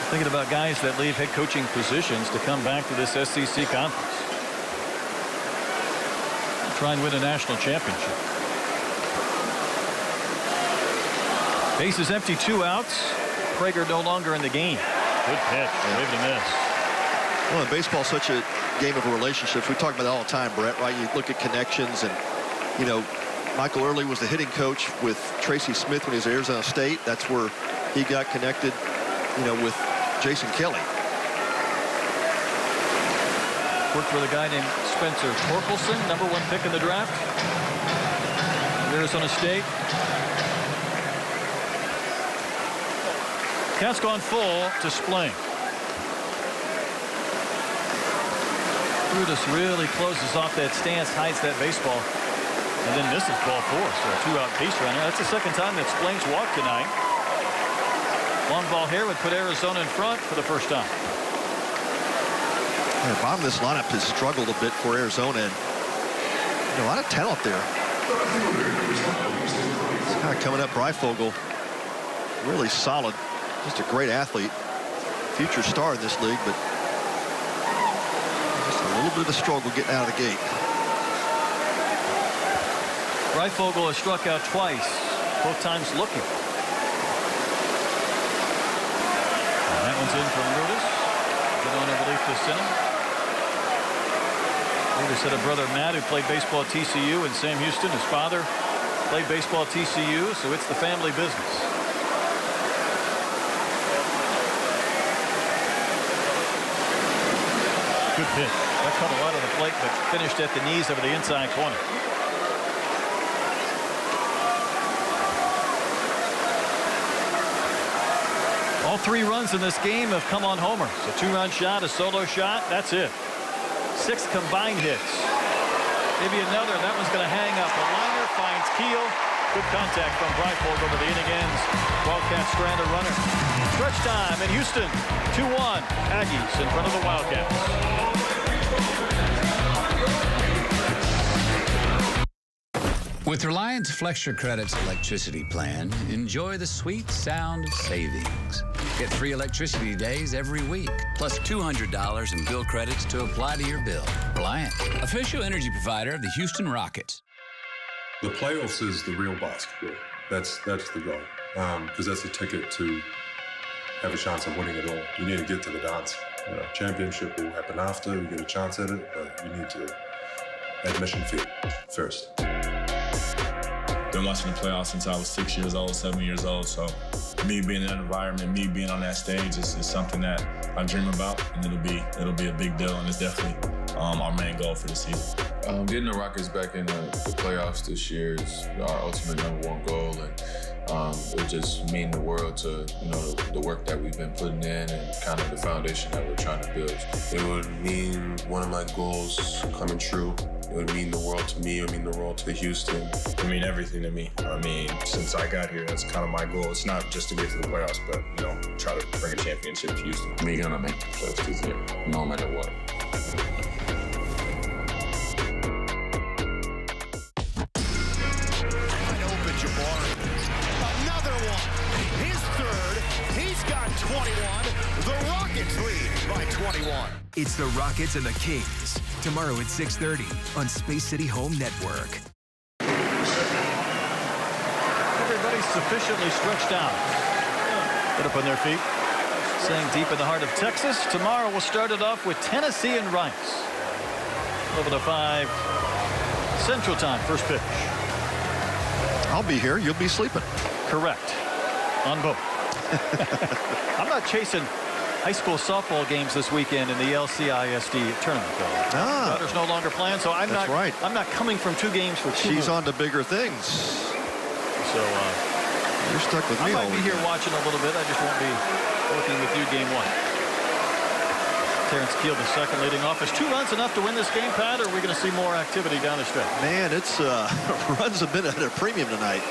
Thinking about guys that leave head coaching positions to come back to this SEC conference. Try and win a national championship. Bases empty, 2 outs. Prager no longer in the game. Good pitch. Gave it a miss. Well, in baseball, such a game of relationships. We talk about that all the time, Brett, right? You look at connections, and, Michael Early was the hitting coach with Tracy Smith when he was at Arizona State. That's where he got connected, with Jason Kelly. Worked with a guy named Spencer Torkelson, #1 pick in the draft. Arizona State. Cat's gone full to Spling. Brutus really closes off that stance, hides that baseball, and then misses ball 4. So a 2-out base runner. That's the second time that Spling's walked tonight. Long ball here would put Arizona in front for the first time. The bottom of this lineup has struggled a bit for Arizona, and a lot of talent there. It's kind of coming up. Breifogel, really solid, just a great athlete, future star in this league, but just a little bit of a struggle getting out of the gate. Breifogel has struck out twice, both times looking. And that one's in from Brutus. Good on a relief to Sinner. Brutus had a brother, Matt, who played baseball at TCU, and Sam Houston, his father, played baseball at TCU, so it's the family business. Good pitch. That cut a lot of the plate, but finished at the knees over the inside corner. All 3 runs in this game have come on homers. A 2-run shot, a solo shot, that's it. 6 combined hits. Maybe another. That one's going to hang up. A liner finds Keel. Good contact from Breifogel, but the inning ends. Wildcats strand a runner. Stretch time in Houston. 2-1. Aggies in front of the Wildcats. With Reliance Flex Your Credit's electricity plan, enjoy the sweet sound of savings. Get free electricity days every week, plus $200 in bill credits to apply to your bill. Reliant, official energy provider of the Houston Rockets. The playoffs is the real basketball. That's the goal, because that's a ticket to have a chance of winning it all. You need to get to the dance. Championship will happen after you get a chance at it, but you need to admission fee first. Been watching the playoffs since I was 6 years old, 7 years old. So me being in that environment, me being on that stage is something that I dream about, and it'll be a big deal, and it's definitely our main goal for the season. Getting the Rockets back in the playoffs this year is our ultimate #1 goal, and it would just mean the world to the work that we've been putting in and kind of the foundation that we're trying to build. It would mean one of my goals coming true. It would mean the world to me. It would mean the world to Houston. It would mean everything to me. I mean, since I got here, that's kind of my goal. It's not just to get to the playoffs, but try to bring a championship to Houston. We're gonna make the playoffs this year, no matter what. Another one. His third. He's got 21. The Rockets lead by 21. It's the Rockets and the Kings. Tomorrow at 6:30 on Space City Home Network. Everybody's sufficiently stretched out. Get up on their feet. Staying deep in the heart of Texas. Tomorrow we'll start it off with Tennessee and Rice. 11:05 Central Time. First pitch. I'll be here. You'll be sleeping. Correct. On both. I'm not chasing high school softball games this weekend in the LCISD tournament, though. Daughter's no longer playing, so I'm not coming from 2 games for 2 She's on to bigger things. So you're stuck with me. I might be here watching a little bit. I just won't be working with you game 1. Terrence Keel, the second, leading off. Is 2 runs enough to win this game, Pat, or are we going to see more activity down the stretch? Man, it's runs have been at a premium tonight.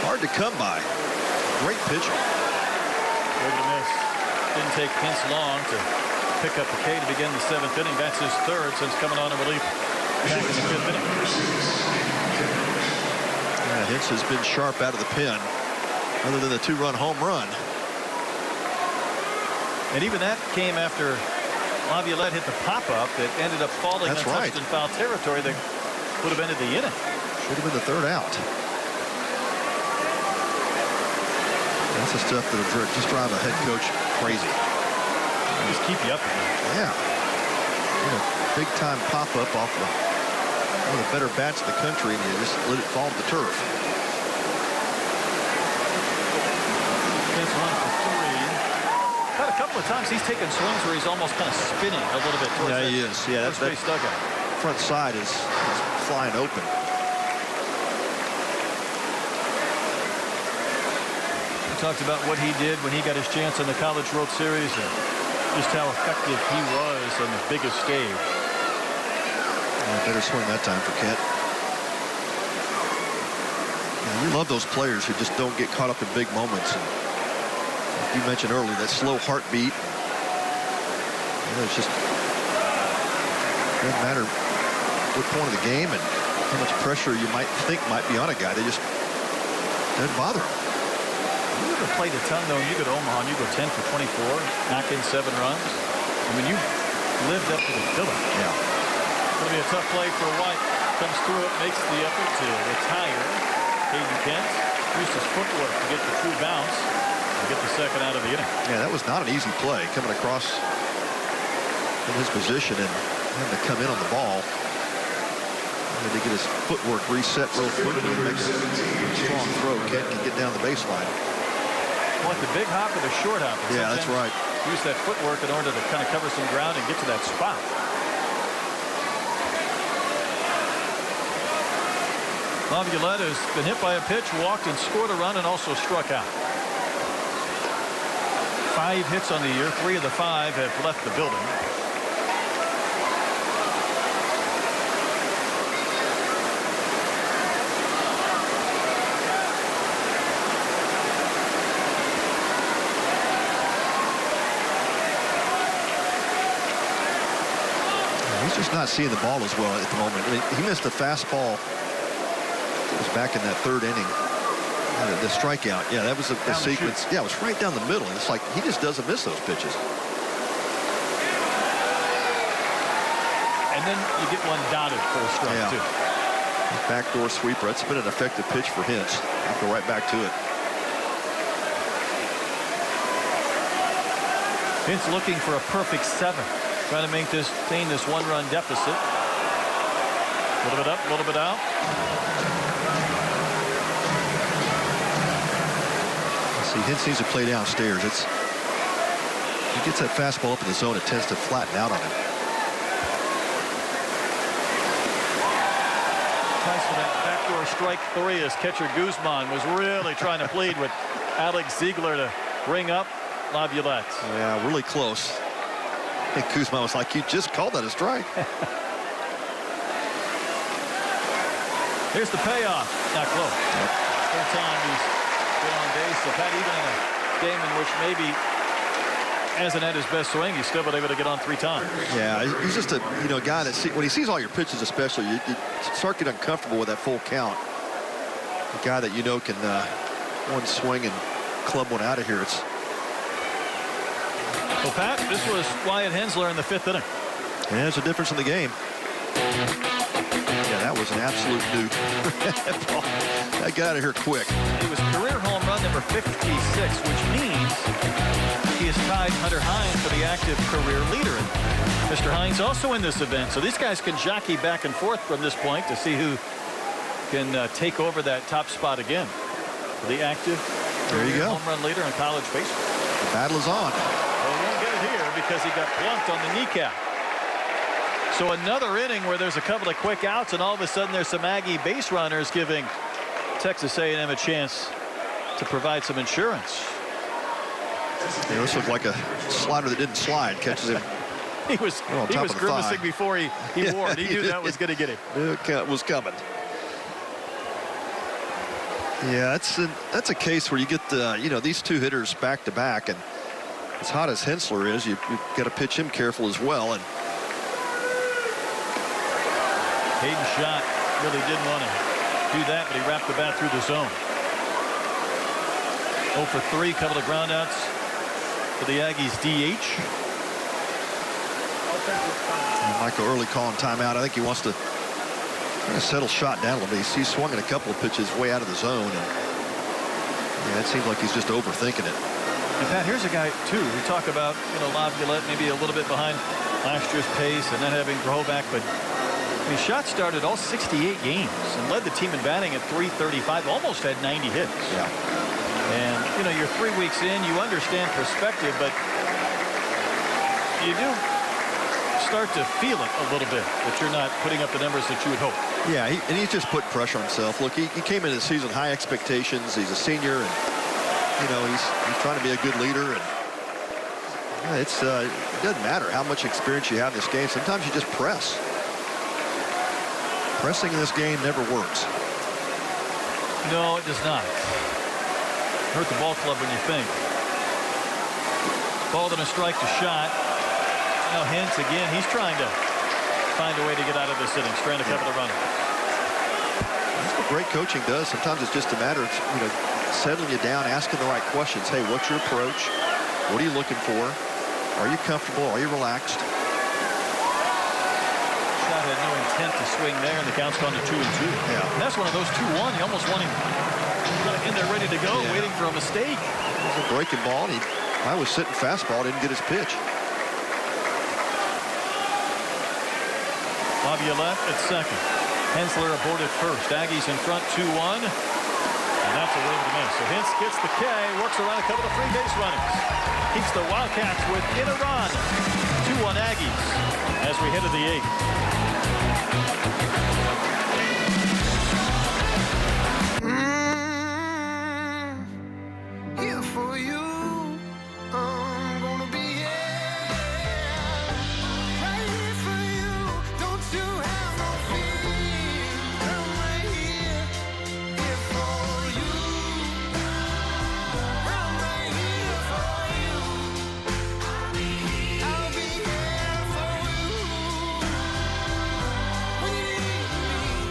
Hard to come by. Great pitching. Way to miss. Didn't take Hintz long to pick up the K to begin the 7th inning. That's his 3rd since coming on in relief back in the 5th inning. Yeah, Hintz has been sharp out of the pen, other than the 2-run home run. And even that came after Laviolette hit the pop-up that ended up falling untouched in foul territory that would have ended the inning. Should have been the 3rd out. That's the stuff that will just drive a head coach crazy. Just keep you up. Yeah. Big-time pop-up off one of the better bats in the country, and you just let it fall to the turf. Hintz 1 for 3. Had a couple of of times he's taking swings where he's almost kind of spinning a little bit towards Yeah, he is. Yeah, first base dugout. Front side is flying open. We talked about what he did when he got his chance in the College World Series and just how effective he was on the biggest stage. Better swing that time for Kent. You love those players who just don't get caught up in big moments. And like you mentioned earlier, that slow heartbeat. It's just doesn't matter what point of the game and how much pressure you might think might be on a guy. They just doesn't bother him. You ever played a ton, though, and you go to Omaha and you go 10 for 24, knock in 7 runs? I mean, you lived up to the billing. Yeah. It's going to be a tough play for White. Comes through it, makes the effort to retire. Hayden Kent used his footwork to get the true bounce and get the second out of the inning. Yeah, that was not an easy play, coming across in his position and having to come in on the ball. To get his footwork reset real quickly, makes a strong throw. Kent can get down the baseline. Like the big hop or the short hop? Yeah, that's right. Use that footwork in order to kind of cover some ground and get to that spot. Laviolette has been hit by a pitch, walked and scored a run, and also struck out. 5 hits on the year. 3 of the 5 have left the building. He's just not seeing the ball as well at the moment. I mean, he missed a fastball. It was back in that 3rd inning. The strikeout. Yeah, that was the sequence. Yeah, it was right down the middle. It's like he just doesn't miss those pitches. And then you get one dotted for a strike, too. Backdoor sweeper. That's been an effective pitch for Hintz. I'll go right back to it. Hintz looking for a perfect 7. Trying to maintain this 1-run deficit. A little bit up, a little bit out. See, Hintz needs to play downstairs. He gets that fastball up in the zone. It tends to flatten out on him. Tries for that backdoor strike 3 as catcher Guzman was really trying to plead with Alex Ziegler to bring up Laviolette. Yeah, really close. I think Guzman was like, you just called that a strike. Here's the payoff. Not close. Third time he's been on base. So Pat, even in a game in which maybe hasn't had his best swing, he's still been able to get on 3 times. Yeah, he's just a guy that when he sees all your pitches, especially, you start getting uncomfortable with that full count. A guy that can one swing and club one out of here. Well, Pat, this was Wyatt Hensler in the 5th inning. And there's a difference in the game. Yeah, that was an absolute duke. That got out of here quick. It was career home run number 56, which means he has tied Hunter Hines for the active career leader. And Mr. Hines also in this event. So these guys can jockey back and forth from this point to see who can take over that top spot again. The active home run leader in college baseball. The battle is on. Well, he won't get it here because he got plunked on the kneecap. So another inning where there's a couple of quick outs, and all of a sudden there's some Aggie base runners giving Texas A&M a chance to provide some insurance. Yeah, this looked like a slider that didn't slide. Catches him. he was grimacing before he wore it. He knew that was going to get him. It was coming. Yeah, that's a case where you get these 2 hitters back to back, and as hot as Hensler is, you've got to pitch him careful as well. And Hayden shot really didn't want to do that, but he wrapped the bat through the zone. 0 for 3, couple of groundouts for the Aggies DH. Michael Early calling timeout. I think he wants to settle shot down a little bit. He's swung at a couple of pitches way out of the zone, and it seems like he's just overthinking it. And Pat, here's a guy too. We talk about Laviolette maybe a little bit behind last year's pace and not having Groback, but he shot started all 68 games and led the team in batting at .335. Almost had 90 hits. Yeah. And you're 3 weeks in. You understand perspective, but you do start to feel it a little bit that you're not putting up the numbers that you would hope. Yeah, and he's just put pressure on himself. Look, he came into the season high expectations. He's a senior, and he's trying to be a good leader. And it doesn't matter how much experience you have in this game. Sometimes you just press. Pressing in this game never works. No, it does not. Hurt the ball club when you think. Ball and a strike to shot. Now Hintz again. He's trying to find a way to get out of this inning. Trying to cover the runner. That's what great coaching does. Sometimes it's just a matter of settling you down, asking the right questions. Hey, what's your approach? What are you looking for? Are you comfortable? Are you relaxed? Shot had no intent to swing there, and the count's gone to 2-2. Yeah. And that's one of those 2-1. You almost want him in there ready to go, waiting for a mistake. It was a breaking ball. I was sitting fastball, didn't get his pitch. Laviolette at second. Hensler aboard at first. Aggies in front 2-1. And that's a win to miss. So Hintz gets the K, works around a couple of free base runners. Keeps the Wildcats within a run. 2-1 Aggies as we head to the 8th. Here for you. I'm gonna be right here for you. Don't you have no fear. I'm right here for you. I'm right here for you. I'll be here for you when you need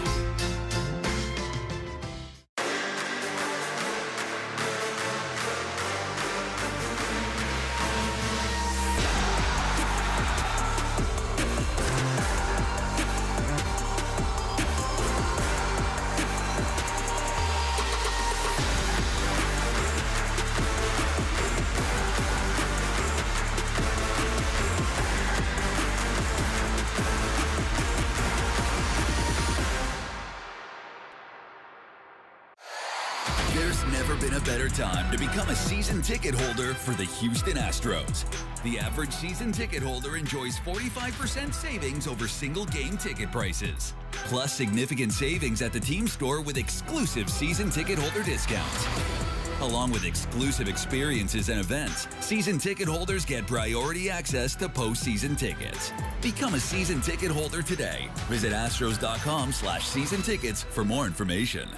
There's never been a better time to become a season ticket holder for the Houston Astros. The average season ticket holder enjoys 45% savings over single game ticket prices, plus significant savings at the team store with exclusive season ticket holder discounts. Along with exclusive experiences and events, season ticket holders get priority access to postseason tickets. Become a season ticket holder today. Visit astros.com/season tickets for more information.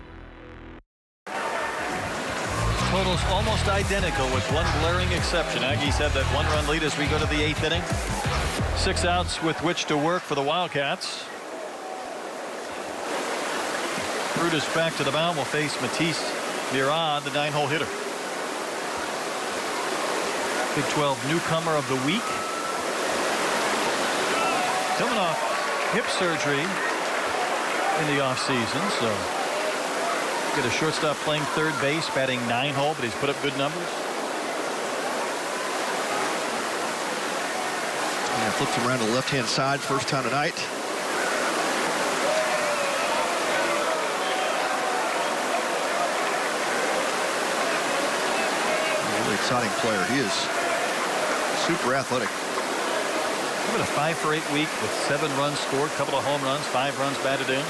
Totals almost identical with one glaring exception. Aggies have that one-run lead as we go to the 8th inning. 6 outs with which to work for the Wildcats. Brutus back to the mound will face Matisse Miron, the 9-hole hitter. Big 12 newcomer of the week. Coming off hip surgery in the offseason, so get a shortstop playing third base, batting 9-hole, but he's put up good numbers. Yeah, flips him around to the left-hand side first time tonight. Really exciting player. He is super athletic. Having a 5 for 8 week with 7 runs scored, couple of home runs, 5 runs batted in.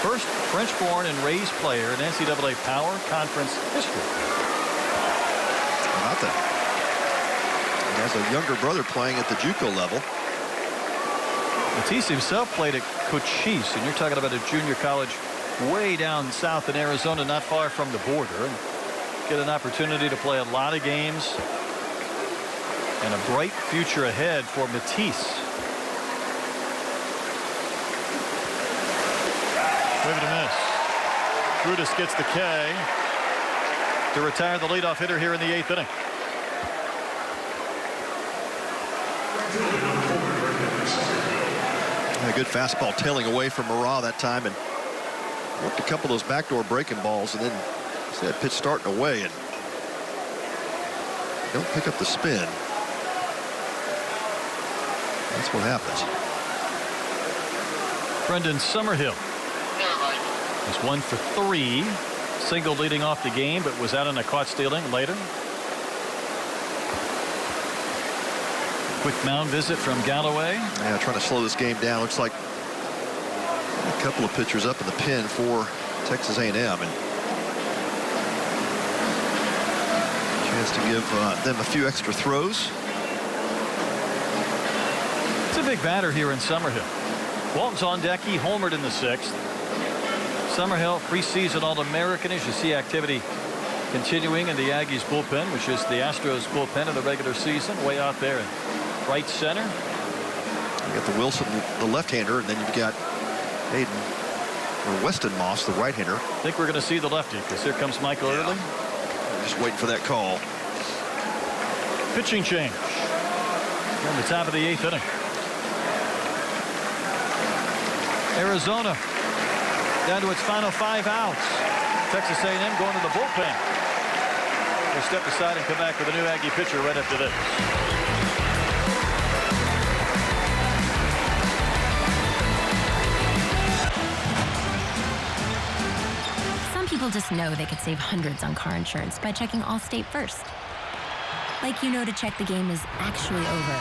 First French-born and raised player in NCAA Power Conference history. How about that? He has a younger brother playing at the JUCO level. Matisse himself played at Cochise, and you're talking about a junior college way down south in Arizona, not far from the border. And get an opportunity to play a lot of games and a bright future ahead for Matisse. Wave to miss. Brutus gets the K to retire the leadoff hitter here in the 8th inning. A good fastball tailing away from Murrah that time, and worked a couple of those backdoor breaking balls, and then see that pitch starting away and don't pick up the spin. That's what happens. Brendan Summerhill is 1 for 3. Single leading off the game, but was out on a caught stealing later. Quick mound visit from Galloway. Yeah, trying to slow this game down. Looks like a couple of pitchers up in the pen for Texas A&M, and chance to give them a few extra throws. It's a big batter here in Summerhill. Walton's on deck. He homered in the 6th. Summerhill, preseason All-American. As you see activity continuing in the Aggies bullpen, which is the Astros bullpen of the regular season, way out there in right center. You got the Wilson, the left-hander, and then you've got Hayden or Weston Moss, the right-hander. I think we're going to see the lefty because here comes Michael Early. Just waiting for that call. Pitching change in the top of the 8th inning. Arizona down to its final 5 outs. Texas A&M going to the bullpen. We'll step aside and come back with a new Aggie pitcher right after this. Some people just know they could save hundreds on car insurance by checking Allstate first. Like you know to check the game is actually over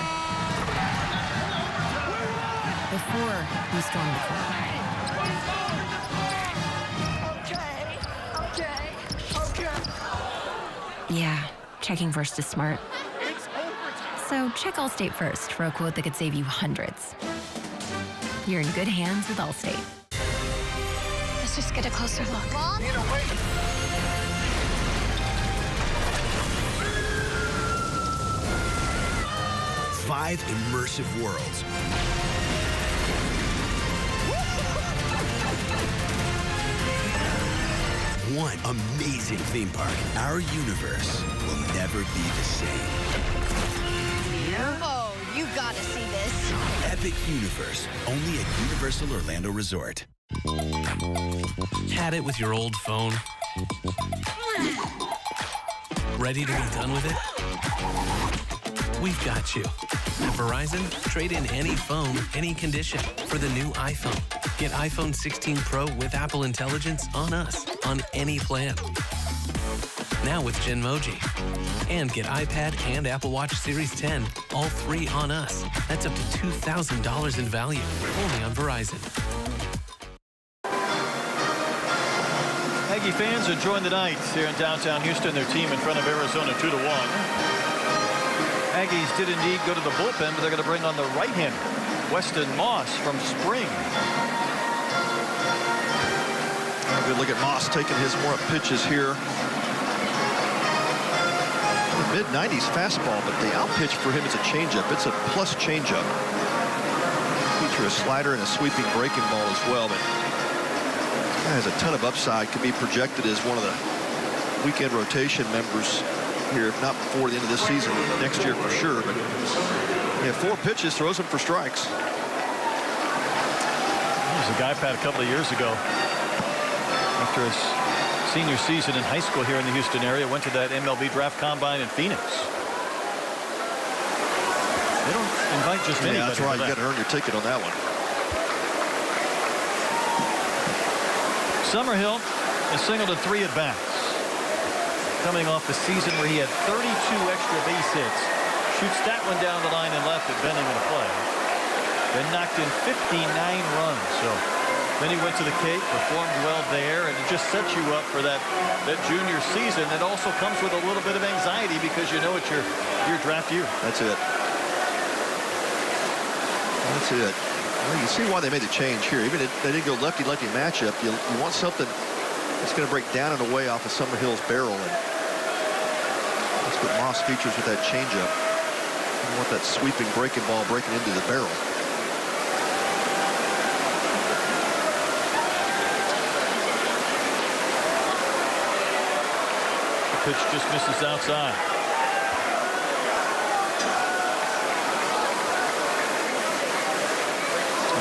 before you storm the court. Yeah, checking first is smart. So check Allstate first for a quote that could save you hundreds. You're in good hands with Allstate. Let's just get a closer look. Mom? Five immersive worlds. One amazing theme park. Our universe will never be the same. Oh, you gotta see this. Epic Universe, only at Universal Orlando Resort. Had it with your old phone? Ready to be done with it? We've got you. At Verizon, trade in any phone, any condition for the new iPhone. Get iPhone 16 Pro with Apple Intelligence on us, on any plan. Now with Genmoji. And get iPad and Apple Watch Series 10, all 3 on us. That's up to $2,000 in value, only on Verizon. Aggie fans enjoying the night here in downtown Houston. Their team in front of Arizona 2-1. Aggies did indeed go to the bullpen, but they're going to bring on the right-hander, Weston Moss from Spring. A good look at Moss taking his warm-up pitches here. Mid-90s fastball, but the out pitch for him is a changeup. It's a plus changeup. Feature a slider and a sweeping breaking ball as well, but has a ton of upside. Could be projected as one of the weekend rotation members here, if not before the end of this season, next year for sure. But yeah, 4 pitches, throws them for strikes. He was a guy Pat a couple of years ago. After his senior season in high school here in the Houston area, went to that MLB draft combine in Phoenix. They don't invite just anybody. Yeah, that's right. You got to earn your ticket on that one. Summerhill has singled in 3 at-bats. Coming off the season where he had 32 extra base hits. Shoots that one down the line and left at Benning in a play. Then knocked in 59 runs. So then he went to the Cape, performed well there, and it just sets you up for that junior season. It also comes with a little bit of anxiety because you know it's your draft year. That's it. That's it. Well, you see why they made the change here. Even if they didn't go lefty-lefty matchup, you want something that's going to break down and away off of Summerhill's barrel. And that's what Moss features with that changeup. You want that sweeping breaking ball breaking into the barrel. The pitch just misses outside.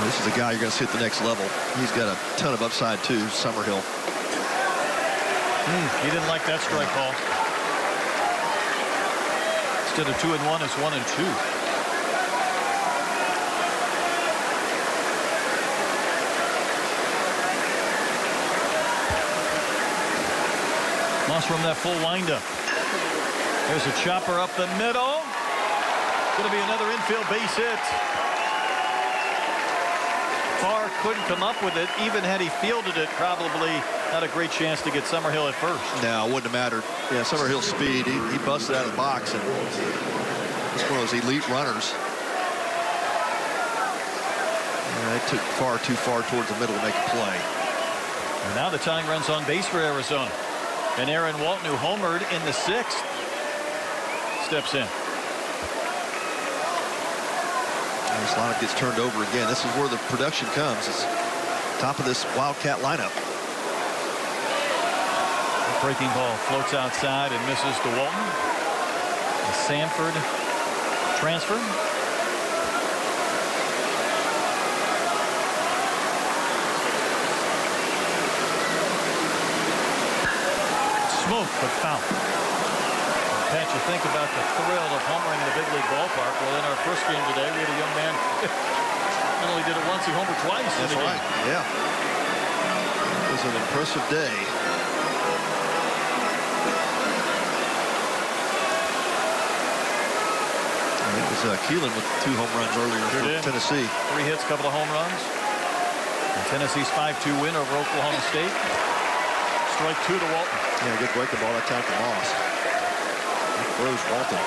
This is a guy you're going to see at the next level. He's got a ton of upside too, Summerhill. He didn't like that strike call. Instead of 2-1, it's 1-2. Moss from that full windup. There's a chopper up the middle. Going to be another infield base hit. Farr couldn't come up with it. Even had he fielded it, probably not a great chance to get Summerhill at first. No, it wouldn't have mattered. Yeah, Summerhill's speed, he busted out of the box, and he's one of those elite runners. Yeah, it took Farr too far towards the middle to make a play. And now the tying runs on base for Arizona. And Aaron Walton, who homered in the 6th, steps in. And this lineup gets turned over again. This is where the production comes. It's top of this Wildcat lineup. The breaking ball floats outside and misses to Walton. The Sanford transfer. Smoke, but foul. Can't you think about the thrill of homering in a big league ballpark? Well, in our first game today, we had a young man not only did it once, he homered twice. That's right. Yeah. It was an impressive day. And it was Keelan with 2 home runs earlier for Tennessee. 3 hits, couple of home runs. And Tennessee's 5-2 win over Oklahoma State. Strike 2 to Walton. Yeah, good breaking ball that time for Moss. He throws Walton.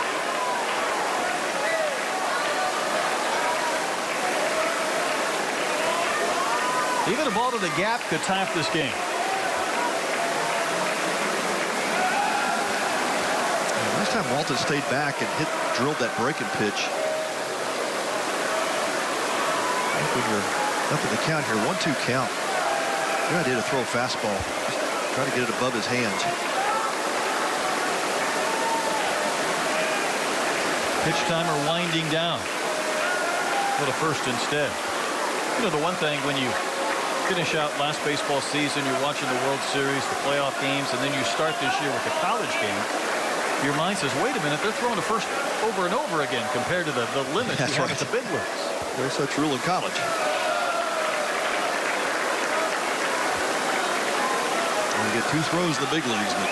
Even a ball to the gap could tie up this game. Yeah, last time Walton stayed back and drilled that breaking pitch. I think when you're up in the count here, 1-2 count. Good idea to throw a fastball. Just try to get it above his hands. Pitch timer winding down. Go to first instead. You know, the one thing when you finish out last baseball season, you're watching the World Series, the playoff games, and then you start this year with the college game, your mind says, wait a minute, they're throwing to first over and over again compared to the limit you have at the big leagues. There's such rule in college. You get 2 throws in the big leagues, but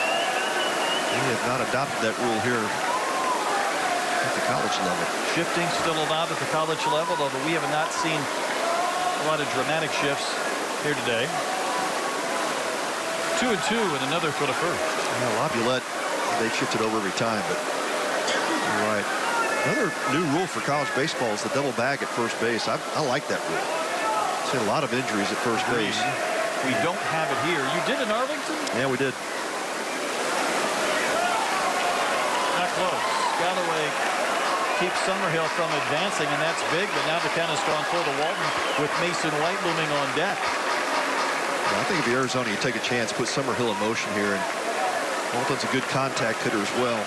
we have not adopted that rule here at the college level. Shifting still allowed at the college level, although we have not seen a lot of dramatic shifts here today. 2-2 and another for the first. Yeah, Laviolette, they shifted over every time, but you're right. Another new rule for college baseball is the double bag at first base. I like that rule. I've seen a lot of injuries at first base. We don't have it here. You did in Arlington? Yeah, we did. Not close. Galloway keeps Summerhill from advancing, and that's big, but now the count has gone full to Walton with Mason White looming on deck. Yeah, I think if you're Arizona, you take a chance, put Summerhill in motion here, and Walton's a good contact hitter as well.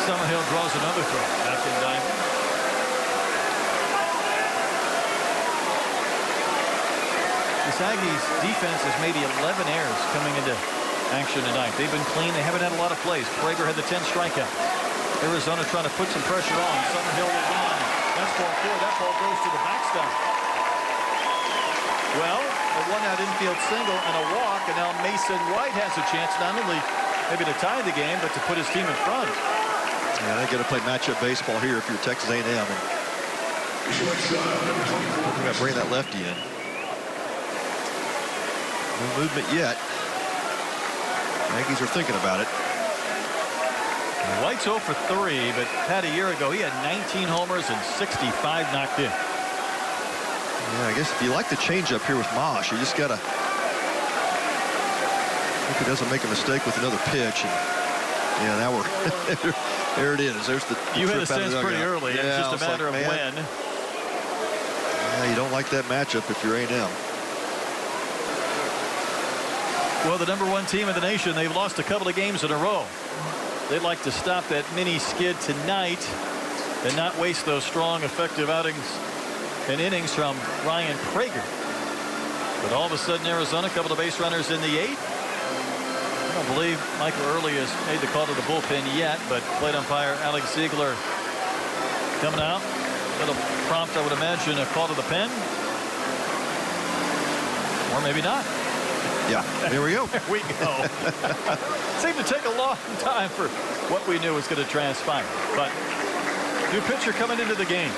Summerhill draws another throw. Back in diamond. This Aggies defense has maybe 11 errors coming into action tonight. They've been clean. They haven't had a lot of plays. Prager had the 10 strikeouts. Arizona trying to put some pressure on. Summerhill will run. That's ball 4. That ball goes to the backstop. Well, a 1-out infield single and a walk, and now Mason White has a chance not only maybe to tie the game, but to put his team in front. Yeah, they got to play matchup baseball here if you're Texas A&M. And we're going to bring that lefty in. No movement yet. Aggies are thinking about it. White's 0 for 3, but Pat, a year ago, he had 19 homers and 65 knocked in. Yeah, I guess if you like the changeup here with Mosh, you just got to hope he doesn't make a mistake with another pitch. And yeah, now we're there it is. There's the you had a sense pretty early. Yeah, it's just a matter of when. Yeah, you don't like that matchup if you're A&M. Well, the #1 team in the nation, they've lost a couple of games in a row. They'd like to stop that mini skid tonight and not waste those strong, effective outings and innings from Ryan Prager. But all of a sudden, Arizona, a couple of base runners in the 8th. I don't believe Michael Early has made the call to the bullpen yet, but plate umpire Alex Ziegler coming out. That'll prompt, I would imagine, a call to the pen. Or maybe not. Yeah, there we go. There we go. Seemed to take a long time for what we knew was going to transpire. But new pitcher coming into the game.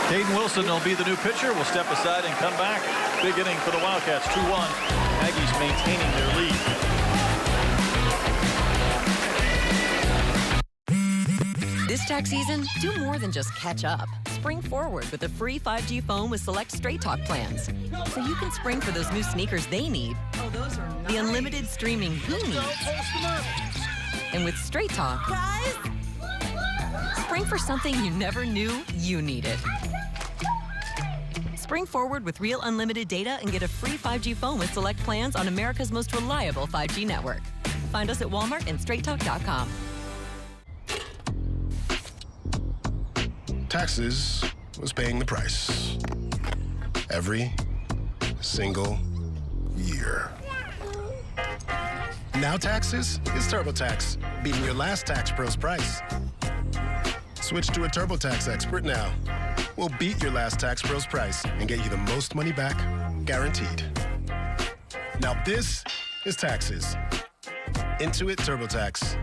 Caden Wilson will be the new pitcher. Will step aside and come back. Big inning for the Wildcats. 2-1. Aggies maintaining their lead. This tax season, do more than just catch up. Spring forward with a free 5G phone with select Straight Talk plans. So you can spring for those new sneakers they need. Oh, those are nice. The unlimited streaming he needs. And with Straight Talk, guys, spring for something you never knew you needed. Spring forward with real unlimited data and get a free 5G phone with select plans on America's most reliable 5G network. Find us at Walmart and StraightTalk.com. Taxes was paying the price. Every single year. Now taxes is TurboTax, beating your last Tax Pro's price. Switch to a TurboTax expert now. We'll beat your last Tax Pro's price and get you the most money back, guaranteed. Now this is taxes. Intuit TurboTax.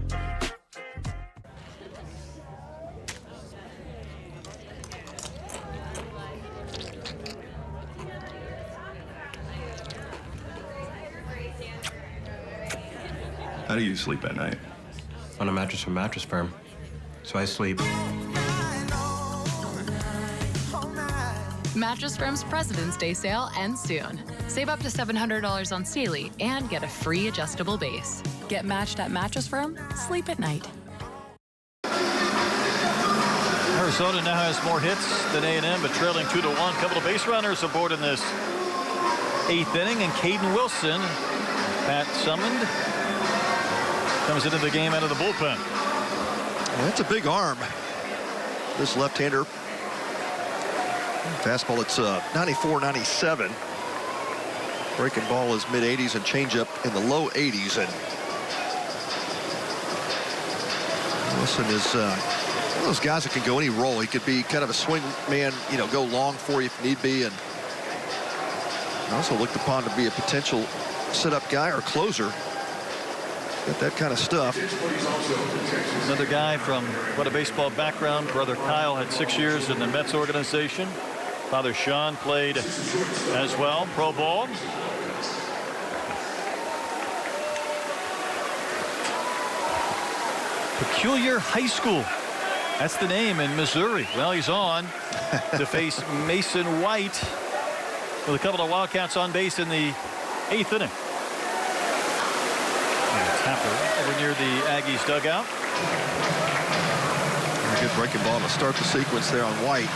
How do you sleep at night? On a mattress from Mattress Firm. So I sleep. Mattress Firm's President's Day sale ends soon. Save up to $700 on Sealy and get a free adjustable base. Get matched at Mattress Firm. Sleep at night. Arizona now has more hits than A&M, but trailing 2-1. Couple of base runners aboard in this 8th inning, and Caden Wilson, Pat summoned, comes into the game out of the bullpen. Well, that's a big arm. This left-hander. Fastball, it's 94, 97. Breaking ball is mid-80s and changeup in the low 80s. And Wilson is one of those guys that can go any role. He could be kind of a swing man, you know, go long for you if need be, and also looked upon to be a potential sit-up guy or closer. Got that kind of stuff. Another guy from what a baseball background. Brother Kyle had 6 years in the Mets organization. Father Sean played as well, pro ball. Peculiar High School. That's the name in Missouri. Well, he's on to face Mason White with a couple of Wildcats on base in the 8th inning. Tapper over near the Aggies dugout. A good breaking ball to start the sequence there on White.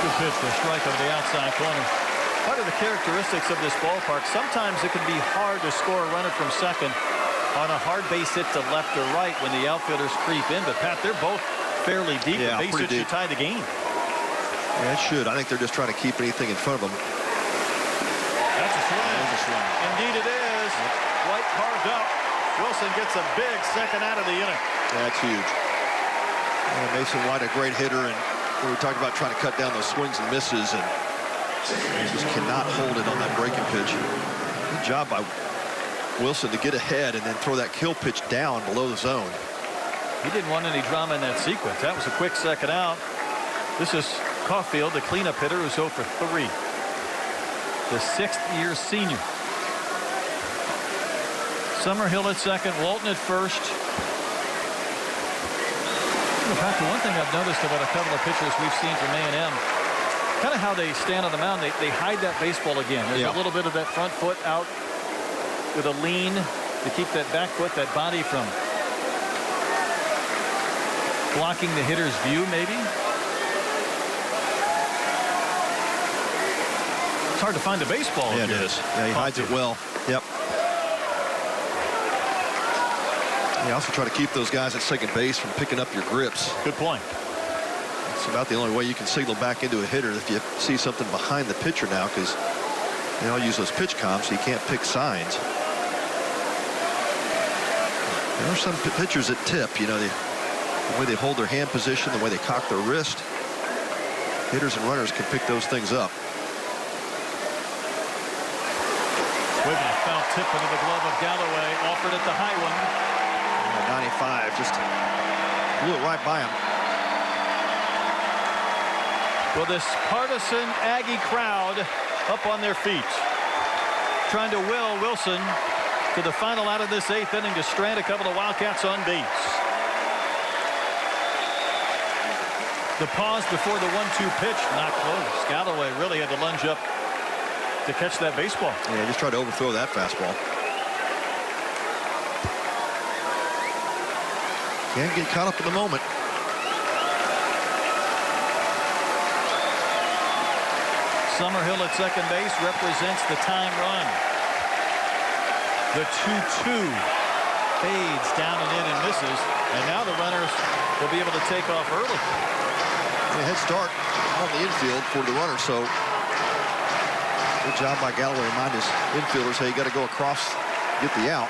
Good pitch for a strike on the outside corner. Part of the characteristics of this ballpark, sometimes it can be hard to score a runner from second on a hard base hit to left or right when the outfielders creep in. But, Pat, they're both fairly deep. Yeah, the base hit should tie the game. Yeah, it should. I think they're just trying to keep anything in front of them. That's a swing. Indeed it is. White carved up. Wilson gets a big second out of the inning. That's huge. Yeah, Mason White, a great hitter, and we talked about trying to cut down those swings and misses, and he just cannot hold it on that breaking pitch. Good job by Wilson to get ahead and then throw that kill pitch down below the zone. He didn't want any drama in that sequence. That was a quick second out. This is Caulfield, the cleanup hitter, who's 0 for 3. The 6th-year senior. Summerhill at second, Walton at first. In fact, the one thing I've noticed about a couple of pitchers we've seen from A&M, kind of how they stand on the mound, they hide that baseball again. There's a little bit of that front foot out with a lean to keep that back foot, that body from blocking the hitter's view, maybe. It's hard to find a baseball. Yeah, it is. Yeah, he hides it well. Yep. You also try to keep those guys at second base from picking up your grips. Good point. It's about the only way you can signal back into a hitter if you see something behind the pitcher now, because they all use those pitch comps, so you can't pick signs. There are some pitchers that tip, you know, the way they hold their hand position, the way they cock their wrist. Hitters and runners can pick those things up. With a foul tip into the glove of Galloway, offered at the high one. 95, just blew it right by him. Well, this partisan Aggie crowd up on their feet, trying to will Wilson to the final out of this 8th inning to strand a couple of Wildcats on base. The pause before the 1-2 pitch, not close. Galloway really had to lunge up to catch that baseball. Yeah, just tried to overthrow that fastball. Can't get caught up in the moment. Summerhill at second base represents the time run. The 2-2 fades down and in and misses, and now the runners will be able to take off early. A head start on the infield for the runner, so good job by Galloway. Remind his infielders, hey, you got to go across, get the out.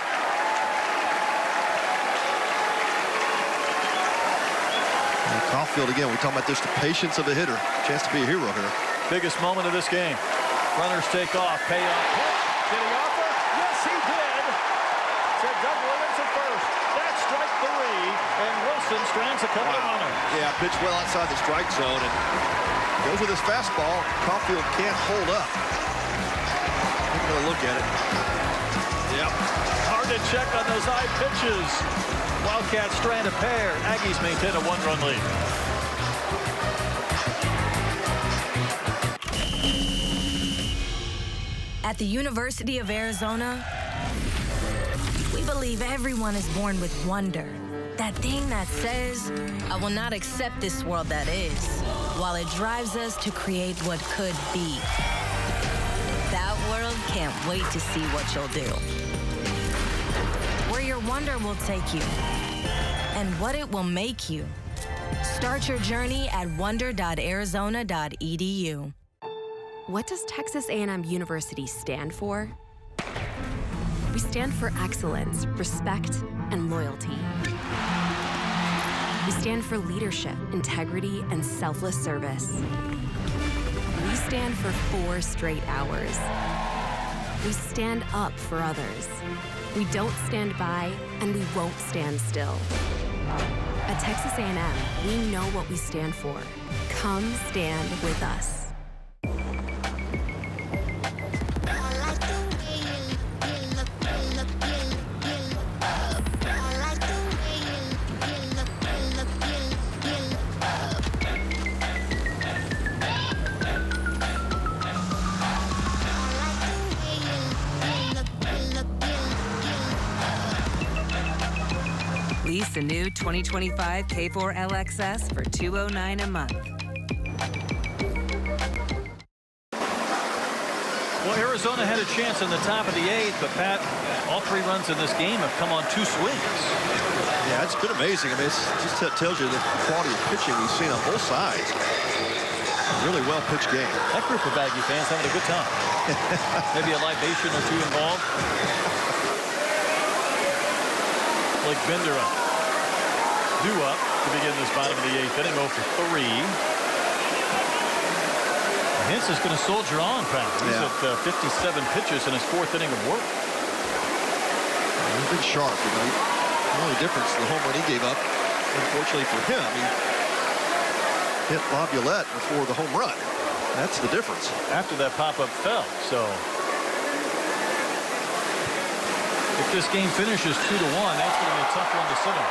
And Caulfield again. We talking about just the patience of a hitter. Chance to be a hero here. Biggest moment of this game. Runners take off, pay off. Did he offer? Yes, he did. Said Doug Williams at first. That's strike 3, and Wilson strands a couple of runners. Yeah, pitched well outside the strike zone, and goes with his fastball. Caulfield can't hold up. I'm going to look at it. Yep. Hard to check on those high pitches. Wildcats strand a pair. Aggies maintain a 1-run lead. At the University of Arizona, we believe everyone is born with wonder. That thing that says, I will not accept this world that is, while it drives us to create what could be. That world can't wait to see what you'll do. Where your wonder will take you, and what it will make you. Start your journey at wonder.arizona.edu. What does Texas A&M University stand for? We stand for excellence, respect, and loyalty. We stand for leadership, integrity, and selfless service. We stand for 4 straight hours. We stand up for others. We don't stand by, and we won't stand still. At Texas A&M, we know what we stand for. Come stand with us. Lease a new 2025 K4 LXS for $209 a month. Well, Arizona had a chance in the top of the 8th, but Pat, all 3 runs in this game have come on 2 swings. Yeah, it's been amazing. I mean, it just tells you the quality of pitching we've seen on both sides. Really well-pitched game. That group of Aggie fans having a good time. Maybe a libation or 2 involved. Like Bender up. Due up to begin this bottom of the 8th inning, 0 for 3. Hintz is going to soldier on, Pat. He's at 57 pitches in his 4th inning of work. He's been sharp. You know, the only difference, the home run he gave up, unfortunately for him, he hit Laviolette before the home run. That's the difference. After that pop-up fell, so if this game finishes 2-1, that's going to be a tough one to sit on.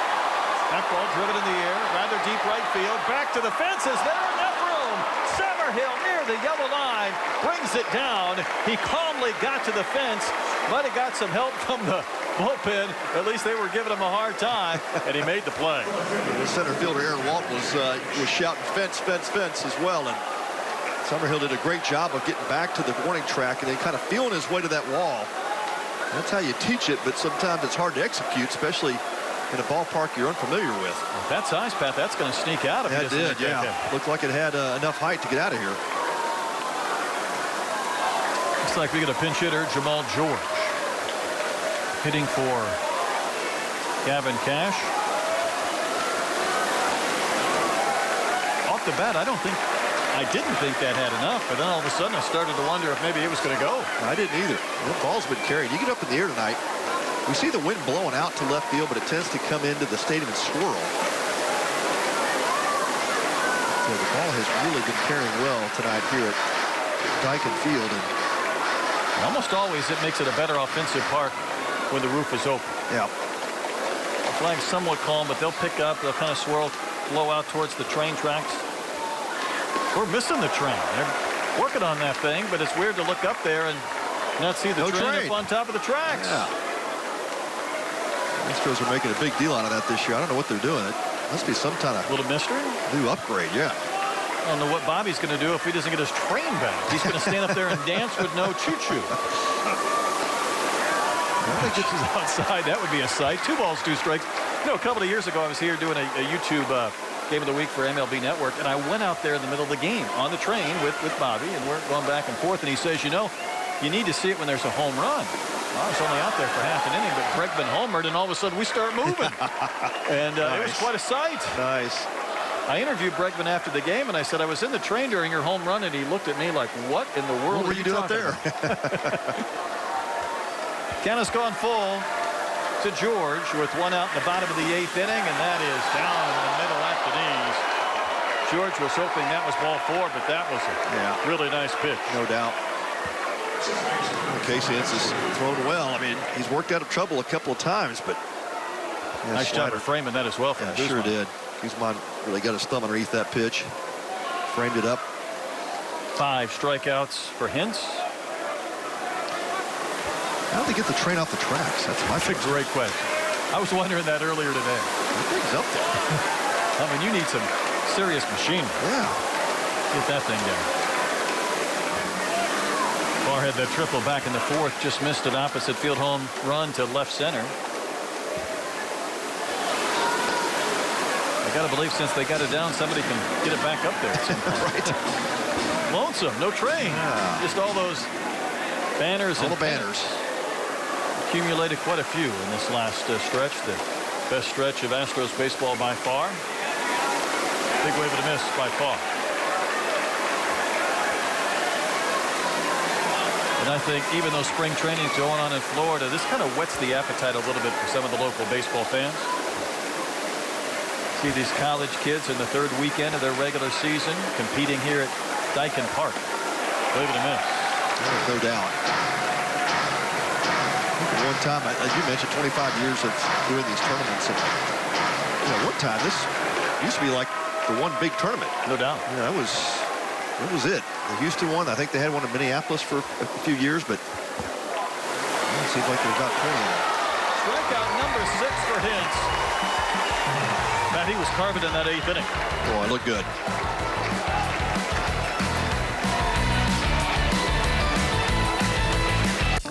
That ball driven in the air, rather deep right field, back to the fences, there enough room. Summerhill near the yellow line, brings it down. He calmly got to the fence, might have got some help from the bullpen. At least they were giving him a hard time, and he made the play. The center fielder, Aaron Walt, was shouting fence, fence, fence as well, and Summerhill did a great job of getting back to the warning track and then kind of feeling his way to that wall. That's how you teach it, but sometimes it's hard to execute, especially in a ballpark you're unfamiliar with. With that size, Pat, that's going to sneak out. Yeah, it did, yeah. Looked like it had enough height to get out of here. Looks like we get a pinch hitter, Jamal George. Hitting for Gavin Cash. Off the bat, I didn't think that had enough, but then all of a sudden I started to wonder if maybe it was going to go. I didn't either. The ball's been carried. You get up in the air tonight, we see the wind blowing out to left field, but it tends to come into the stadium and swirl. So the ball has really been carrying well tonight here at Dyken Field. And almost always it makes it a better offensive park when the roof is open. Yeah. The flag's somewhat calm, but they'll pick up. They'll kind of swirl, blow out towards the train tracks. We're missing the train. They're working on that thing, but it's weird to look up there and not see the train up on top of the tracks. Yeah. Astros are making a big deal out of that this year. I don't know what they're doing. It must be some kind of little mystery. New upgrade, yeah. I don't know what Bobby's going to do if he doesn't get his train back. He's going to stand up there and dance with no choo-choo. If he gets outside, that would be a sight. 2 balls, 2 strikes. You know, a couple of years ago, I was here doing a YouTube Game of the Week for MLB Network, and I went out there in the middle of the game on the train with Bobby, and we're going back and forth, and he says, you know, you need to see it when there's a home run. Well, I was only out there for half an inning, but Bregman homered, and all of a sudden we start moving. And nice. It was quite a sight. Nice. I interviewed Bregman after the game, and I said, I was in the train during your home run, and he looked at me like, what in the world were you doing up there? Count has gone full to George with 1 out in the bottom of the 8th inning, and that is down in the middle at the knees. George was hoping that was ball 4, but that was a really nice pitch. No doubt. Casey Ince has thrown well. I mean, he's worked out of trouble a couple of times, but nice job of framing that as well. From sure did. Guzman really got his thumb underneath that pitch, framed it up. 5 strikeouts for Hintz. How did they get the train off the tracks? That's a great question. I was wondering that earlier today. That thing's up there. I mean, you need some serious machinery. Yeah. Get that thing down. Barr had that triple back in the 4th, just missed an opposite field home run to left center. I got to believe since they got it down, somebody can get it back up there. Right. Lonesome, no train. Yeah. Just all those banners. All the banners. Accumulated quite a few in this last stretch. The best stretch of Astros baseball by far. Big wave of the miss by far. And I think even though spring training's going on in Florida, this kind of whets the appetite a little bit for some of the local baseball fans. See these college kids in the 3rd weekend of their regular season competing here at Dyken Park. Wave of the miss. No doubt. One time, as you mentioned, 25 years of doing these tournaments. And, you know, one time, this used to be like the one big tournament. No doubt. Yeah, that was it. The Houston one, I think they had one in Minneapolis for a few years, but it seems like there's about 20 of them. Strikeout number 6 for Hintz. Matt, he was carving in that 8th inning. Oh, it looked good.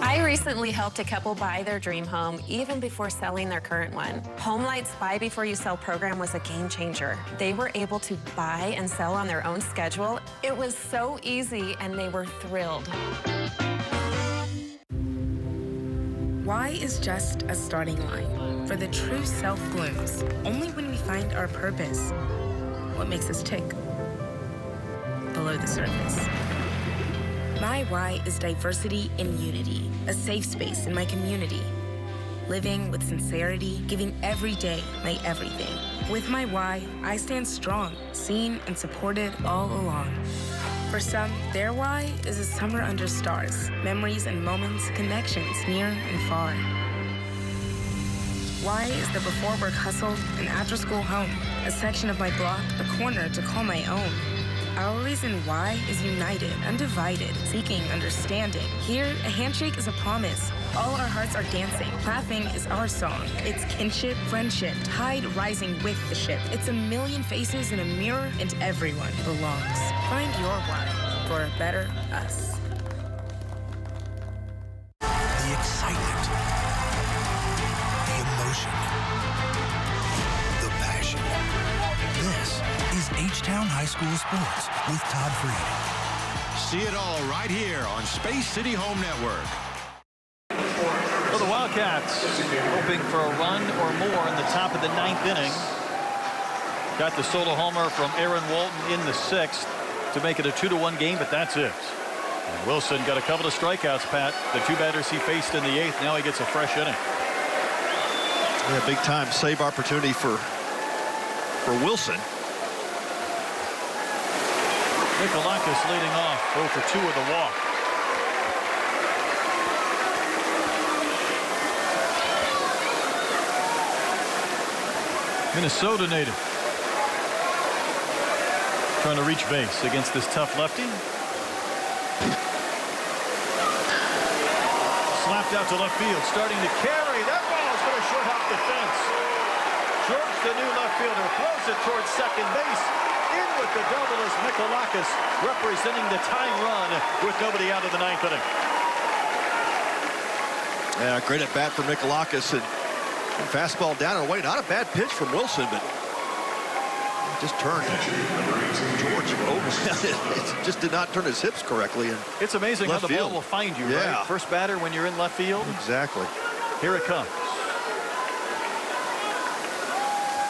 I recently helped a couple buy their dream home even before selling their current one. HomeLight's Buy Before You Sell program was a game changer. They were able to buy and sell on their own schedule. It was so easy and they were thrilled. Why is just a starting line, for the true self blooms only when we find our purpose. What makes us tick below the surface. My why is diversity in unity, a safe space in my community. Living with sincerity, giving every day my everything. With my why, I stand strong, seen and supported all along. For some, their why is a summer under stars, memories and moments, connections near and far. Why is the before work hustle an after school home, a section of my block, a corner to call my own. Our reason why is united, undivided, seeking understanding. Here, a handshake is a promise. All our hearts are dancing. Laughing is our song. It's kinship, friendship, tide rising with the ship. It's a million faces in a mirror, and everyone belongs. Find your why for a better us. The excitement, the emotion, high school sports with Todd Freed. See it all right here on Space City Home Network. For the Wildcats, hoping for a run or more in the top of the 9th inning. Got the solo homer from Aaron Walton in the 6th to make it a 2-1 game, but that's it. And Wilson got a couple of strikeouts, Pat. The 2 batters he faced in the 8th. Now he gets a fresh inning. Yeah, big time save opportunity for Wilson. Mikolakis leading off, 0 for 2 with a walk. Minnesota native. Trying to reach base against this tough lefty. Slapped out to left field, starting to carry. That ball is going to short off the fence. George, the new left fielder, throws it towards second base. In with the double is Mikolakis, representing the tying run with nobody out of the 9th inning. Yeah, great at bat for Mikolakis, and fastball down and away. Not a bad pitch from Wilson, but just turned George over. It just did not turn his hips correctly. And it's amazing how the ball will find you, right? First batter when you're in left field. Exactly. Here it comes.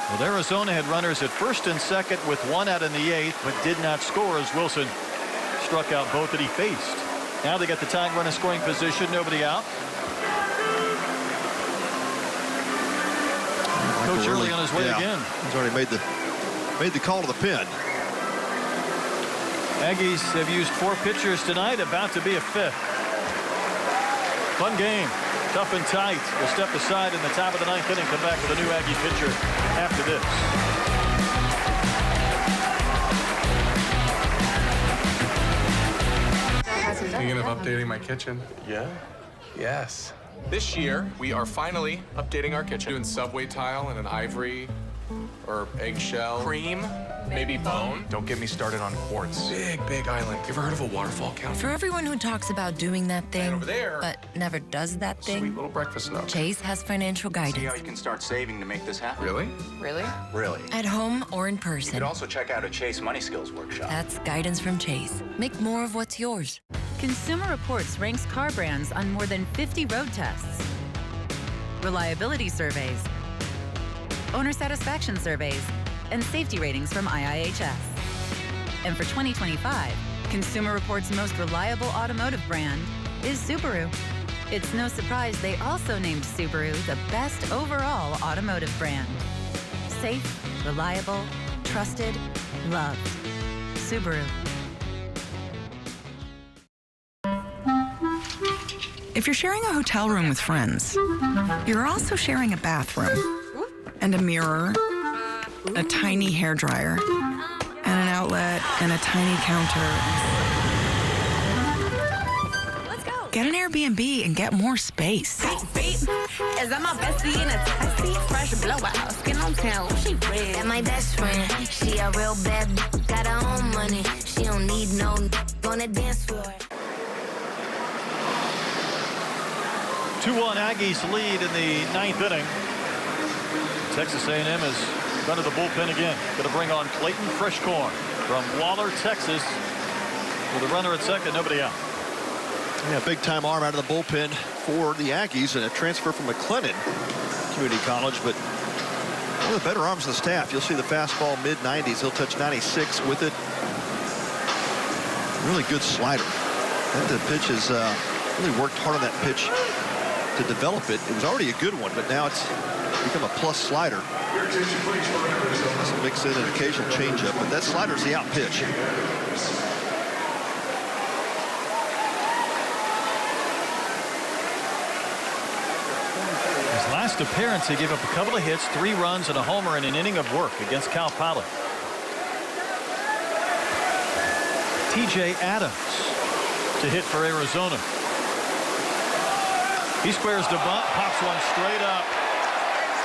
Well, Arizona had runners at first and second with 1 out in the 8th, but did not score as Wilson struck out both that he faced. Now they got the tying run in scoring position, nobody out. Coach early on his way again. He's already made the call to the pen. Aggies have used 4 pitchers tonight, about to be a 5th. Fun game. Tough and tight. We'll step aside in the top of the 9th inning. Come back with a new Aggie pitcher after this. Thinking of updating my kitchen? Yeah. Yes. This year, we are finally updating our kitchen. Doing subway tile and an ivory or eggshell. Cream, maybe bone. Don't get me started on quartz. Big island. You ever heard of a waterfall counter? For everyone who talks about doing that thing, over there, but never does that thing, sweet little breakfast nook. Chase has financial guidance. See how you can start saving to make this happen. Really? Really? Really. At home or in You person. could also check out a Chase Money Skills workshop. That's guidance from Chase. Make more of what's yours. Consumer Reports ranks car brands on more than 50 road tests, reliability surveys, owner satisfaction surveys, and safety ratings from IIHS. And for 2025, Consumer Reports' most reliable automotive brand is Subaru. It's no surprise they also named Subaru the best overall automotive brand. Safe, reliable, trusted, loved. Subaru. If you're sharing a hotel room with friends, you're also sharing a bathroom and a mirror, a tiny hairdryer, and an outlet and a tiny counter. Let's go. Get an Airbnb and get more space. Is that my bestie in a taxi? Fresh blowout, skin on town, she red. And my best friend, she a real bad, got her own money. She don't need no on the dance floor. 2-1 Aggies lead in the 9th inning. Texas A&M has gone to the bullpen again. Going to bring on Clayton Freshcorn from Waller, Texas. With a runner at second, nobody out. Yeah, big time arm out of the bullpen for the Aggies, and a transfer from McLennan Community College, but one of the better arms of the staff. You'll see the fastball mid-90s. He'll touch 96 with it. Really good slider. That pitch has really worked hard on that pitch to develop it. It was already a good one, but now it's become a plus slider. Let's mix in an occasional changeup, but that slider's the out pitch. His last appearance, he gave up a couple of hits, 3 runs, and a homer in an inning of work against Cal Poly. TJ Adams to hit for Arizona. He squares the bunt, pops one straight up,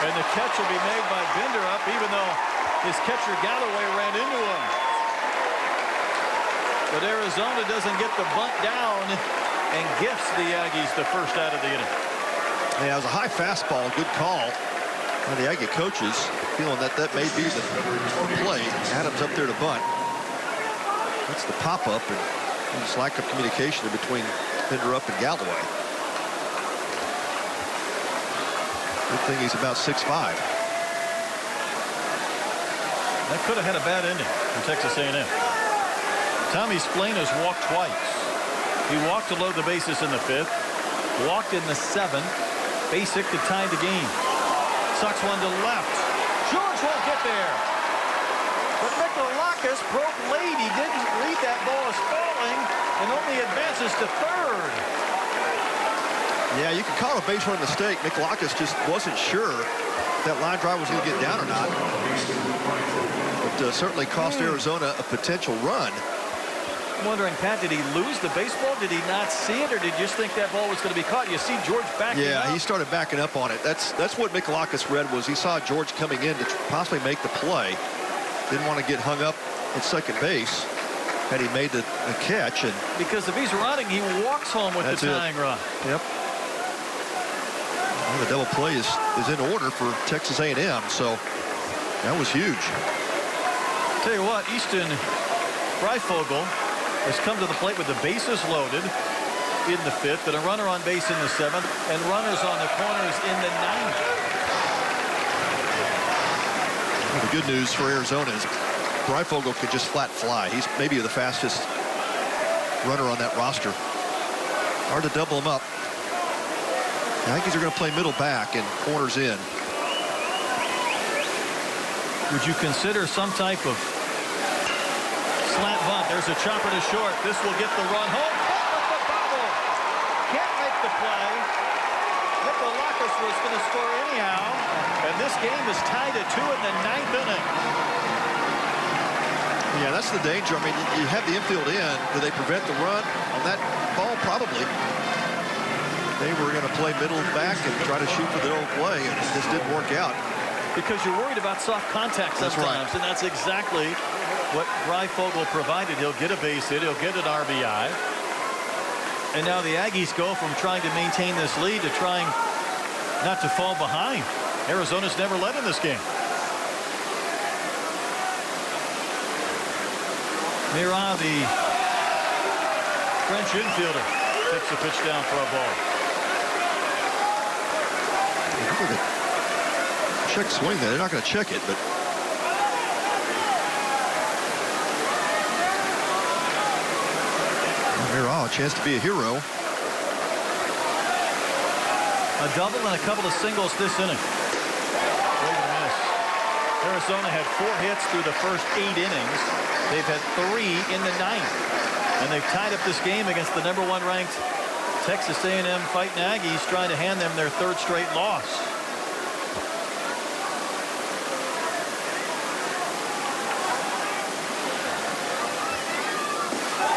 and the catch will be made by Binderup, even though his catcher Galloway ran into him. But Arizona doesn't get the bunt down and gifts the Aggies the first out of the inning. Yeah, it was a high fastball, good call by the Aggie coaches, feeling that may be the play. Adams up there to bunt. That's the pop-up, and just lack of communication between Pinderup and Galloway. Good thing he's about 6'5". That could have had a bad ending for Texas A&M. Tommy Splana's walked twice. He walked to load the bases in the 5th, walked in the 7th, basic to tie the game. Sucks one to left. George won't get there. But Mikalakis broke late. He didn't read that ball as falling and only advances to third. Yeah, you can call it a base run mistake. Mikalakis just wasn't sure if that line drive was going to get down or not. But certainly cost Arizona a potential run. I'm wondering, Pat, did he lose the baseball? Did he not see it, or did you just think that ball was going to be caught? You see George backing up. Yeah, he started backing up on it. That's what Mikalakis read, was he saw George coming in to possibly make the play. Didn't want to get hung up at second base had he made the catch. And because if he's running, he walks home with the tying run. Yep. Well, the double play is in order for Texas A&M, so that was huge. Tell you what, Easton Greifvogel has come to the plate with the bases loaded in the 5th and a runner on base in the 7th and runners on the corners in the 9th. Well, the good news for Arizona is Greifvogel could just flat fly. He's maybe the fastest runner on that roster. Hard to double him up. The Yankees are going to play middle back and corners in. Would you consider some type of slant bunt? There's a chopper to short. This will get the run home. With the bobble. Can't make the play. Mikalakis was going to score anyhow. And this game is tied at 2 in the 9th inning. Yeah, that's the danger. I mean, you have the infield in. Do they prevent the run on that ball? Probably. They were going to play middle back and try to shoot for the old play, and it just didn't work out. Because you're worried about soft contact sometimes, right. And that's exactly what Greifvogel provided. He'll get a base hit, he'll get an RBI. And now the Aggies go from trying to maintain this lead to trying not to fall behind. Arizona's never led in this game. Mira, the French infielder, takes the pitch down for a ball. Check swing there. They're not going to check it, but Mira, a chance to be a hero. A double and a couple of singles this inning. Way to miss. Arizona had 4 hits through the first 8 innings. They've had 3 in the 9th. And they've tied up this game against the #1 ranked Texas A&M Fighting Aggies, trying to hand them their 3rd straight loss.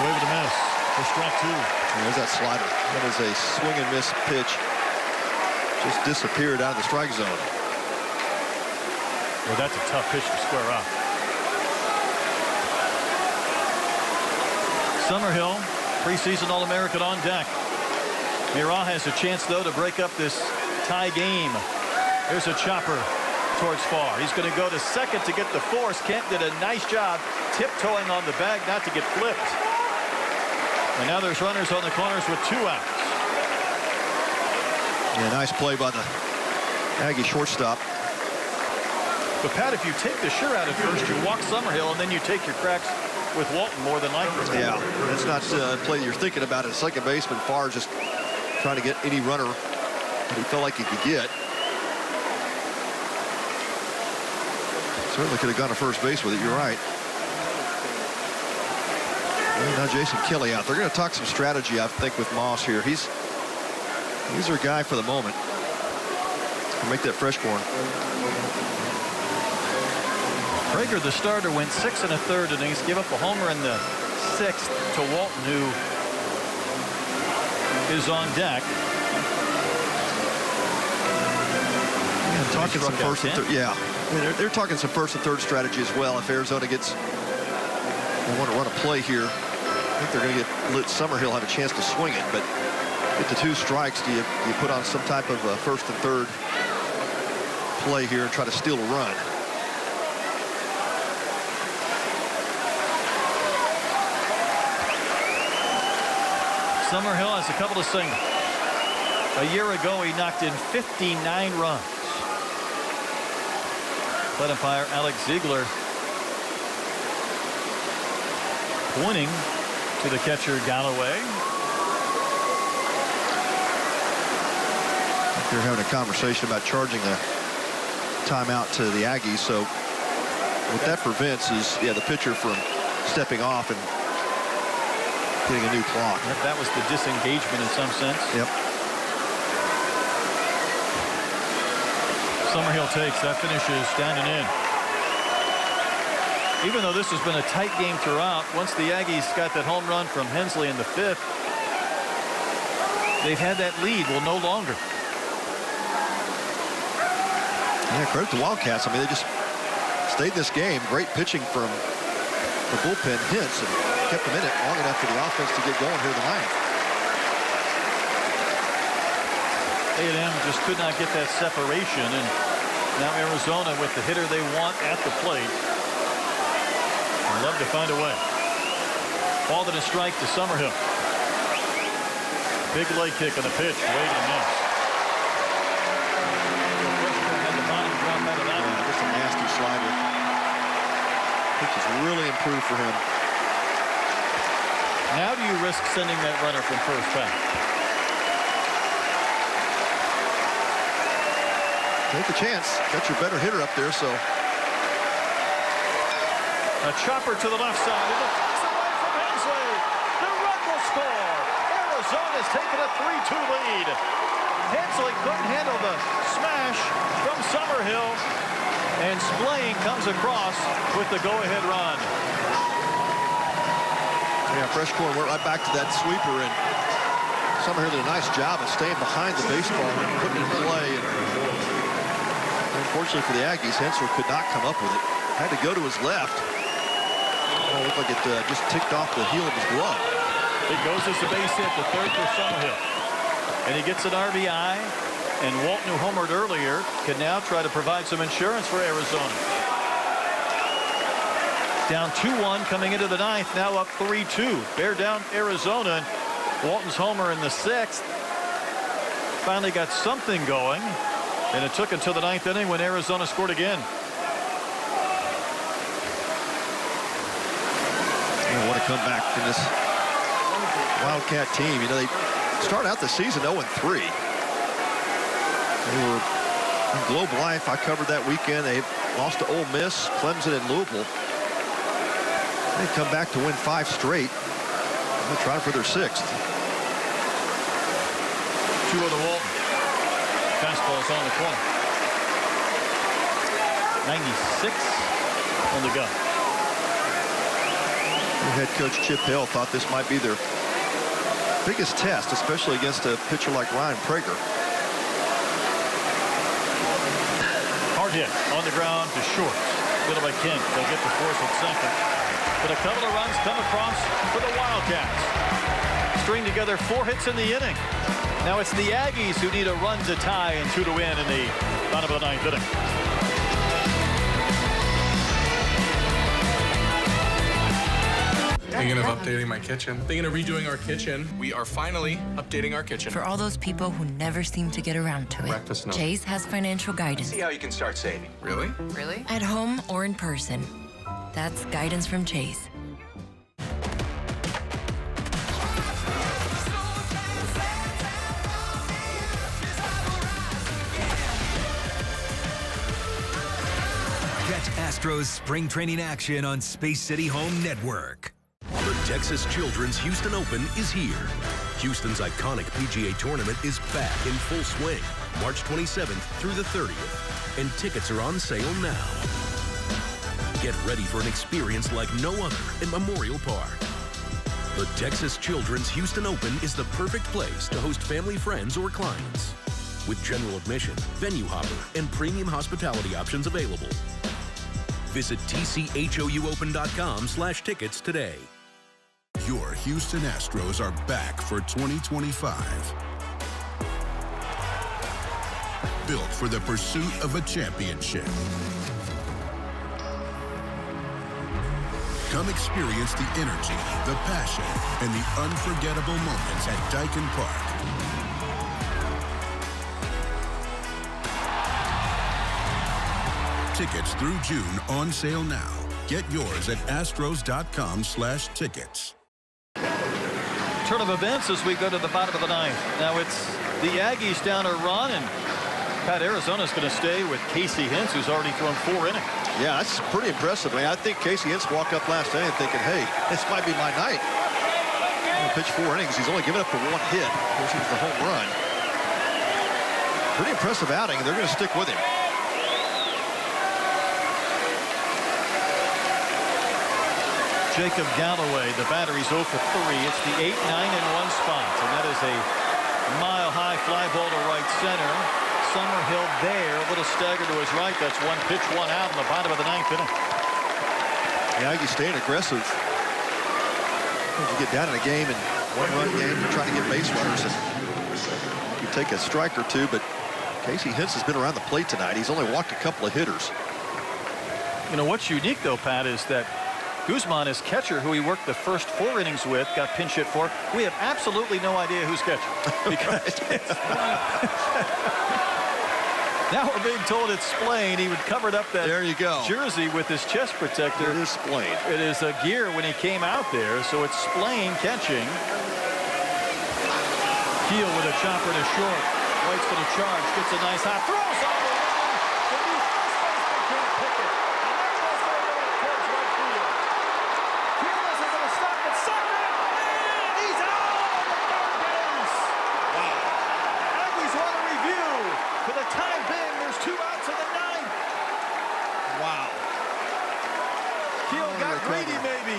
Wave to miss for strike 2. There's that slider. That is a swing and miss pitch. Just disappeared out of the strike zone. Well, that's a tough pitch to square up. Summerhill, preseason All-American on deck. Mira has a chance, though, to break up this tie game. Here's a chopper towards far. He's going to go to second to get the force. Kent did a nice job tiptoeing on the bag not to get flipped. And now there's runners on the corners with 2 outs. Yeah, nice play by the Aggie shortstop. But, Pat, if you take the sure out at first, you walk Summerhill, and then you take your cracks with Walton more than likely. Yeah, that's not a play you're thinking about as second baseman. Farr just trying to get any runner that he felt like he could get. Certainly could have gone to first base with it. You're right. And now Jason Kelly out. They're going to talk some strategy, I think, with Moss here. He's their guy for the moment. Make that fresh corn. Prager, the starter, went 6 1/3 innings, gave up a homer in the 6th to Walton, who is on deck. Talking some first and third. Yeah, they're talking some first and third strategy as well. If Arizona they want to run a play here, I think they're going to let Summerhill have a chance to swing it. But get the 2 strikes. Do you put on some type of first and third play here and try to steal a run? Summerhill has a couple of singles. A year ago, he knocked in 59 runs. Plate umpire Alex Ziegler pointing to the catcher Galloway. They're having a conversation about charging a timeout to the Aggies. So what that prevents is, the pitcher from stepping off and getting a new clock. That was the disengagement in some sense. Yep. Summerhill takes. That finishes down and in. Even though this has been a tight game throughout, once the Aggies got that home run from Hensley in the 5th, they've had that lead. Well, no longer. Yeah, credit to Wildcats. I mean, they just stayed this game. Great pitching from the bullpen Hintz and kept them in it long enough for the offense to get going here in the ninth. A&M just could not get that separation, and now Arizona with the hitter they want at the plate. I'd love to find a way. Ball that is strike to Summerhill. Big leg kick on the pitch. Way to miss. Had the bottom drop out of that one. Just a nasty slider. Pitch has really improved for him. Now do you risk sending that runner from first back? Take a chance. Got your better hitter up there, so. A chopper to the left side. And it takes away from Hensley. The run will score. Arizona's taken a 3-2 lead. Hensley couldn't handle the smash from Summerhill. And Spillane comes across with the go-ahead run. Yeah, Fresh Corn went right back to that sweeper, and Summerhill did a nice job of staying behind the baseball and putting it in play. And unfortunately for the Aggies, Hensley could not come up with it. Had to go to his left. Oh, it looked like it just ticked off the heel of his glove. It goes as a base hit, the third for Summerhill. And he gets an RBI. And Walton, who homered earlier, can now try to provide some insurance for Arizona. Down 2-1 coming into the ninth, now up 3-2. Bear down Arizona. And Walton's homer in the 6th finally got something going. And it took until the 9th inning when Arizona scored again. What a comeback in this Wildcat team. You know, they started out the season 0-3. They were in Globe Life. I covered that weekend. They lost to Ole Miss, Clemson, and Louisville. They come back to win 5 straight. They're trying for their 6th. 2-0 to Walton. Fastball's on the corner. 96 on the gun. Head coach Chip Hill thought this might be their biggest test, especially against a pitcher like Ryan Prager. Hard hit on the ground to short. Middle by Kent. They'll get the force at second. But a couple of runs come across for the Wildcats. String together 4 hits in the inning. Now it's the Aggies who need a run to tie and 2 to win in the bottom of the 9th inning. Thinking of updating my kitchen. Thinking of redoing our kitchen. We are finally updating our kitchen. For all those people who never seem to get around to it, Breakfast, no. Chase has financial guidance. See how you can start saving. Really? Really? At home or in person. That's guidance from Chase. Catch Astros spring training action on Space City Home Network. The Texas Children's Houston Open is here. Houston's iconic PGA tournament is back in full swing, March 27th through the 30th, and tickets are on sale now. Get ready for an experience like no other in Memorial Park. The Texas Children's Houston Open is the perfect place to host family, friends, or clients. With general admission, venue hopper, and premium hospitality options available. Visit tchouopen.com/tickets today. Your Houston Astros are back for 2025. Built for the pursuit of a championship. Come experience the energy, the passion, and the unforgettable moments at Daikin Park. Tickets through June on sale now. Get yours at astros.com/tickets. Turn of events as we go to the bottom of the ninth. Now it's the Aggies down a run, and Pat, Arizona's going to stay with Casey Hintz, who's already thrown 4 innings. Yeah, that's pretty impressive. I mean, I think Casey Hintz walked up last inning thinking, hey, this might be my night. He pitched 4 innings. He's only given up the 1 hit. This was the home run. Pretty impressive outing, and they're going to stick with him. Jacob Galloway, the battery's 0 for 3. It's the 8, 9, and 1 spot, and that is a mile-high fly ball to right center. Summerhill there, a little stagger to his right. That's 1 pitch, 1 out in the bottom of the ninth inning. Yeah, Aggies staying aggressive. If you get down in a game and 1-run game, you're trying to get base runners, and you take a strike or two. But Casey Hintz has been around the plate tonight. He's only walked a couple of hitters. You know what's unique though, Pat, is that Guzman, his catcher, who he worked the first 4 innings with, got pinch hit for. We have absolutely no idea who's catching. Because now we're being told it's Splain. He would covered up that jersey with his chest protector. It is Splain. It is a gear when he came out there, so it's Splain catching. Keel with a chopper to short. Waits for the charge. Gets a nice hot throw.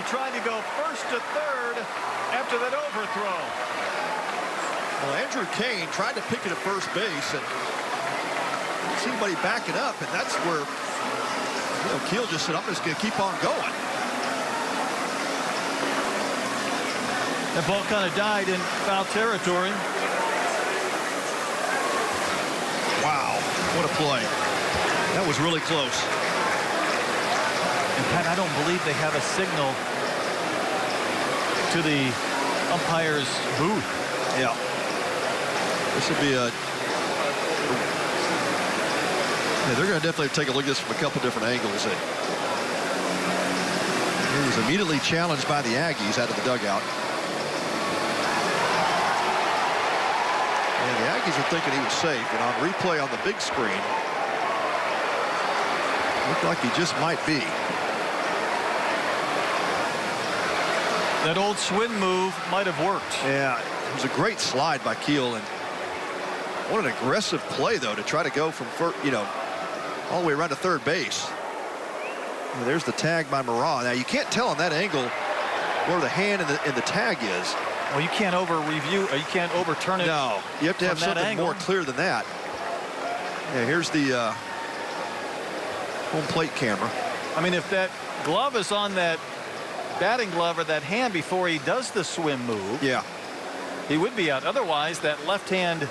Trying to go first to third after that overthrow. Well, Andrew Kane tried to pick it at first base, and didn't see anybody backing up, and that's where Keel just said, I'm just going to keep on going. That ball kind of died in foul territory. Wow, what a play. That was really close. And Pat, I don't believe they have a signal to the umpire's booth. Yeah. This would be a... Yeah, they're going to definitely take a look at this from a couple different angles. And he was immediately challenged by the Aggies out of the dugout. And the Aggies are thinking he was safe. And on replay on the big screen, looked like he just might be. That old swing move might have worked. Yeah, it was a great slide by Keel, and what an aggressive play, though, to try to go from first, all the way around to third base. And there's the tag by Moran. Now, you can't tell on that angle where the hand and the tag is. Well, you can't over-review, you can't overturn it. No, you have to have something more clear than that. Yeah, here's the home plate camera. I mean, if that glove is on that batting glove or that hand before he does the swim move, yeah, he would be out. Otherwise, that left hand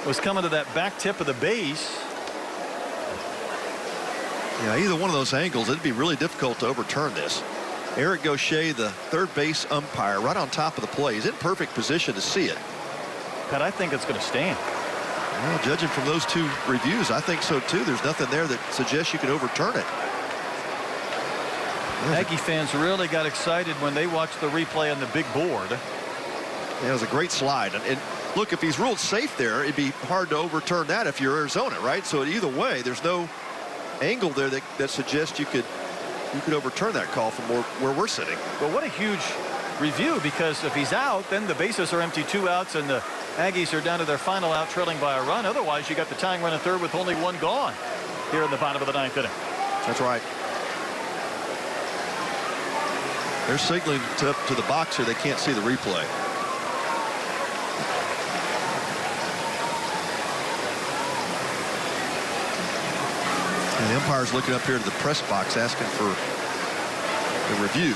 was coming to that back tip of the base. Yeah, either one of those angles, it'd be really difficult to overturn this. Eric Gaucher, the third base umpire, right on top of the play. He's in perfect position to see it. But I think it's going to stand. Well, judging from those 2 reviews, I think so too. There's nothing there that suggests you can overturn it. Aggie fans really got excited when they watched the replay on the big board. Yeah, it was a great slide. And look, if he's ruled safe there, it'd be hard to overturn that if you're Arizona, right? So either way, there's no angle there that suggests you could overturn that call from where we're sitting. But what a huge review, because if he's out, then the bases are empty, 2 outs, and the Aggies are down to their final out, trailing by a run. Otherwise, you got the tying run at third with only 1 gone here in the bottom of the ninth inning. That's right. They're signaling to the box here. They can't see the replay. And the umpire's looking up here to the press box asking for the review.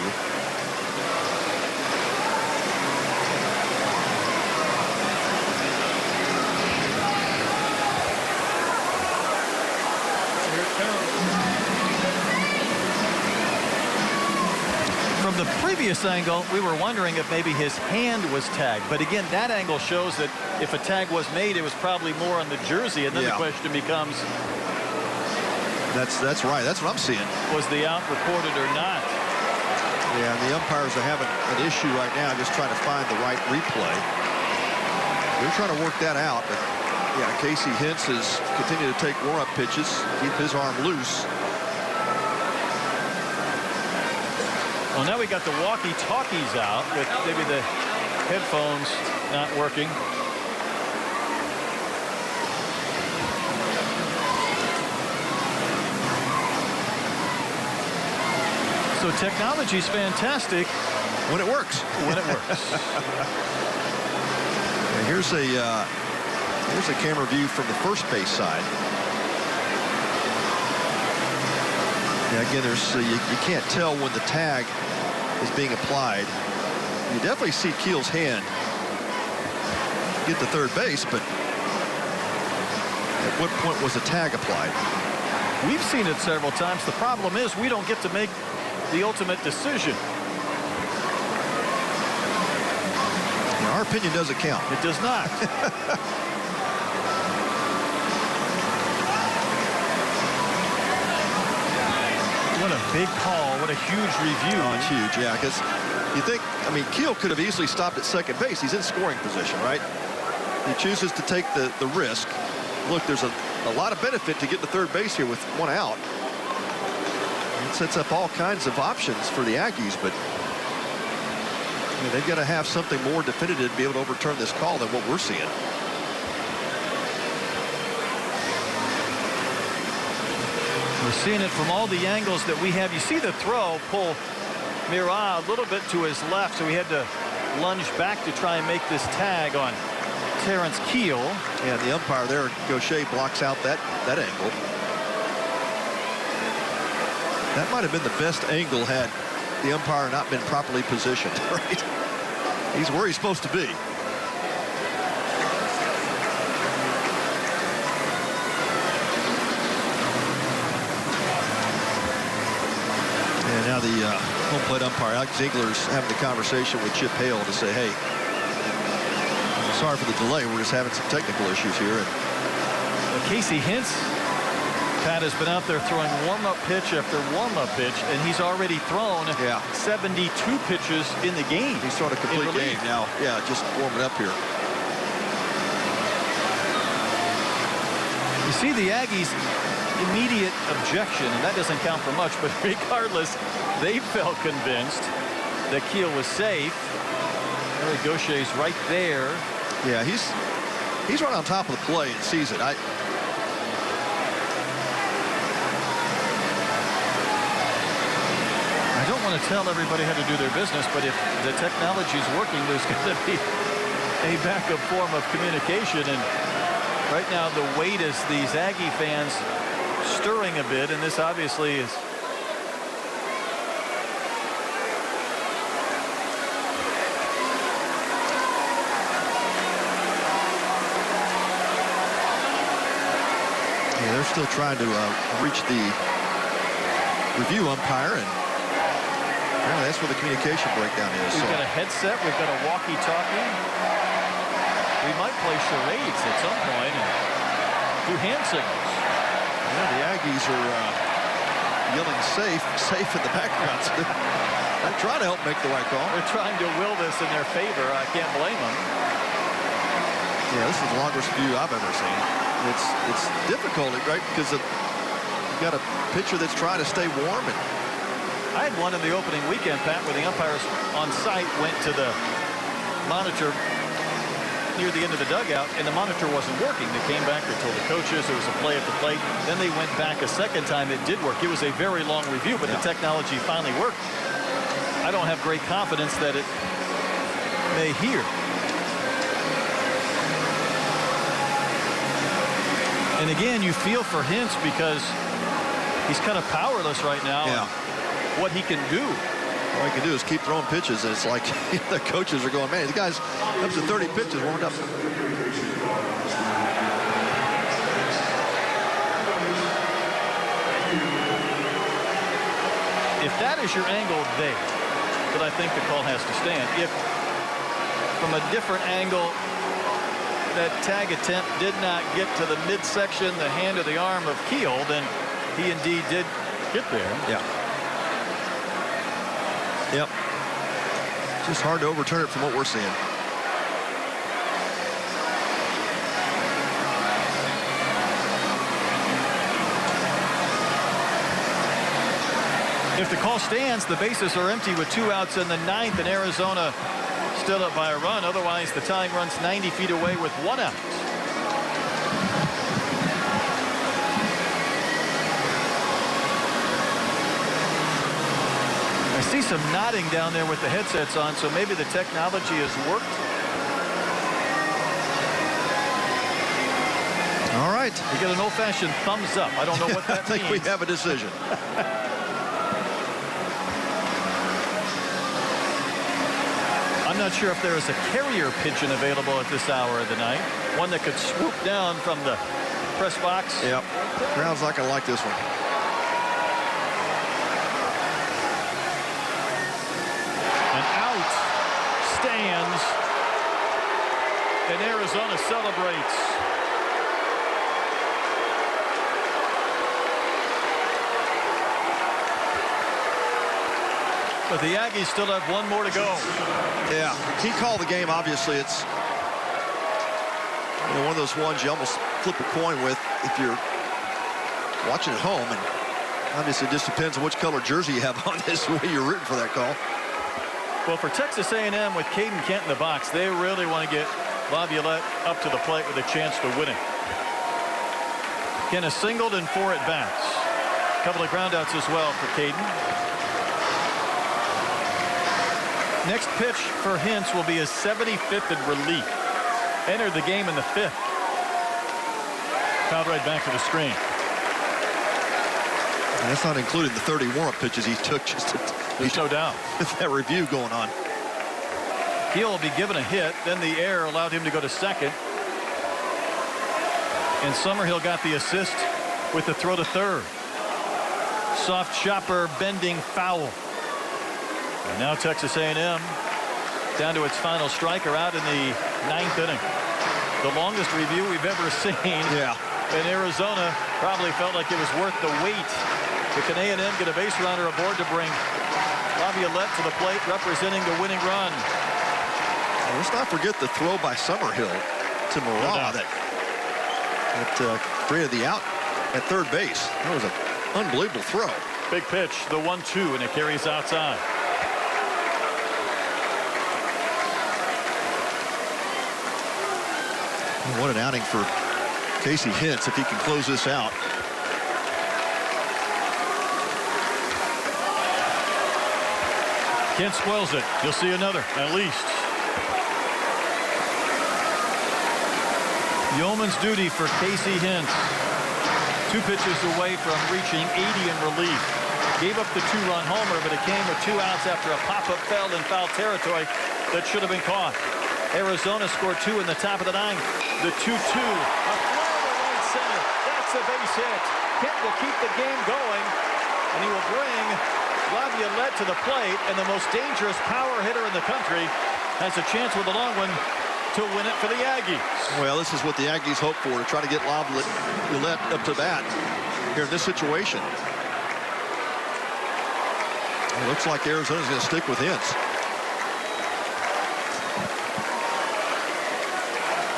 From the previous angle, we were wondering if maybe his hand was tagged. But again, that angle shows that if a tag was made, it was probably more on the jersey. And then the question becomes, That's right. That's what I'm seeing. Was the out recorded or not? Yeah, and the umpires are having an issue right now, just trying to find the right replay. They're trying to work that out, but yeah, Casey Hintz has continued to take warm-up pitches, keep his arm loose. Well, now we got the walkie-talkies out with maybe the headphones not working. So technology's fantastic when it works. When it works. Here's a camera view from the first base side. Yeah, again, there's you can't tell when the tag is being applied. You definitely see Keel's hand get to third base, but at what point was the tag applied? We've seen it several times. The problem is we don't get to make the ultimate decision. Now, our opinion doesn't count. It does not. What a big call. What a huge review. Oh, it's huge, yeah, because you think, I mean, Keel could have easily stopped at second base. He's in scoring position, right? He chooses to take the risk. Look, there's a lot of benefit to get to third base here with one out. It sets up all kinds of options for the Aggies, but I mean, they've got to have something more definitive to be able to overturn this call than what we're seeing. We're seeing it from all the angles that we have. You see the throw pull Mira a little bit to his left, so he had to lunge back to try and make this tag on Terrence Keel. Yeah, the umpire there, Gaucher, blocks out that angle. That might have been the best angle had the umpire not been properly positioned, right? He's where he's supposed to be. And now the home plate umpire, Alex Ziegler's having the conversation with Chip Hale to say, hey, sorry for the delay. We're just having some technical issues here. And Casey Hintz, Pat, has been out there throwing warm-up pitch after warm-up pitch, and he's already thrown 72 pitches in the game. He's thrown a complete game now. Yeah, just warming up here. You see the Aggies' immediate objection, and that doesn't count for much, but regardless, they felt convinced that Keel was safe. Harry Gaucher's right there. Yeah, he's right on top of the play and sees it. I don't want to tell everybody how to do their business, but if the technology is working, there's going to be a backup form of communication. And right now, the weight is these Aggie fans stirring a bit, and this obviously is. Yeah, they're still trying to reach the review umpire, and apparently that's where the communication breakdown is. We've got a headset. We've got a walkie-talkie. We might play charades at some point and do hand signals. Yeah, the Aggies are yelling safe in the background. So they're trying to help make the right call. They're trying to will this in their favor. I can't blame them. Yeah, this is the longest view I've ever seen. It's difficult, right? Because you've got a pitcher that's trying to stay warm. And I had one in the opening weekend, Pat, where the umpires on site went to the monitor near the end of the dugout, and the monitor wasn't working. They came back, they told the coaches there was a play at the plate. Then they went back a second time. It did work. It was a very long review, but the technology finally worked. I don't have great confidence that it may hear. And again, you feel for Hintz because he's kind of powerless right now. Yeah. What he can do. All he can do is keep throwing pitches, and it's like the coaches are going, man, the guy's up to 30 pitches warmed up. If that is your angle there, that I think the call has to stand. If from a different angle that tag attempt did not get to the midsection, the hand or the arm of Keel, then he indeed did get there. Yeah. Yep. Just hard to overturn it from what we're seeing. If the call stands, the bases are empty with 2 outs in the 9th, and Arizona still up by a run. Otherwise, the tying run's 90 feet away with 1 out. I see some nodding down there with the headsets on, so maybe the technology has worked. All right. You get an old-fashioned thumbs up. I don't know what that I think means. we have a decision. I'm not sure if there is a carrier pigeon available at this hour of the night. One that could swoop down from the press box. Yep. Crowd's not going to like this one. And out stands, and Arizona celebrates. But the Aggies still have 1 more to go. Yeah, he called the game. Obviously, it's one of those ones you almost flip a coin with if you're watching at home. And obviously, it just depends on which color jersey you have on this way you're rooting for that call. Well, for Texas A&M with Caden Kent in the box, they really want to get Laviolette up to the plate with a chance to win it. Kent has singled in 4 at-bats. A couple of groundouts as well for Caden. Next pitch for Hintz will be his 75th in relief. Entered the game in the 5th. Fouled right back to the screen. And that's not including the 30 warm-up pitches he took. There's no doubt. With that review going on. He'll be given a hit. Then the error allowed him to go to second. And Summerhill got the assist with the throw to third. Soft chopper bending foul. And now Texas A&M down to its final striker out in the 9th inning. The longest review we've ever seen. Yeah. And Arizona probably felt like it was worth the wait. But can A&M get a base runner aboard to bring Laviolette to the plate representing the winning run? Well, let's not forget the throw by Summerhill to Murrah that created the out at third base. That was an unbelievable throw. Big pitch, the 1-2, and it carries outside. What an outing for Casey Hintz if he can close this out. Kent spoils it. You'll see another, at least. Yeoman's duty for Casey Hintz. 2 pitches away from reaching 80 in relief. Gave up the 2-run homer, but it came with 2 outs after a pop-up fell in foul territory that should have been caught. Arizona scored 2 in the top of the 9th. The 2-2. A flare to right center. That's a base hit. Kent will keep the game going, and he will bring Laviolette to the plate, and the most dangerous power hitter in the country has a chance with a long one to win it for the Aggies. Well, this is what the Aggies hope for, to try to get Laviolette up to bat here in this situation. It looks like Arizona's going to stick with Hintz.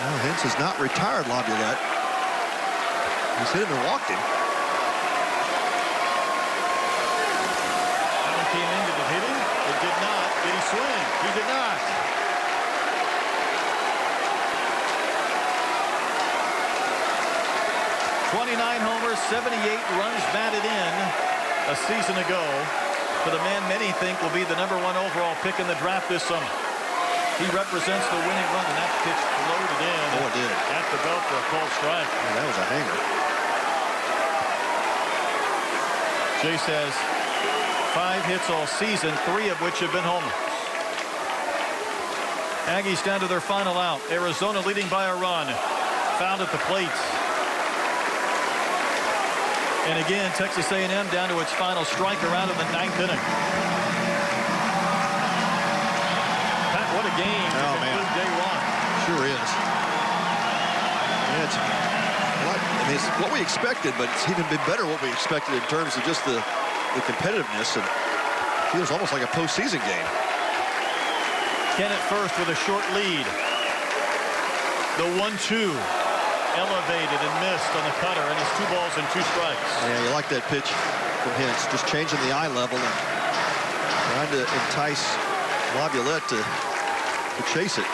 Well, Hintz has not retired Laviolette. He's hit him and walked him. That one came in. Did it hit him? It did not. Did he swing? He did not. '29 homers, 78 runs batted in a season ago for the man many think will be the #1 overall pick in the draft this summer. He represents the winning run, and that pitch floated in. Oh, it did. At the belt for a called strike. Yeah, that was a hanger. Chase has 5 hits all season, 3 of which have been homers. Aggies down to their final out. Arizona leading by a run. Fouled at the plate. And again, Texas A&M down to its final striker out of the 9th inning. What a game to conclude day one. Sure is. And it's what we expected, but it's even been better what we expected in terms of just the competitiveness, and feels almost like a postseason game. Kennett first with a short lead. The 1-2 elevated and missed on the cutter, and it's 2 balls and 2 strikes. Yeah, you like that pitch from Hintz, just changing the eye level and trying to entice Laviolette to chase it.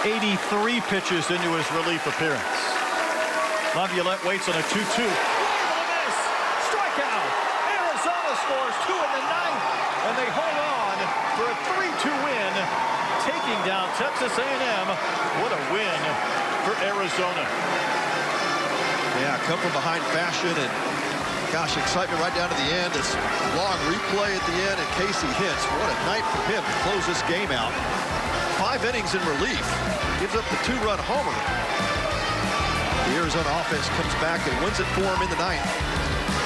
83 pitches into his relief appearance. Laviolette waits on a 2-2. Miss! Strikeout! Arizona scores 2 in the 9th, and they hold on for a 3-2 win, taking down Texas A&M. What a win for Arizona. Yeah, come from behind fashion, and gosh, excitement right down to the end. This long replay at the end, and Casey Hintz, what a night for him to close this game out. 5 innings in relief, gives up the 2-run homer. The Arizona offense comes back and wins it for him in the 9th.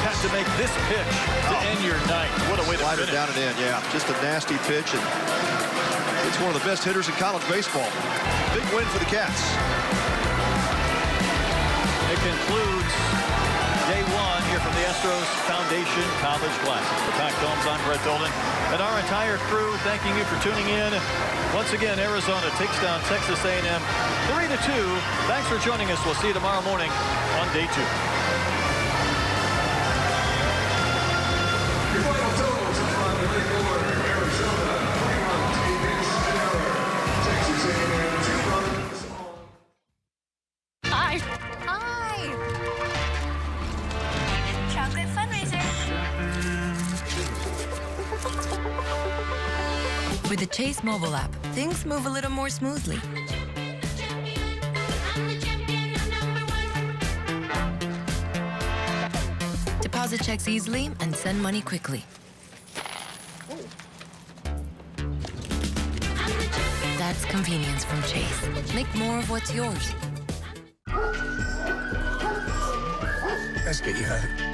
Had to make this pitch to end your night. What a way to Slider finish. down and in, yeah. Just a nasty pitch, and it's one of the best hitters in college baseball. Big win for the Cats. It concludes day one here from the Astros Foundation College Classic. For Pat Combs, I'm Brett Dolden, and our entire crew thanking you for tuning in. Once again, Arizona takes down Texas A&M 3-2. Thanks for joining us. We'll see you tomorrow morning on day 2. Your final totals are from the big order. Arizona, 21, Phoenix, Texas A&M, 2 runs. Hi. Hi. Chocolate fundraiser. With the Chase mobile app, things move a little more smoothly. Deposit checks easily and send money quickly. That's convenience from Chase. Make more of what's yours. Let's get you out.